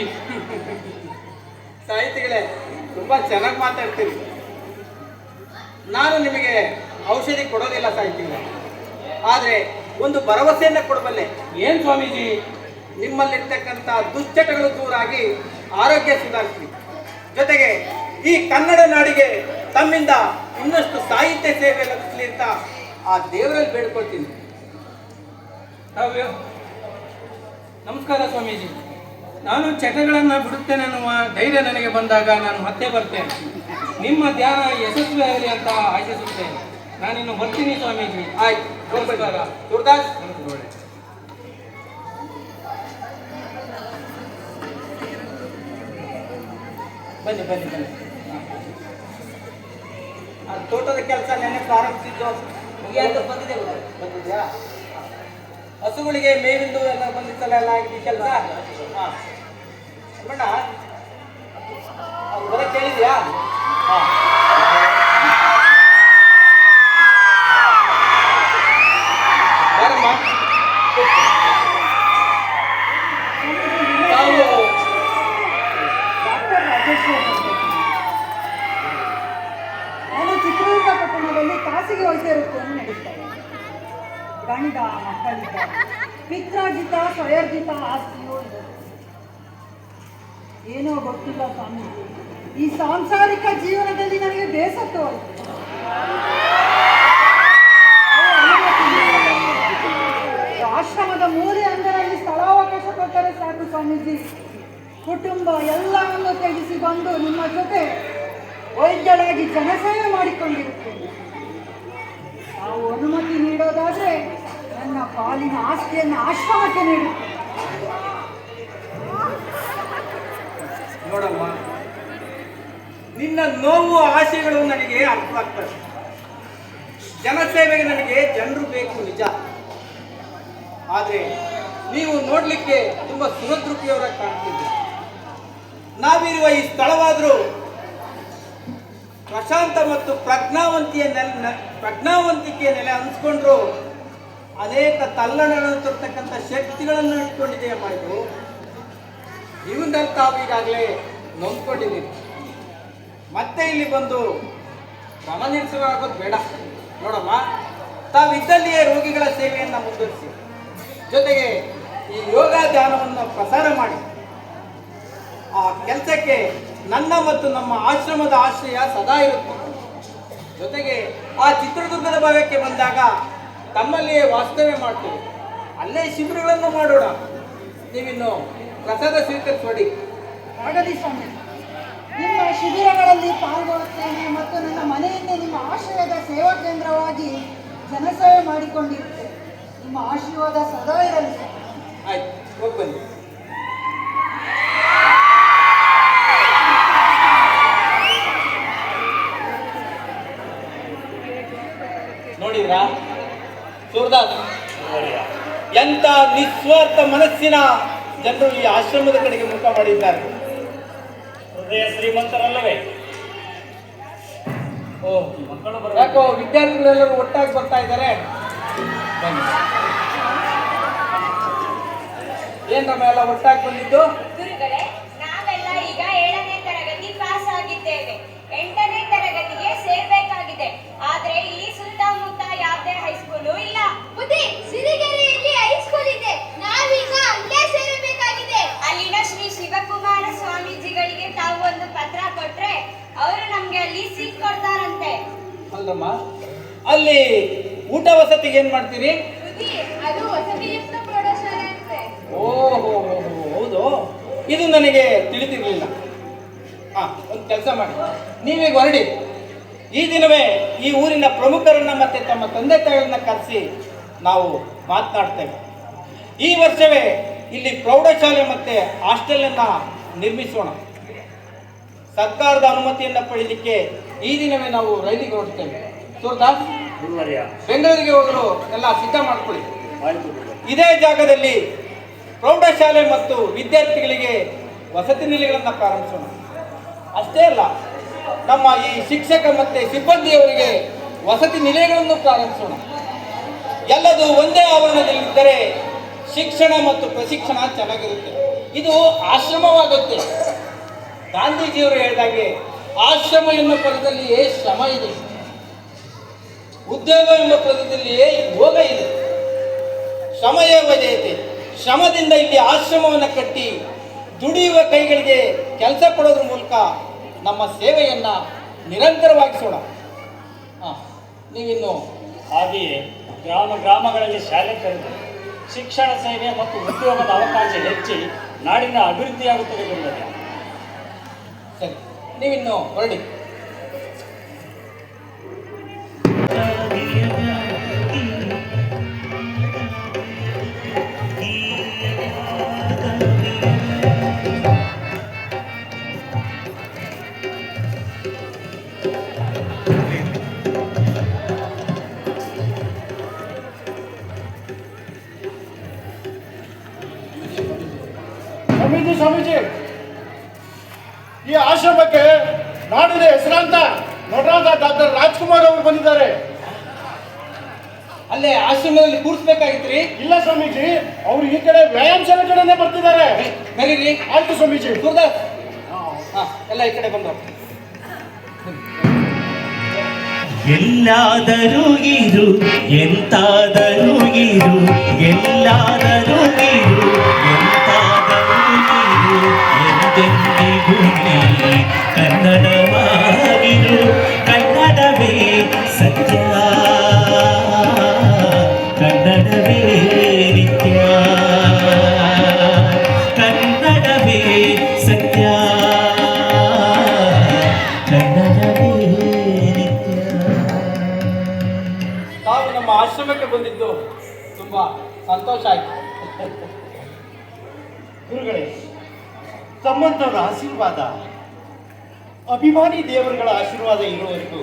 ಸಾಹಿತಿಗಳೇ, ತುಂಬಾ ಚೆನ್ನಾಗಿ ಮಾತಾಡ್ತೀರಿ. ನಾನು ನಿಮಗೆ ಔಷಧಿ ಕೊಡೋದಿಲ್ಲ ಸಾಹಿತಿಗಳೇ, ಆದರೆ ಒಂದು ಭರವಸೆಯನ್ನ ಕೊಡಬಲ್ಲೆ. ಏನ್ ಸ್ವಾಮೀಜಿ? ನಿಮ್ಮಲ್ಲಿರ್ತಕ್ಕಂಥ ದುಶ್ಚಟಗಳು ದೂರಾಗಿ ಆರೋಗ್ಯ ಸುಧಾರಿಸಿ, ಜೊತೆಗೆ ಈ ಕನ್ನಡ ನಾಡಿಗೆ ತಮ್ಮಿಂದ ಇನ್ನಷ್ಟು ಸಾಹಿತ್ಯ ಸೇವೆ ಲಭಿಸಲಿ ಅಂತ ಆ ದೇವರಲ್ಲಿ ಬೇಡ್ಕೊಳ್ತೀನಿ. ನಮಸ್ಕಾರ ಸ್ವಾಮೀಜಿ. ನಾನು ಚಟಗಳನ್ನು ಬಿಡುತ್ತೇನೆನ್ನುವ ಧೈರ್ಯ ನನಗೆ ಬಂದಾಗ ನಾನು ಮತ್ತೆ ಬರ್ತೇನೆ. ನಿಮ್ಮ ಧ್ಯಾನ ಯಶಸ್ವಿಯಾಗಲಿ ಅಂತ ಆಶಿಸುತ್ತೇನೆ. ನಾನಿನ್ನು ಬರ್ತೀನಿ ಸ್ವಾಮೀಜಿ. ಆಯ್ತು, ನಮಸ್ಕಾರ. ಗುರುದಾಸ್. ಬನ್ನಿ ಬನ್ನಿ ಬನ್ನಿ. ಆ ತೋಟದ ಕೆಲಸ ನೆನ್ನೆ ಪ್ರಾರಂಭಿಸಿದ್ದು ಮುಗಿಯಾದ ಬಂದಿದ್ಯಾ? ಹಸುಗಳಿಗೆ ಮೇವಿಂದು ಎಲ್ಲ ಬಂದಿತ್ತಲ್ಲ, ಎಲ್ಲ ಆಗಿದೆ ಕೆಲಸ. ಹಾಂ ಬಣ್ಣ ಅವ್ರು ಬರೋಕ್ಕೆ ಕೇಳಿದ್ಯಾ? ಹಾಂ ಬಾರಮ್ಮ. ನಾವು ನಾನು ಚಿತ್ರದುರ್ಗ ಪಟ್ಟಣದಲ್ಲಿ ಖಾಸಗಿ ವೈದ್ಯ ವೃತ್ತಿಯನ್ನು ನಡೆಸ್ತೇನೆ. ಗಂಡ ಮಕ್ಕಳಿದ್ದಾರೆ, ಪಿತ್ರಾರ್ಜಿತ ಸ್ವಯರ್ಜಿತ ಆಸ್ತಿಯೂ ಇದೆ. ಏನೋ ಗೊತ್ತಿಲ್ಲ ಸ್ವಾಮೀಜಿ, ಈ ಸಾಂಸಾರಿಕ ಜೀವನದಲ್ಲಿ ನನಗೆ ಬೇಸತ್ತು ಹೋಯಿತು. ಆಶ್ರಮದ ಮೂಲೆ ಅಂದರಲ್ಲಿ ಸ್ಥಳಾವಕಾಶ ಕೊಟ್ಟರೆ ಸಾಕು ಸ್ವಾಮೀಜಿ. ಕುಟುಂಬ ಎಲ್ಲವನ್ನು ತ್ಯಜಿಸಿ ಬಂದು ನಿಮ್ಮ ಜೊತೆ ವೈದ್ಯರಾಗಿ ಜನಸೇವೆ ಮಾಡಿಕೊಂಡಿರುತ್ತೇನೆ. ನಾವು ಅನುಮತಿ ನೀಡೋದಾದ್ರೆ ನನ್ನ ಪಾಲಿನ ಆಸ್ತಿಯನ್ನು ಆಶ್ರಮಕ್ಕೆ ನೀಡುತ್ತೇನೆ. ನೋಡಮ್ಮ, ನಿನ್ನ ನೋವು ಆಸೆಗಳು ನನಗೆ ಅರ್ಥವಾಗ್ತದೆ. ಜನಸೇವೆಗೆ ನನಗೆ ಜನರು ಬೇಕು ನಿಜ, ಆದರೆ ನೀವು ನೋಡ್ಲಿಕ್ಕೆ ತುಂಬಾ ಸುಹೃದ್ರೂಪಿಯವರಾಗಿ ಕಾಣ್ತಿದ್ದೀರಿ. ನಾವಿರುವ ಈ ಸ್ಥಳವಾದರೂ ಪ್ರಶಾಂತ ಮತ್ತು ಪ್ರಜ್ಞಾವಂತಿಕೆಯ ನೆಲೆ ಅನ್ಸ್ಕೊಂಡ್ರು ಅನೇಕ ತಲ್ಲಣಗಳನ್ನು ತರ್ತಕ್ಕಂಥ ಶಕ್ತಿಗಳನ್ನು ಇಟ್ಕೊಂಡಿದೆಯಮ್ಮ. ಇದು ಜೀವನದಲ್ಲಿ ತಾವು ಈಗಾಗಲೇ ನೊಂದ್ಕೊಂಡಿದ್ದೀರಿ. ಮತ್ತೆ ಇಲ್ಲಿ ಬಂದು ಗಮನಿಸುವಾಗೋದು ಬೇಡ. ನೋಡಮ್ಮ, ತಾವಿದ್ದಲ್ಲಿಯೇ ರೋಗಿಗಳ ಸೇವೆಯನ್ನು ಮುಂದುವರಿಸಿ, ಜೊತೆಗೆ ಈ ಯೋಗ ಧ್ಯಾನವನ್ನು ಪ್ರಸಾರ ಮಾಡಿ. ಆ ಕೆಲಸಕ್ಕೆ ನನ್ನ ಮತ್ತು ನಮ್ಮ ಆಶ್ರಮದ ಆಶ್ರಯ ಸದಾ ಇರುತ್ತೆ. ಜೊತೆಗೆ ಆ ಚಿತ್ರದುರ್ಗದ ಭಾಗಕ್ಕೆ ಬಂದಾಗ ತಮ್ಮಲ್ಲಿಯೇ ವಾಸ್ತವ್ಯ ಮಾಡ್ತೀವಿ. ಅಲ್ಲೇ ಶಿಬಿರಗಳನ್ನು ಮಾಡೋಣ. ನೀವಿನ್ನು ಪ್ರಸಾದ ಸ್ವೀಕರಿಸೋಡಿ. ಆಗಲಿ ಸ್ವಾಮಿ, ನಿಮ್ಮ ಶಿಬಿರಗಳಲ್ಲಿ ಪಾಲ್ಗೊಳ್ಳುತ್ತೇನೆ ಮತ್ತು ನನ್ನ ಮನೆಯಿಂದ ನಿಮ್ಮ ಆಶ್ರಯದ ಸೇವಾ ಕೇಂದ್ರವಾಗಿ ಜನಸೇವೆ ಮಾಡಿಕೊಂಡಿರುತ್ತೇನೆ. ನಿಮ್ಮ ಆಶೀರ್ವಾದ ಸದಾ ಇರಲಿ ಸ್ವಾಮಿ. ಆಯ್ತು, ಹೋಗಿ ಬನ್ನಿ. ನೋಡಿದ್ರಾ ಸೂರ್ದಾಸ್, ಎಂತ ನಿಸ್ವಾರ್ಥ ಮನಸ್ಸಿನ ಜನರು ಈ ಆಶ್ರಮದ ಕಡೆಗೆ ಮುಖ ಮಾಡಿದ್ದಾರೆ. ಹೃದಯ ಶ್ರೀಮಂತರಲ್ಲವೇ? ಓ, ಯಾಕೋ ವಿದ್ಯಾರ್ಥಿಗಳೆಲ್ಲರೂ ಒಟ್ಟಾಗಿ ಬರ್ತಾ ಇದ್ದಾರೆ. ಬನ್ನಿ. ಏನ್ ನಮ್ಮ ಎಲ್ಲ ಒಟ್ಟಾಗಿ ಬಂದಿದ್ದು? ಗುರುಗಳೇ, ನಾವೆಲ್ಲ ಈಗ 7ನೇ ತರಗತಿ ಪಾಸ್ ಆಗಿದ್ದೇವೆ. 8ನೇ ತರಗತಿಗೆ ಸೇರ್ಬೇಕಾಗಿದೆ. ಆದ್ರೆ ಇಲ್ಲಿ ಸುತ್ತಮುತ್ತ ಯಾವುದೇ ಹೈಸ್ಕೂಲು ಇಲ್ಲ. ಬುದ್ಧಿ, ಸಿರಿಗೆರೆಯಲ್ಲಿ ಹೈಸ್ಕೂಲ್ ಇದೆ. ನಾವೀಗ ಅಲ್ಲೇ ಸೇರಬೇಕಾಗಿದೆ. ಅಲ್ಲಿನ ಶ್ರೀ ಶಿವಕುಮಾರ ಸ್ವಾಮೀಜಿಗಳಿಗೆ ತಾವು ಒಂದು ಪತ್ರ ಕೊಟ್ರೆ ಅವರು ನಮ್ಗೆ ಅಲ್ಲಿ ಸೀಟ್ ಕೊಡ್ತಾರಂತೆ. ಅಲ್ರಮ್ಮ, ಅಲ್ಲಿ ಊಟ ವಸತಿಗೆ ಏನ್ ಮಾಡ್ತೀರಿ? ಬುದ್ಧಿ, ಅದು ವಸತಿಯುಕ್ತ ಪ್ರೌಢಶಾಲೆ ಅಂತೆ. ಓಹೋ, ಹೌದು, ಇದು ನನಗೆ ತಿಳಿದಿರಲಿಲ್ಲ. ಹಾ, ಒಂದು ಕೆಲಸ ಮಾಡಿ, ನೀವೀಗ ಹೊರಡಿ. ಈ ದಿನವೇ ಈ ಊರಿನ ಪ್ರಮುಖರನ್ನ ಮತ್ತೆ ತಮ್ಮ ತಂದೆ ತಾಯಿಗಳನ್ನ ಕರೆಸಿ ನಾವು ಮಾತನಾಡ್ತೇವೆ. ಈ ವರ್ಷವೇ ಇಲ್ಲಿ ಪ್ರೌಢಶಾಲೆ ಮತ್ತೆ ಹಾಸ್ಟೆಲ್ ಅನ್ನ ನಿರ್ಮಿಸೋಣ. ಸರ್ಕಾರದ ಅನುಮತಿಯನ್ನ ಪಡೆಯಲಿಕ್ಕೆ ಈ ದಿನವೇ ನಾವು ರೈಲಿಗೆ ಹೊರಡ್ತೇವೆ. ಸೂರ್ದಾಸ್, ಗುರುವರ್ಯ. ಬೆಂಗಳೂರಿಗೆ ಹೋಗಲು ಎಲ್ಲ ಸಿದ್ಧ ಮಾಡ್ಕೊಳ್ಳಿ. ಆಯ್ತು ಗುರುವರ್ಯ. ಇದೇ ಜಾಗದಲ್ಲಿ ಪ್ರೌಢಶಾಲೆ ಮತ್ತು ವಿದ್ಯಾರ್ಥಿಗಳಿಗೆ ವಸತಿ ನಿಲಯಗಳನ್ನು ಪ್ರಾರಂಭಿಸೋಣ. ಅಷ್ಟೇ ಅಲ್ಲ, ನಮ್ಮ ಈ ಶಿಕ್ಷಕ ಮತ್ತು ಸಿಬ್ಬಂದಿಯವರಿಗೆ ವಸತಿ ನಿಲಯಗಳನ್ನು ಪ್ರಾರಂಭಿಸೋಣ. ಎಲ್ಲದು ಒಂದೇ ಆವರಣದಲ್ಲಿದ್ದರೆ ಶಿಕ್ಷಣ ಮತ್ತು ಪ್ರಶಿಕ್ಷಣ ಚೆನ್ನಾಗಿರುತ್ತೆ. ಇದು ಆಶ್ರಮವಾಗುತ್ತೆ. ಗಾಂಧೀಜಿಯವರು ಹೇಳಿದಾಗೆ ಆಶ್ರಮ ಎನ್ನುವ ಪದದಲ್ಲಿಯೇ ಶ್ರಮ ಇದೆ, ಉದ್ಯೋಗ ಎಂಬ ಪದದಲ್ಲಿಯೇ ಯೋಗ ಇದೆ. ಶ್ರಮಯೇವ ಜಯತೆ. ಶ್ರಮದಿಂದ ಇಲ್ಲಿ ಆಶ್ರಮವನ್ನು ಕಟ್ಟಿ ದುಡಿಯುವ ಕೈಗಳಿಗೆ ಕೆಲಸ ಕೊಡೋದ್ರ ಮೂಲಕ ನಮ್ಮ ಸೇವೆಯನ್ನು ನಿರಂತರವಾಗಿಸೋಣ. ನೀವಿನ್ನು ಹಾಗೆಯೇ ಗ್ರಾಮಗಳಲ್ಲಿ ಶಾಲೆ ತೆರೆದು ಶಿಕ್ಷಣ ಸೇವೆ ಮತ್ತು ಉದ್ಯೋಗದ ಅವಕಾಶ ಹೆಚ್ಚಿ ನಾಡಿನ ಅಭಿವೃದ್ಧಿಯಾಗುತ್ತದೆ ಗುರುವರ್ಯ. ಸರಿ, ನೀವಿನ್ನು ಹೊರಡಿ. ಸ್ವಾಮೀಜಿ, ಈ ಆಶ್ರಮಕ್ಕೆ ನಾಡಿನ ಹೆಸರಾಂತ ನಟರಾದ ಡಾಕ್ಟರ್ ರಾಜ್ಕುಮಾರ್ ಅವರು ಬಂದಿದ್ದಾರೆ. ಅಲ್ಲೇ ಆಶ್ರಮದಲ್ಲಿ ಕೂರಿಸ್ಬೇಕಾಗಿತ್ರಿ? ಇಲ್ಲ ಸ್ವಾಮೀಜಿ, ಅವರು ಈ ಕಡೆ ವ್ಯಾಯಾಮ ಶಾಲೆ ಕಡೆನೇ ಬರ್ತಿದ್ದಾರೆ. ಕರೀರಿ. ಆಯ್ತು ಸ್ವಾಮೀಜಿ. ಗುರುದಾಸ್, ಎಲ್ಲ ಈ ಕಡೆ ಬಂದವರು. ಎಲ್ಲಾದರೂ ಇರು, ಎಂತಾದರೂ ಇರು, ಎಲ್ಲಾದರೂ ಇರು, ಎಂತಾದರೂ ಇರು, ಎಂದೆಂದಿಗೂ ನೀ ಕನ್ನಡವಾಗಿರು. ಕನ್ನಡವೇ ಸತ್ಯ, ಕನ್ನಡವೇ ನಿತ್ಯ, ಕನ್ನಡವೇ ಸತ್ಯ, ಕನ್ನಡವೇ ನಿತ್ಯ. ತಾವು ನಮ್ಮ ಆಶ್ರಮಕ್ಕೆ ಬಂದಿದ್ದು ತುಂಬಾ ಸಂತೋಷ ಆಯ್ತು. ಗುರುಗಳೇ, ತಮ್ಮಂತವರ ಆಶೀರ್ವಾದ, ಅಭಿಮಾನಿ ದೇವರುಗಳ ಆಶೀರ್ವಾದ ಇರುವವರೆಗೂ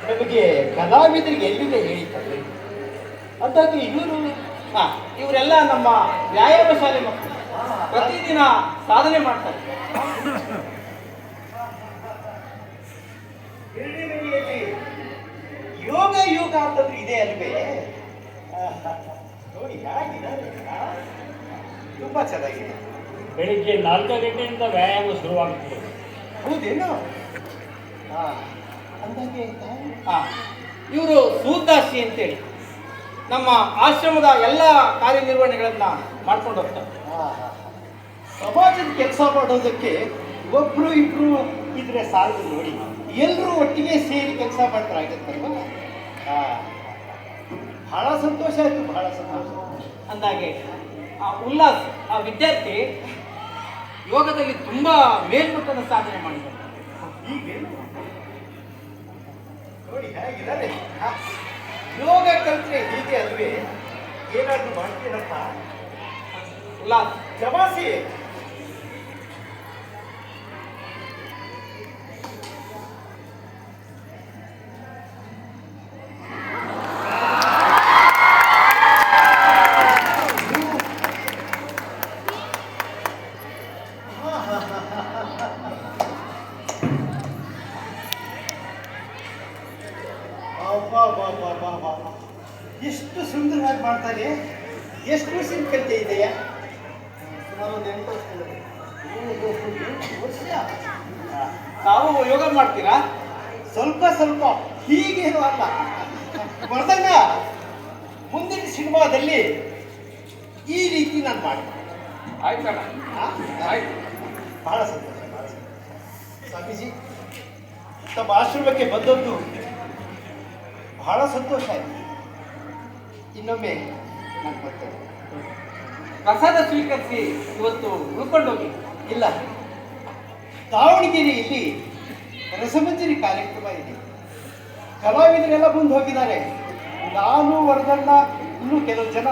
ನಮಗೆ ಕಲಾವಿದರಿಗೆ ಎಲ್ಲಿದೆ ಹೇಳಿದ್ದಾರೆ. ಅಂದಾಗೆ ಇವರೆಲ್ಲ ನಮ್ಮ ವ್ಯಾಯಾಮ ಶಾಲೆ ಮಕ್ಕಳು. ಪ್ರತಿದಿನ ಸಾಧನೆ ಮಾಡ್ತಾರೆ. ಯೋಗ ಯೋಗ ಅಂತಂದ್ರೆ ಇದೆ ಅಲ್ವೇ? ನೋಡಿ ಹೇಗಿದ್ದಾರೆ, ತುಂಬಾ ಚೆನ್ನಾಗಿದೆ. ಬೆಳಿಗ್ಗೆ 4 ಗಂಟೆಯಿಂದ ವ್ಯಾಯಾಮ ಶುರುವಾಗುತ್ತದೆ. ಹೌದೇನು? ಅಂದಾಗೆ ಇವರು ಸೂದಾಸಿ ಅಂತೇಳಿ ನಮ್ಮ ಆಶ್ರಮದ ಎಲ್ಲ ಕಾರ್ಯನಿರ್ವಹಣೆಗಳನ್ನ ಮಾಡ್ಕೊಂಡು ಹೋಗ್ತಾರೆ. ಸಮಾಜದ ಕೆಲಸ ಮಾಡೋದಕ್ಕೆ ಒಬ್ರು ಇಬ್ರು ಇದ್ರೆ ಸಾಲದು ನೋಡಿ, ಎಲ್ಲರೂ ಒಟ್ಟಿಗೆ ಸೇರಿ ಕೆಲಸ ಮಾಡ್ತಾರಾಗತ್ತಲ್ವ? ಬಹಳ ಸಂತೋಷ ಆಯ್ತು, ಬಹಳ ಸಂತೋಷ. ಅಂದಾಗೆ ಉಲ್ಲಾಸ್ ಆ ವಿದ್ಯಾರ್ಥಿ ಯೋಗದಲ್ಲಿ ತುಂಬಾ ಮೇಲ್ಮಟ್ಟದ ಸಾಧನೆ ಮಾಡಿದ್ದಾರೆ. ಈಗೇನು ನೋಡಿ ಹೇಗಿದ್ದಾರೆ. ಯೋಗ ಕಲ್ತ್ರೆ ಹೀಗೆ ಅಲ್ವೇ? ಏನಾದ್ರು ಮಾಡ್ತೀರಪ್ಪ ಉಲ್ಲಾಸ್. ಜಮಾಸಿ ಎಷ್ಟು ಸುಂದರವಾಗಿ ಮಾಡ್ತಾರೆ. ಎಷ್ಟು ವರ್ಷದ ಕಲಿತೆ ಇದೆಯಾ? ಸುಮಾರು ಒಂದು 8 ವರ್ಷ. ತಾವು ಯೋಗ ಮಾಡ್ತೀರಾ? ಸ್ವಲ್ಪ ಸ್ವಲ್ಪ, ಹೀಗೇನು ಅಲ್ಲ. ಬರ್ದಂಗ ಮುಂದಿನ ಸಿನಿಮಾದಲ್ಲಿ ಈ ರೀತಿ ನಾನು ಮಾಡ್ತೀನಿ. ಆಯ್ತಣ್ಣ, ಆಯ್ತು. ಬಹಳ ಸಂತೋಷ, ಬಹಳ ಸಂತೋಷ. ಸ್ವಾಮೀಜಿ, ತಮ್ಮ ಆಶ್ರಮಕ್ಕೆ ಬಂದದ್ದು ಬಹಳ ಸಂತೋಷ ಆಯ್ತು. ಇನ್ನೊಮ್ಮೆ ನಾನು ಬರ್ತೇನೆ. ಪ್ರಸಾದ ಸ್ವೀಕರಿಸಿ ಇವತ್ತು ಉಳ್ಕೊಂಡು ಹೋಗಿ. ಇಲ್ಲ, ದಾವಣಗೆರೆಯಲ್ಲಿ ರಸಮಂಜರಿ ಕಾರ್ಯಕ್ರಮ ಇದೆ. ಕಲಾವಿದರೆಲ್ಲ ಮುಂದೆ ಹೋಗಿದ್ದಾರೆ. ನಾನು ವರದಣ್ಣ ಇನ್ನೂ ಕೆಲವು ಜನ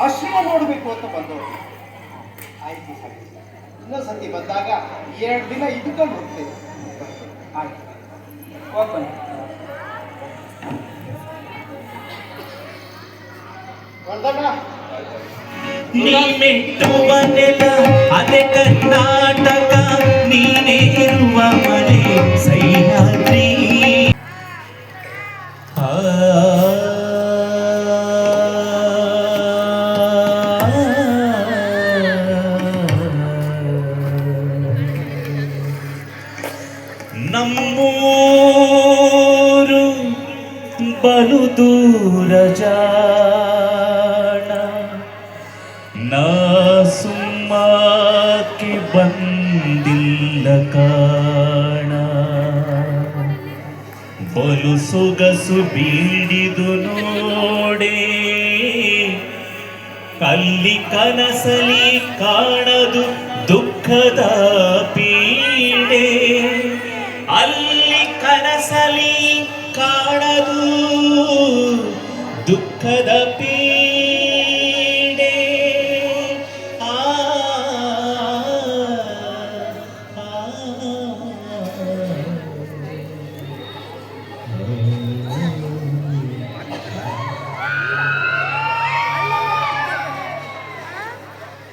ಆಶ್ರಮ ನೋಡಬೇಕು ಅಂತ ಬಂದವರು. ಆಯ್ತು ಸರಿ, ಇನ್ನೊಂದು ಸತಿ ಬಂದಾಗ 2 ದಿನ ಇದ್ಕೊಂಡು ಹೋಗ್ತೇನೆ. ಆಯ್ತು, ಹೋಗ್ಬನ್ನಿ. ವರದಣ್ಣ ನೀ ಮೆಟ್ಟುವ ನೆಲ ಅದೇ ಕರ್ನಾಟಕ, ನೀನೇರುವ ಮನೆ ಸಹ್ಯಾದ್ರಿ. ನಮ್ಮೂರು ಬಲು ದೂರ ಜಾಣ, ನಾ ಸುಮ್ಮಕ್ಕೆ ಬಂದಿಲ್ಲ ಕಾಣ. ಬಲು ಸೊಗಸು ಬೀಡಿದು ನೋಡೆ, ಕಲ್ಲಿ ಕನಸಲಿ ಕಾಣದು ದುಃಖದ ಪೀಡೆ. ಅಲ್ಲಿ ಕನಸಲಿ ಕಾಣದು ದುಃಖದ ಪೀಡೆ.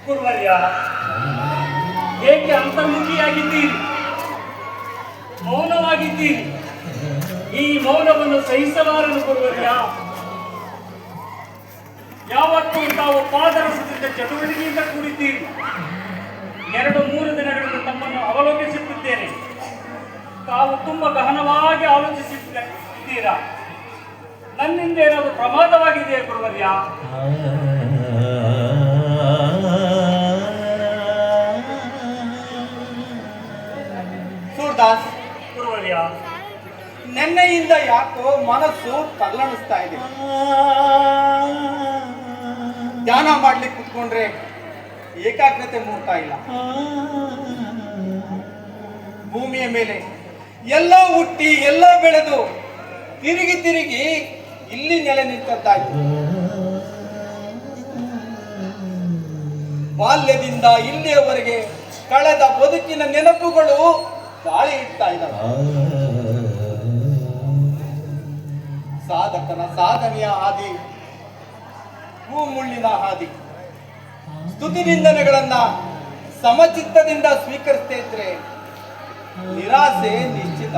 ಗುರುವರ್ಯ, ಏಕೆ ಅಂತರ್ಮುಖಿಯಾಗಿದ್ದೀರಿ? ಮೌನವಾಗಿದ್ದೀರಿ. ಈ ಮೌನವನ್ನು ಸಹಿಸಲಾರನು ಗುರುವರ್ಯ. ಯಾವತ್ತೂ ತಾವು ಪಾದರಸದಿಂದ ಚಟುವಟಿಕೆಯಿಂದ ಕೂಡಿದ್ದೀರಿ. 2-3 ದಿನಗಳಿಂದ ತಮ್ಮನ್ನು ಅವಲೋಕಿಸುತ್ತಿದ್ದೇನೆ. ತಾವು ತುಂಬ ಗಹನವಾಗಿ ಆಲೋಚಿಸುತ್ತಿದ್ದೀರಾ. ನನ್ನಿಂದ ಏನಾದರೂ ಪ್ರಮಾದವಾಗಿದೆಯೇ ಗುರುವರ್ಯ? ಸೂರ್ದಾಸ್, ಗುರುವರ್ಯ, ನೆನ್ನೆಯಿಂದ ಯಾಕೋ ಮನಸ್ಸು ತಲ್ಲಣಿಸ್ತಾ ಇದೆ. ಧ್ಯಾನ ಮಾಡ್ಲಿಕ್ಕೆ ಕುತ್ಕೊಂಡ್ರೆ ಏಕಾಗ್ರತೆ ಮೂಡ್ತಾ ಇಲ್ಲ. ಭೂಮಿಯ ಮೇಲೆ ಎಲ್ಲ ಹುಟ್ಟಿ ಎಲ್ಲ ಬೆಳೆದು ತಿರುಗಿ ತಿರುಗಿ ಇಲ್ಲಿ ನೆಲೆ ನಿಂತದ್ದಾಯ್ತು. ಬಾಲ್ಯದಿಂದ ಇಲ್ಲಿಯವರೆಗೆ ಕಳೆದ ಬದುಕಿನ ನೆನಪುಗಳು ಗಾಳಿ ಇಡ್ತಾ ಇದ್ದಾವೆ. ಸಾಧಕನ ಸಾಧನೆಯ ಹಾದಿ ಮುಳ್ಳಿನ ಹಾದಿ. ಸ್ತುತಿ ನಿಂದನೆಗಳನ್ನ ಸಮಚಿತ್ತದಿಂದ ಸ್ವೀಕರಿಸ್ತಾ ಇದ್ರೆ ನಿರಾಸೆ ನಿಶ್ಚಿತ.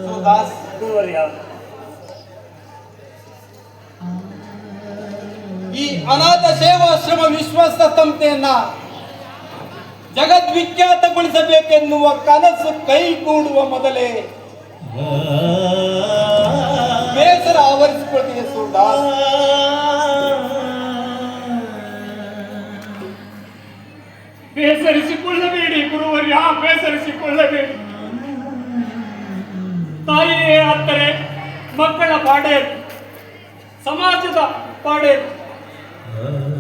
ಸುದಾಸ್, ಗುರುವರ್ಯ, ಈ ಅನಾಥ ಸೇವಾಶ್ರಮ ವಿಶ್ವಾಸ ಸಂಸ್ಥೆಯನ್ನ ಜಗದ್ವಿಖ್ಯಾತಗೊಳಿಸಬೇಕೆನ್ನುವ ಕನಸು ಕೈಗೂಡುವ ಮೊದಲೇ ಬೇಸರ ಆವರಿಸಿಕೊಳ್ತಿದೆ ಸೂರ್ದಾಸ್. ಬೇಸರಿಸಿಕೊಳ್ಳಬೇಡಿ ಗುರುವರ್ಯ, ಬೇಸರಿಸಿಕೊಳ್ಳಬೇಡಿ. ತಾಯಿಯೇ ಅತ್ತರೆ ಮಕ್ಕಳ ಪಾಡೇರು, ಸಮಾಜದ ಪಾಡೇರು.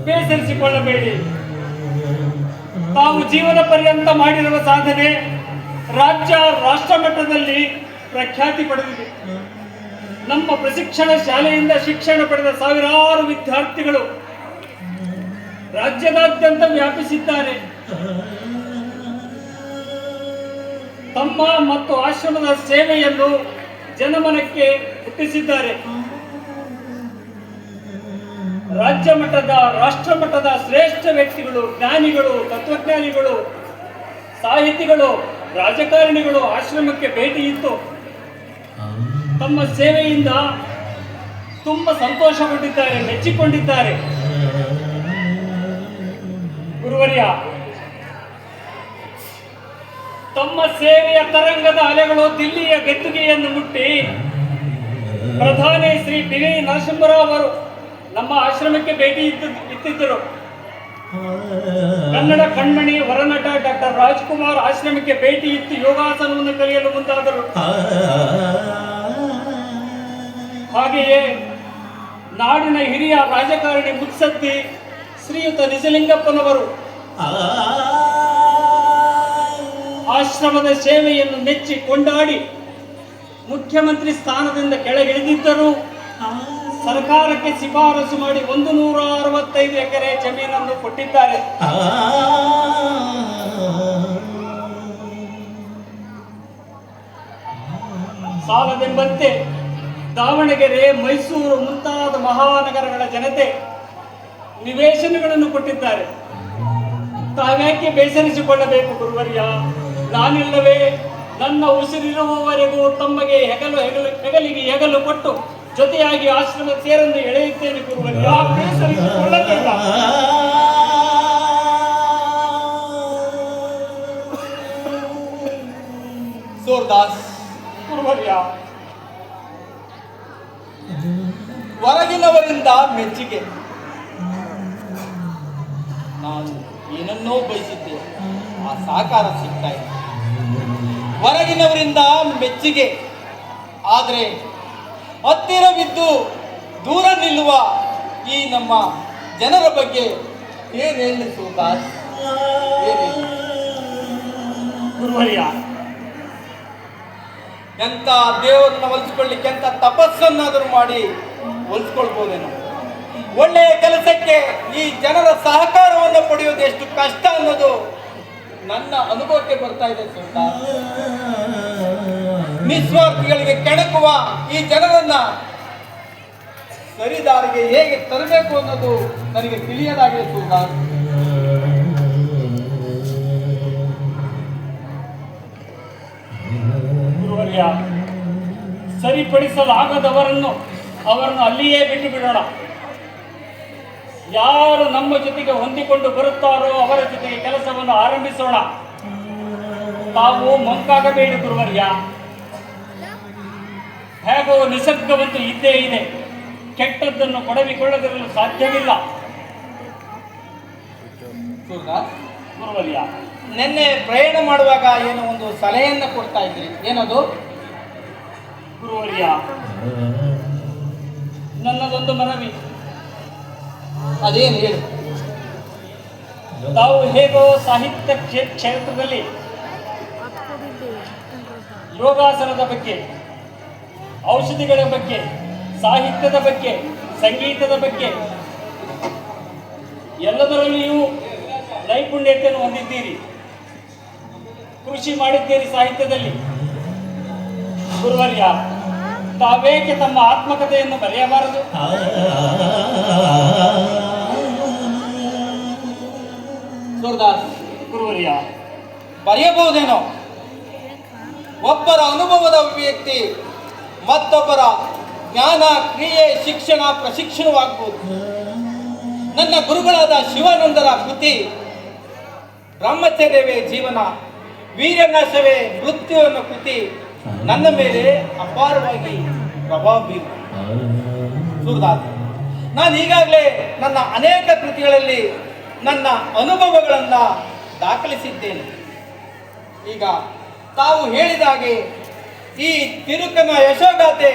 ಬೇಸರಿಸಿಕೊಳ್ಳಬೇಡಿ. ತಾವು ಜೀವನ ಪರ್ಯಂತ ಮಾಡಿರುವ ಸಾಧನೆ ರಾಜ್ಯ ರಾಷ್ಟ್ರ ಮಟ್ಟದಲ್ಲಿ ಪ್ರಖ್ಯಾತಿ ಪಡೆದಿದೆ. ನಮ್ಮ ಪ್ರಶಿಕ್ಷಣ ಶಾಲೆಯಿಂದ ಶಿಕ್ಷಣ ಪಡೆದ ಸಾವಿರಾರು ವಿದ್ಯಾರ್ಥಿಗಳು ರಾಜ್ಯದಾದ್ಯಂತ ವ್ಯಾಪಿಸಿದ್ದಾರೆ. ತಮ್ಮ ಮತ್ತು ಆಶ್ರಮದ ಸೇವೆಯನ್ನು ಜನಮನಕ್ಕೆ ಹುಟ್ಟಿಸಿದ್ದಾರೆ. ರಾಜ್ಯ ಮಟ್ಟದ ರಾಷ್ಟ್ರ ಮಟ್ಟದ ಶ್ರೇಷ್ಠ ವ್ಯಕ್ತಿಗಳು, ಜ್ಞಾನಿಗಳು, ತತ್ವಜ್ಞಾನಿಗಳು, ಸಾಹಿತಿಗಳು, ರಾಜಕಾರಣಿಗಳು ಆಶ್ರಮಕ್ಕೆ ಭೇಟಿ ಇತ್ತು ತಮ್ಮ ಸೇವೆಯಿಂದ ತುಂಬ ಸಂತೋಷಗೊಂಡಿದ್ದಾರೆ, ಮೆಚ್ಚಿಕೊಂಡಿದ್ದಾರೆ. ಗುರುವರ್ಯ, ತಮ್ಮ ಸೇವೆಯ ತರಂಗದ ಅಲೆಗಳು ದಿಲ್ಲಿಯ ಗೆದ್ದುಗೆಯನ್ನು ಮುಟ್ಟಿ ಪ್ರಧಾನಿ ಶ್ರೀ ಡಿ.ವಿ. ನರಸಿಂಹರಾವ್ ಅವರು ನಮ್ಮ ಆಶ್ರಮಕ್ಕೆ ಭೇಟಿ ಇತ್ತಿದ್ದರು. ಕನ್ನಡ ಕಣ್ಮಣಿ ಹೊರನಟ ಡಾಕ್ಟರ್ ರಾಜ್ಕುಮಾರ್ ಆಶ್ರಮಕ್ಕೆ ಭೇಟಿ ಇತ್ತು ಯೋಗಾಸನವನ್ನು ಕಲಿಯಲು ಮುಂದಾದರು. ಹಾಗೆಯೇ ನಾಡಿನ ಹಿರಿಯ ರಾಜಕಾರಣಿ ಮುತ್ಸದ್ದಿ ಶ್ರೀಯುತ ನಿಜಲಿಂಗಪ್ಪನವರು ಆಶ್ರಮದ ಸೇವೆಯನ್ನು ಮೆಚ್ಚಿ ಕೊಂಡಾಡಿ ಮುಖ್ಯಮಂತ್ರಿ ಸ್ಥಾನದಿಂದ ಕೆಳಗಿಳಿದಿದ್ದರು. ಸರ್ಕಾರ ಸರ್ಕಾರಕ್ಕೆ ಶಿಫಾರಸು ಮಾಡಿ 165 ಎಕರೆ ಜಮೀನನ್ನು ಕೊಟ್ಟಿದ್ದಾರೆ. ಸಾಲದೆಂಬಂತೆ ದಾವಣಗೆರೆ, ಮೈಸೂರು ಮುಂತಾದ ಮಹಾನಗರಗಳ ಜನತೆ ನಿವೇಶನಗಳನ್ನು ಕೊಟ್ಟಿದ್ದಾರೆ. ತಾವ್ಯಾಕೆ ಬೇಸರಿಸಿಕೊಳ್ಳಬೇಕು ಗುರುವರ್ಯ? ನಾನಿಲ್ಲವೇ ನನ್ನ ಉಸಿರಿರುವವರೆಗೂ ತಮಗೆ ಹೆಗಲಿಗೆ ಹೆಗಲು ಕೊಟ್ಟು ಜೊತೆಯಾಗಿ ಆಶ್ರಮ ಸೇರನ್ನು ಎಳೆಯುತ್ತೇನೆ ಗುರುವರ್ಯ. ಬೇಸರಿಸಿಕೊಳ್ಳಬೇಡ. ಸೂರ್ದಾಸ್ ಗುರುವರ್ಯ, ಹೊರಗಿನವರಿಂದ ಮೆಚ್ಚುಗೆ. ನಾನು ಏನನ್ನೋ ಬಯಸಿದ್ದೆ, ಆ ಸಹಕಾರ ಸಿಗ್ತಾ ಇದೆ. ಹೊರಗಿನವರಿಂದ ಮೆಚ್ಚುಗೆ, ಆದರೆ ಹತ್ತಿರವಿದ್ದು ದೂರ ನಿಲ್ಲುವ ಈ ನಮ್ಮ ಜನರ ಬಗ್ಗೆ ಏನ್ ಹೇಳಿ ಸೂರ್ದಾಸ್? ಗುರುವರ್ಯ, ಎಂತ ದೇವರನ್ನ ಒಲಿಸ್ಕೊಳ್ಳಿಕ್ಕೆ ಎಂತ ತಪಸ್ಸನ್ನಾದರೂ ಮಾಡಿ ಒಲಿಸ್ಕೊಳ್ಬೋದೇನೋ. ಒಳ್ಳೆಯ ಕೆಲಸಕ್ಕೆ ಈ ಜನರ ಸಹಕಾರವನ್ನು ಪಡೆಯೋದು ಎಷ್ಟು ಕಷ್ಟ ಅನ್ನೋದು ನನ್ನ ಅನುಭವಕ್ಕೆ ಬರ್ತಾ ಇದೆ ಸೂರ್ದಾಸ್. ನಿಸ್ವಾರ್ಥಿಗಳಿಗೆ ಕೆಣಕುವ ಈ ಜನರನ್ನ ಸರಿದಾರಿಗೆ ಹೇಗೆ ತರಬೇಕು ಅನ್ನೋದು ನನಗೆ ತಿಳಿಯದಾಗಿದೆ ಸೂರ್ದಾಸ್. ಗುರುವರ್ಯ, ಸರಿಪಡಿಸಲಾಗದವರನ್ನು ಅಲ್ಲಿಯೇ ಬಿಟ್ಟು ಬಿಡೋಣ. ಯಾರು ನಮ್ಮ ಜೊತೆಗೆ ಹೊಂದಿಕೊಂಡು ಬರುತ್ತಾರೋ ಅವರ ಜೊತೆಗೆ ಕೆಲಸವನ್ನು ಆರಂಭಿಸೋಣ. ತಾವು ಮಂಕಾಗಬೇಡಿ ಗುರುವರ್ಯ. ಹೇಗೋ ನಿಸರ್ಗವಂತೂ ಇದ್ದೇ ಇದೆ. ಕೆಟ್ಟದ್ದನ್ನು ಕೊಡವಿಕೊಳ್ಳದಿರಲು ಸಾಧ್ಯವಿಲ್ಲ. ಗುರುವರ್ಯ, ನಿನ್ನೆ ಪ್ರಯಾಣ ಮಾಡುವಾಗ ಏನೋ ಒಂದು ಸಲಹೆಯನ್ನ ಕೊಡ್ತಾ ಇದ್ರಿ, ಏನದು? ಗುರುವರ್ಯ, ನನ್ನದೊಂದು ಮನವಿ. ಅದೇನು ಹೇಳಿ? ತಾವು ಹೇಗೋ ಸಾಹಿತ್ಯ ಕ್ಷೇತ್ರದಲ್ಲಿ ಯೋಗಾಸನದ ಬಗ್ಗೆ, ಔಷಧಿಗಳ ಬಗ್ಗೆ, ಸಾಹಿತ್ಯದ ಬಗ್ಗೆ, ಸಂಗೀತದ ಬಗ್ಗೆ ಎಲ್ಲದರಲ್ಲಿಯೂ ನೈಪುಣ್ಯತೆಯನ್ನು ಹೊಂದಿದ್ದೀರಿ. ಕೃಷಿ ಮಾಡಿದ್ದೀರಿ ಸಾಹಿತ್ಯದಲ್ಲಿ. ಗುರುವರ್ಯ, ತಾವೇಕೆ ತಮ್ಮ ಆತ್ಮಕಥೆಯನ್ನು ಬರೆಯಬಾರದು? ಸೂರ್ದಾಸ್, ಗುರುವರ್ಯ, ಬರೆಯಬಹುದೇನೋ. ಒಬ್ಬರ ಅನುಭವದ ವ್ಯಕ್ತಿ ಮತ್ತೊಬ್ಬರ ಜ್ಞಾನ, ಕ್ರಿಯೆ, ಶಿಕ್ಷಣ, ಪ್ರಶಿಕ್ಷಣವಾಗಬಹುದು. ನನ್ನ ಗುರುಗಳಾದ ಶಿವಾನಂದರ ಕೃತಿ ಬ್ರಹ್ಮಚರ್ಯವೇ ಜೀವನ, ವೀರ್ಯನಾಶವೇ ಮೃತ್ಯು ಅನ್ನೋ ಕೃತಿ ನನ್ನ ಮೇಲೆ ಅಪಾರವಾಗಿ ಪ್ರಭಾವ ಬೀರಿದೆ. ಸೂರ್ದಾಸ್, ನಾನು ಈಗಾಗಲೇ ನನ್ನ ಅನೇಕ ಕೃತಿಗಳಲ್ಲಿ ನನ್ನ ಅನುಭವಗಳನ್ನು ದಾಖಲಿಸಿದ್ದೇನೆ. ಈಗ ತಾವು ಹೇಳಿದ ಹಾಗೆ ಈ ತಿರುಕನ ಯಶೋಗಾಥೆ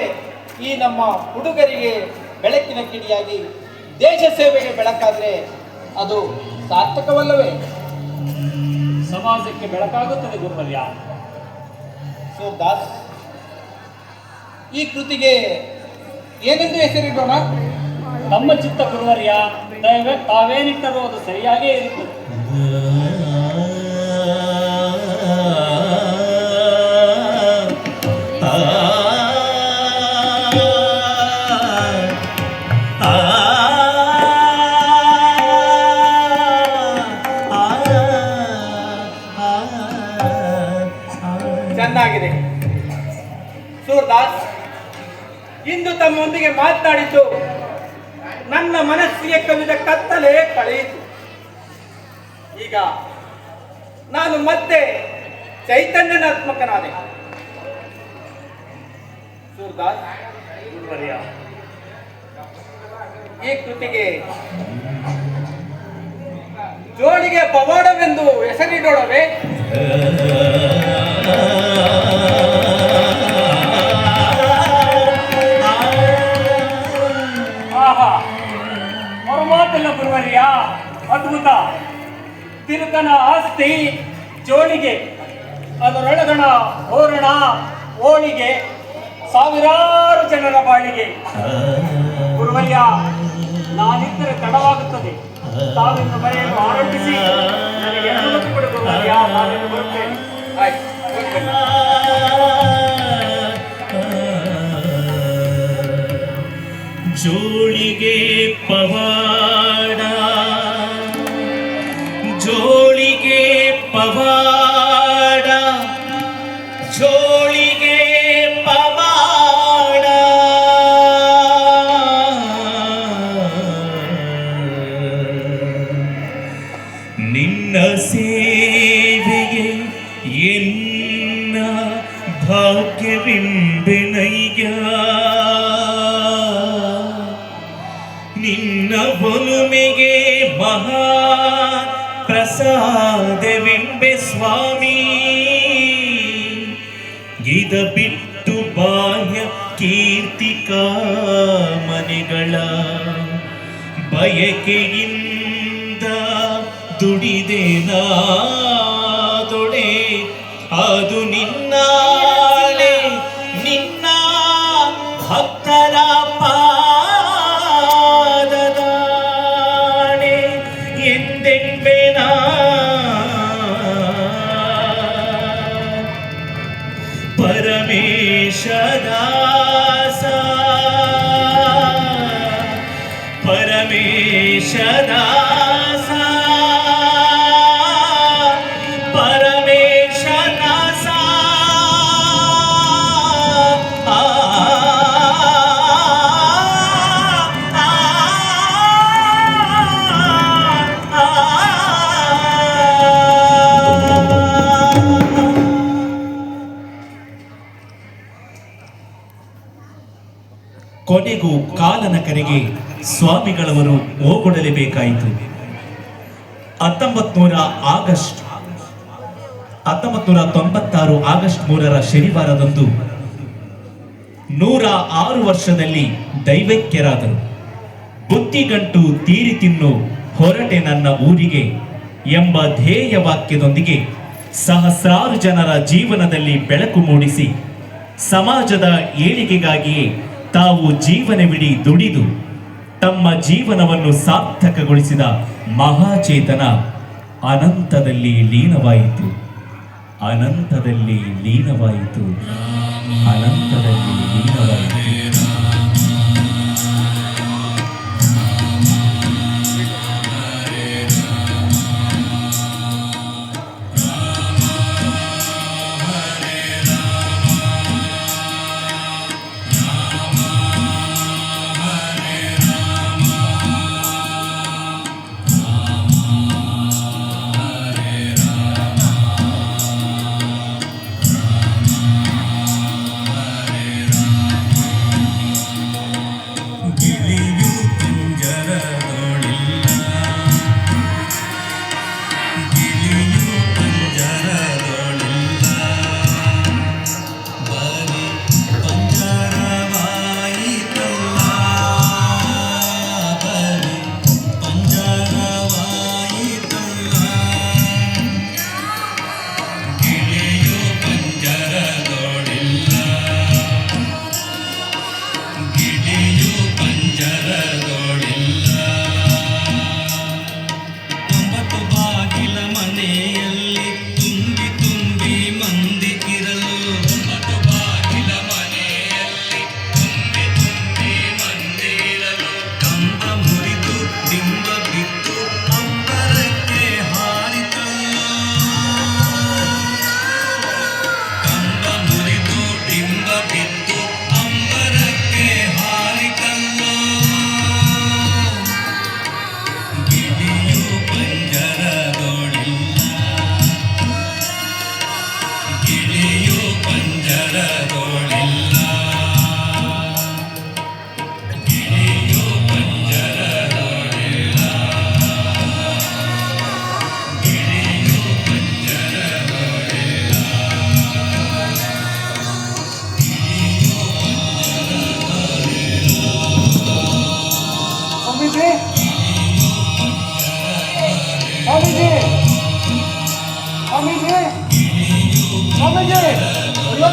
ಈ ನಮ್ಮ ಹುಡುಗರಿಗೆ ಬೆಳಕಿನ ಕಿಡಿಯಾಗಿ ದೇಶ ಸೇವೆಗೆ ಬೆಳಕಾದ್ರೆ ಅದು ಸಾರ್ಥಕವಲ್ಲವೇ? ಸಮಾಜಕ್ಕೆ ಬೆಳಕಾಗುತ್ತದೆ ಗುರುವರ್ಯ. ಸೂರ್ದಾಸ್, ಈ ಕೃತಿಗೆ ಏನೆಂದು ಹೆಸರಿಡೋಣ? ನಮ್ಮ ಚಿತ್ತ ಗುರುವರ್ಯ. ತಾವೇನಿಟ್ಟರೂ ಅದು ಸರಿಯಾಗೇ ಇರುತ್ತದೆ. ಚೆನ್ನಾಗಿದೆ ಸೂರ್ದಾಸ್. ಇಂದು ತಮ್ಮೊಂದಿಗೆ ಮಾತನಾಡಿದ್ದು ನನ್ನ ಮನಸ್ಸಿಗೆ ಕವಿದ ಕತ್ತಲೆ ಕಳೆಯಿತು. ಈಗ ನಾನು ಮತ್ತೆ ಚೈತನ್ಯನಾತ್ಮಕನಾದೆ. ಸೂರ್ದಾಸ್, ಈ ಕೃತಿಗೆ ಜೋಳಿಗೆ ಪವಾಡವೆಂದು ಹೆಸರಿಡೋಣವೇ? ಆಹಾ, ಮಾತಿಲ್ಲ ಗುರುವರ್ಯ, ಅದ್ಭುತ. ತಿರುಕನ ಆಸ್ತಿ ಜೋಳಿಗೆ, ಅದರೊಳಗಣ ಹೋರಣ, ಓಳಿಗೆ, ಸಾವಿರಾರು ಜನರ ಬಾಳಿಗೆ. ಗುರುವರ್ಯ, ನಾನಿದ್ದರೆ ತಡವಾಗುತ್ತದೆ. ತಾವಿನ್ನು ಬರೆಯಲು ಆರಂಭಿಸಿ ನನಗೆ ಅನುಮತಿ ಕೊಡು ಗುರುವರ್ಯ. ನಾನಿನ್ನು ಬರುತ್ತೇನೆ. ಆಯ್ತು, ಹೋಗಿ ಬನ್ನಿ. ಜೋಳಿಗೆ ಪವಾಡ, ಜೋಳಿಗೆ ಪವಾಡ, ಜೋಳಿಗೆ ಪವಾಡ. ನಿನ್ನ ಸೇವೆಯೇ ಎನ್ನ ಭಾಗ್ಯವೆಂಬೆನಯ್ಯ, ನಿನ್ನ ಒಲುಮೆಗೆ ಮಹಾ ಪ್ರಸಾದವೆಂಬೆ ಸ್ವಾಮಿ. ಇದ ಬಿಟ್ಟು ಬಾಹ್ಯ ಕೀರ್ತಿಕ ಮನೆಗಳ ಬಯಕೆಯಿಂದ ದುಡಿದೆ ನಾದೊಡೆ, ಅದು ನಿನ್ನಾಳೆ ನಿನ್ನ ಭಕ್ತರ ಪಾದದಾಣೆ ಎಂದೆಂಬೆನಾ. ಪರಮೇಶದಾಸ ಪರಮೇಶದಾಸ ಪರಮೇಶದಾಸ ಕೊನೆಗೂ ಕಾಲನ ಕರೆಗೆ ಸ್ವಾಮಿಗಳವರು ಓಗೊಡಲೇಬೇಕಾಯಿತು. 1996 ಆಗಸ್ಟ್ 3ರ ಶನಿವಾರದಂದು 106 ವರ್ಷದಲ್ಲಿ ದೈವೈಕ್ಯರಾದರು. ಬುದ್ಧಿಗಂಟು ತೀರಿ ತಿನ್ನು ಹೊರಟೆ ನನ್ನ ಊರಿಗೆ ಎಂಬ ಧ್ಯೇಯ ವಾಕ್ಯದೊಂದಿಗೆ ಸಹಸ್ರಾರು ಜನರ ಜೀವನದಲ್ಲಿ ಬೆಳಕು ಮೂಡಿಸಿ ಸಮಾಜದ ಏಳಿಗೆಗಾಗಿಯೇ ತಾವು ಜೀವನವಿಡೀ ದುಡಿದು ತಮ್ಮ ಜೀವನವನ್ನು ಸಾರ್ಥಕಗೊಳಿಸಿದ ಮಹಾಚೇತನ ಅನಂತದಲ್ಲಿ ಲೀನವಾಯಿತು, ಅನಂತದಲ್ಲಿ ಲೀನವಾಯಿತು, ಅನಂತದಲ್ಲಿ ಲೀನವಾಯಿತು.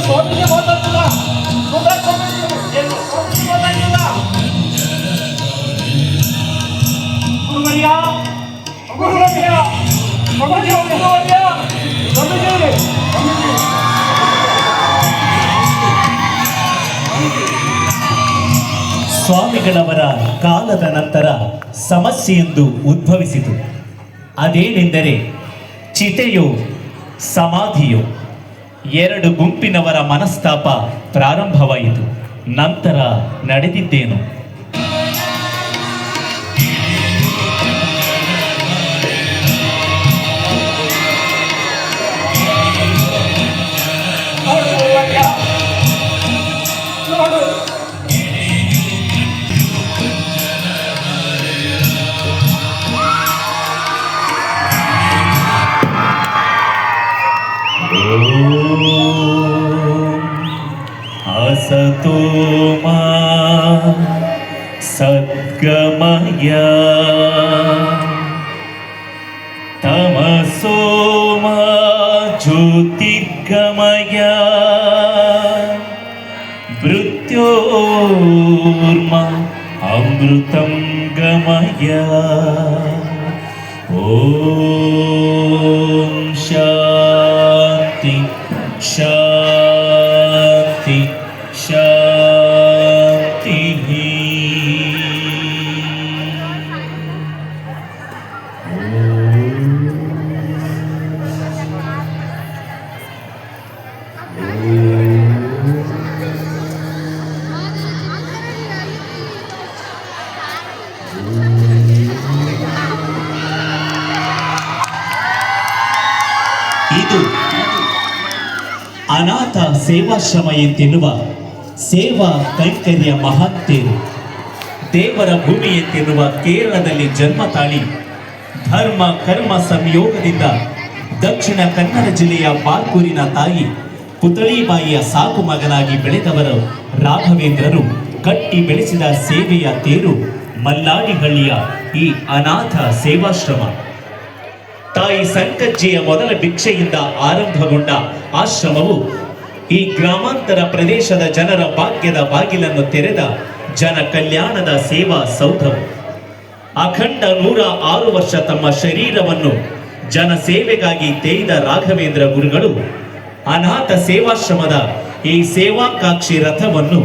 ಸ್ವಾಮಿಗೆ ಮಾತಾಡ್ತಿಲ್ಲ. ಸ್ವಾಮಿಗಳವರ ಕಾಲದ ನಂತರ ಸಮಸ್ಯೆಯೊಂದು ಉದ್ಭವಿಸಿತು. ಅದೇನೆಂದರೆ ಚಿತೆಯೋ ಸಮಾಧಿಯೋ ಎರಡು ಗುಂಪಿನವರ ಮನಸ್ತಾಪ ಪ್ರಾರಂಭವಾಯಿತು. ನಂತರ ನಡೆದಿದ್ದೇನು? असतोमा सद्गमय तमसोमा ज्योतिर्गमय मृत्योर्मा अमृतं गमय ॐ शान्ति शान्ति शान्तिः. ಇದು ಅನಾಥ ಸೇವಾಶ್ರಮ ಎಂತೆನ್ನುವ ಸೇವಾ ಕೈಂಕರ್ಯ ಮಹಾತ್ತೇರು. ದೇವರ ಭೂಮಿ ಎಂತೆನ್ನುವ ಕೇರಳದಲ್ಲಿ ಜನ್ಮ ತಾಳಿ ಧರ್ಮ ಕರ್ಮ ಸಂಯೋಗದಿಂದ ದಕ್ಷಿಣ ಕನ್ನಡ ಜಿಲ್ಲೆಯ ಬಾರ್ಕೂರಿನ ತಾಯಿ ಪುತಳಿಬಾಯಿಯ ಸಾಕು ಮಗನಾಗಿ ಬೆಳೆದವರು ರಾಘವೇಂದ್ರರು ಕಟ್ಟಿ ಬೆಳೆಸಿದ ಸೇವೆಯ ತೇರು ಮಲ್ಲಾಡಿಹಳ್ಳಿಯ ಈ ಅನಾಥ ಸೇವಾಶ್ರಮ. ತಾಯಿ ಸಂಕಜ್ಜಿಯ ಮೊದಲ ಭಿಕ್ಷೆಯಿಂದ ಆರಂಭಗೊಂಡ ಆಶ್ರಮವು ಈ ಗ್ರಾಮಾಂತರ ಪ್ರದೇಶದ ಜನರ ಭಾಗ್ಯದ ಬಾಗಿಲನ್ನು ತೆರೆದ ಜನ ಕಲ್ಯಾಣದ ಸೇವಾ ಸೌಧವು. ಅಖಂಡ 106 ವರ್ಷ ತಮ್ಮ ಶರೀರವನ್ನು ಜನ ಸೇವೆಗಾಗಿ ತೇಯ್ದ ರಾಘವೇಂದ್ರ ಗುರುಗಳು ಅನಾಥ ಸೇವಾಶ್ರಮದ ಈ ಸೇವಾಕಾಂಕ್ಷಿ ರಥವನ್ನು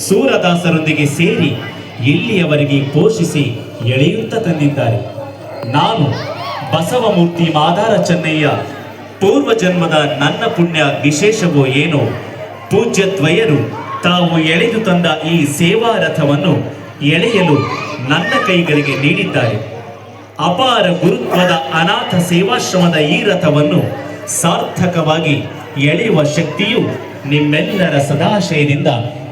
ಸೂರದಾಸರೊಂದಿಗೆ ಸೇರಿ ಇಲ್ಲಿಯವರೆಗೆ ಪೋಷಿಸಿ ಎಳೆಯುತ್ತಾ ತಂದಿದ್ದಾರೆ. ನಾನು ಬಸವಮೂರ್ತಿ ಮಾದಾರ ಚೆನ್ನಯ್ಯ ಪೂರ್ವ ಜನ್ಮದ ನನ್ನ ಪುಣ್ಯ ವಿಶೇಷವೋ ಏನೋ ಪೂಜ್ಯದ್ವಯರು ತಾವು ಎಳೆದು ತಂದ ಈ ಸೇವಾ ರಥವನ್ನು ಎಳೆಯಲು ನನ್ನ ಕೈಗಳಿಗೆ ನೀಡಿದ್ದಾರೆ. ಅಪಾರ ಗುರುತ್ವದ ಅನಾಥ ಸೇವಾಶ್ರಮದ ಈ ರಥವನ್ನು ಸಾರ್ಥಕವಾಗಿ ಎಳೆಯುವ ಶಕ್ತಿಯು ನಿಮ್ಮೆಲ್ಲರ ಸದಾಶಯದಿಂದ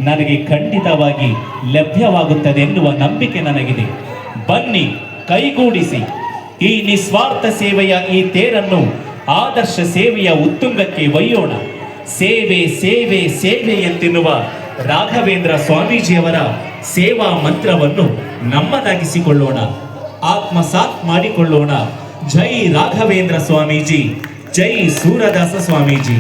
ನನಗೆ ಖಂಡಿತವಾಗಿ ಲಭ್ಯವಾಗುತ್ತದೆ ಎನ್ನುವ ನಂಬಿಕೆ ನನಗಿದೆ. ಬನ್ನಿ, ಕೈಗೂಡಿಸಿ ಈ ನಿಸ್ವಾರ್ಥ ಸೇವೆಯ ಈ ತೇರನ್ನು ಆದರ್ಶ ಸೇವೆಯ ಉತ್ತುಂಗಕ್ಕೆ ಒಯ್ಯೋಣ. ಸೇವೆ ಸೇವೆ ಸೇವೆ ಎಂತೆನ್ನುವ ರಾಘವೇಂದ್ರ ಸ್ವಾಮೀಜಿಯವರ ಸೇವಾ ಮಂತ್ರವನ್ನು ನಮ್ಮದಾಗಿಸಿಕೊಳ್ಳೋಣ, ಆತ್ಮಸಾತ್ ಮಾಡಿಕೊಳ್ಳೋಣ. ಜೈ ರಾಘವೇಂದ್ರ ಸ್ವಾಮೀಜಿ, ಜೈ ಸೂರದಾಸ ಸ್ವಾಮೀಜಿ.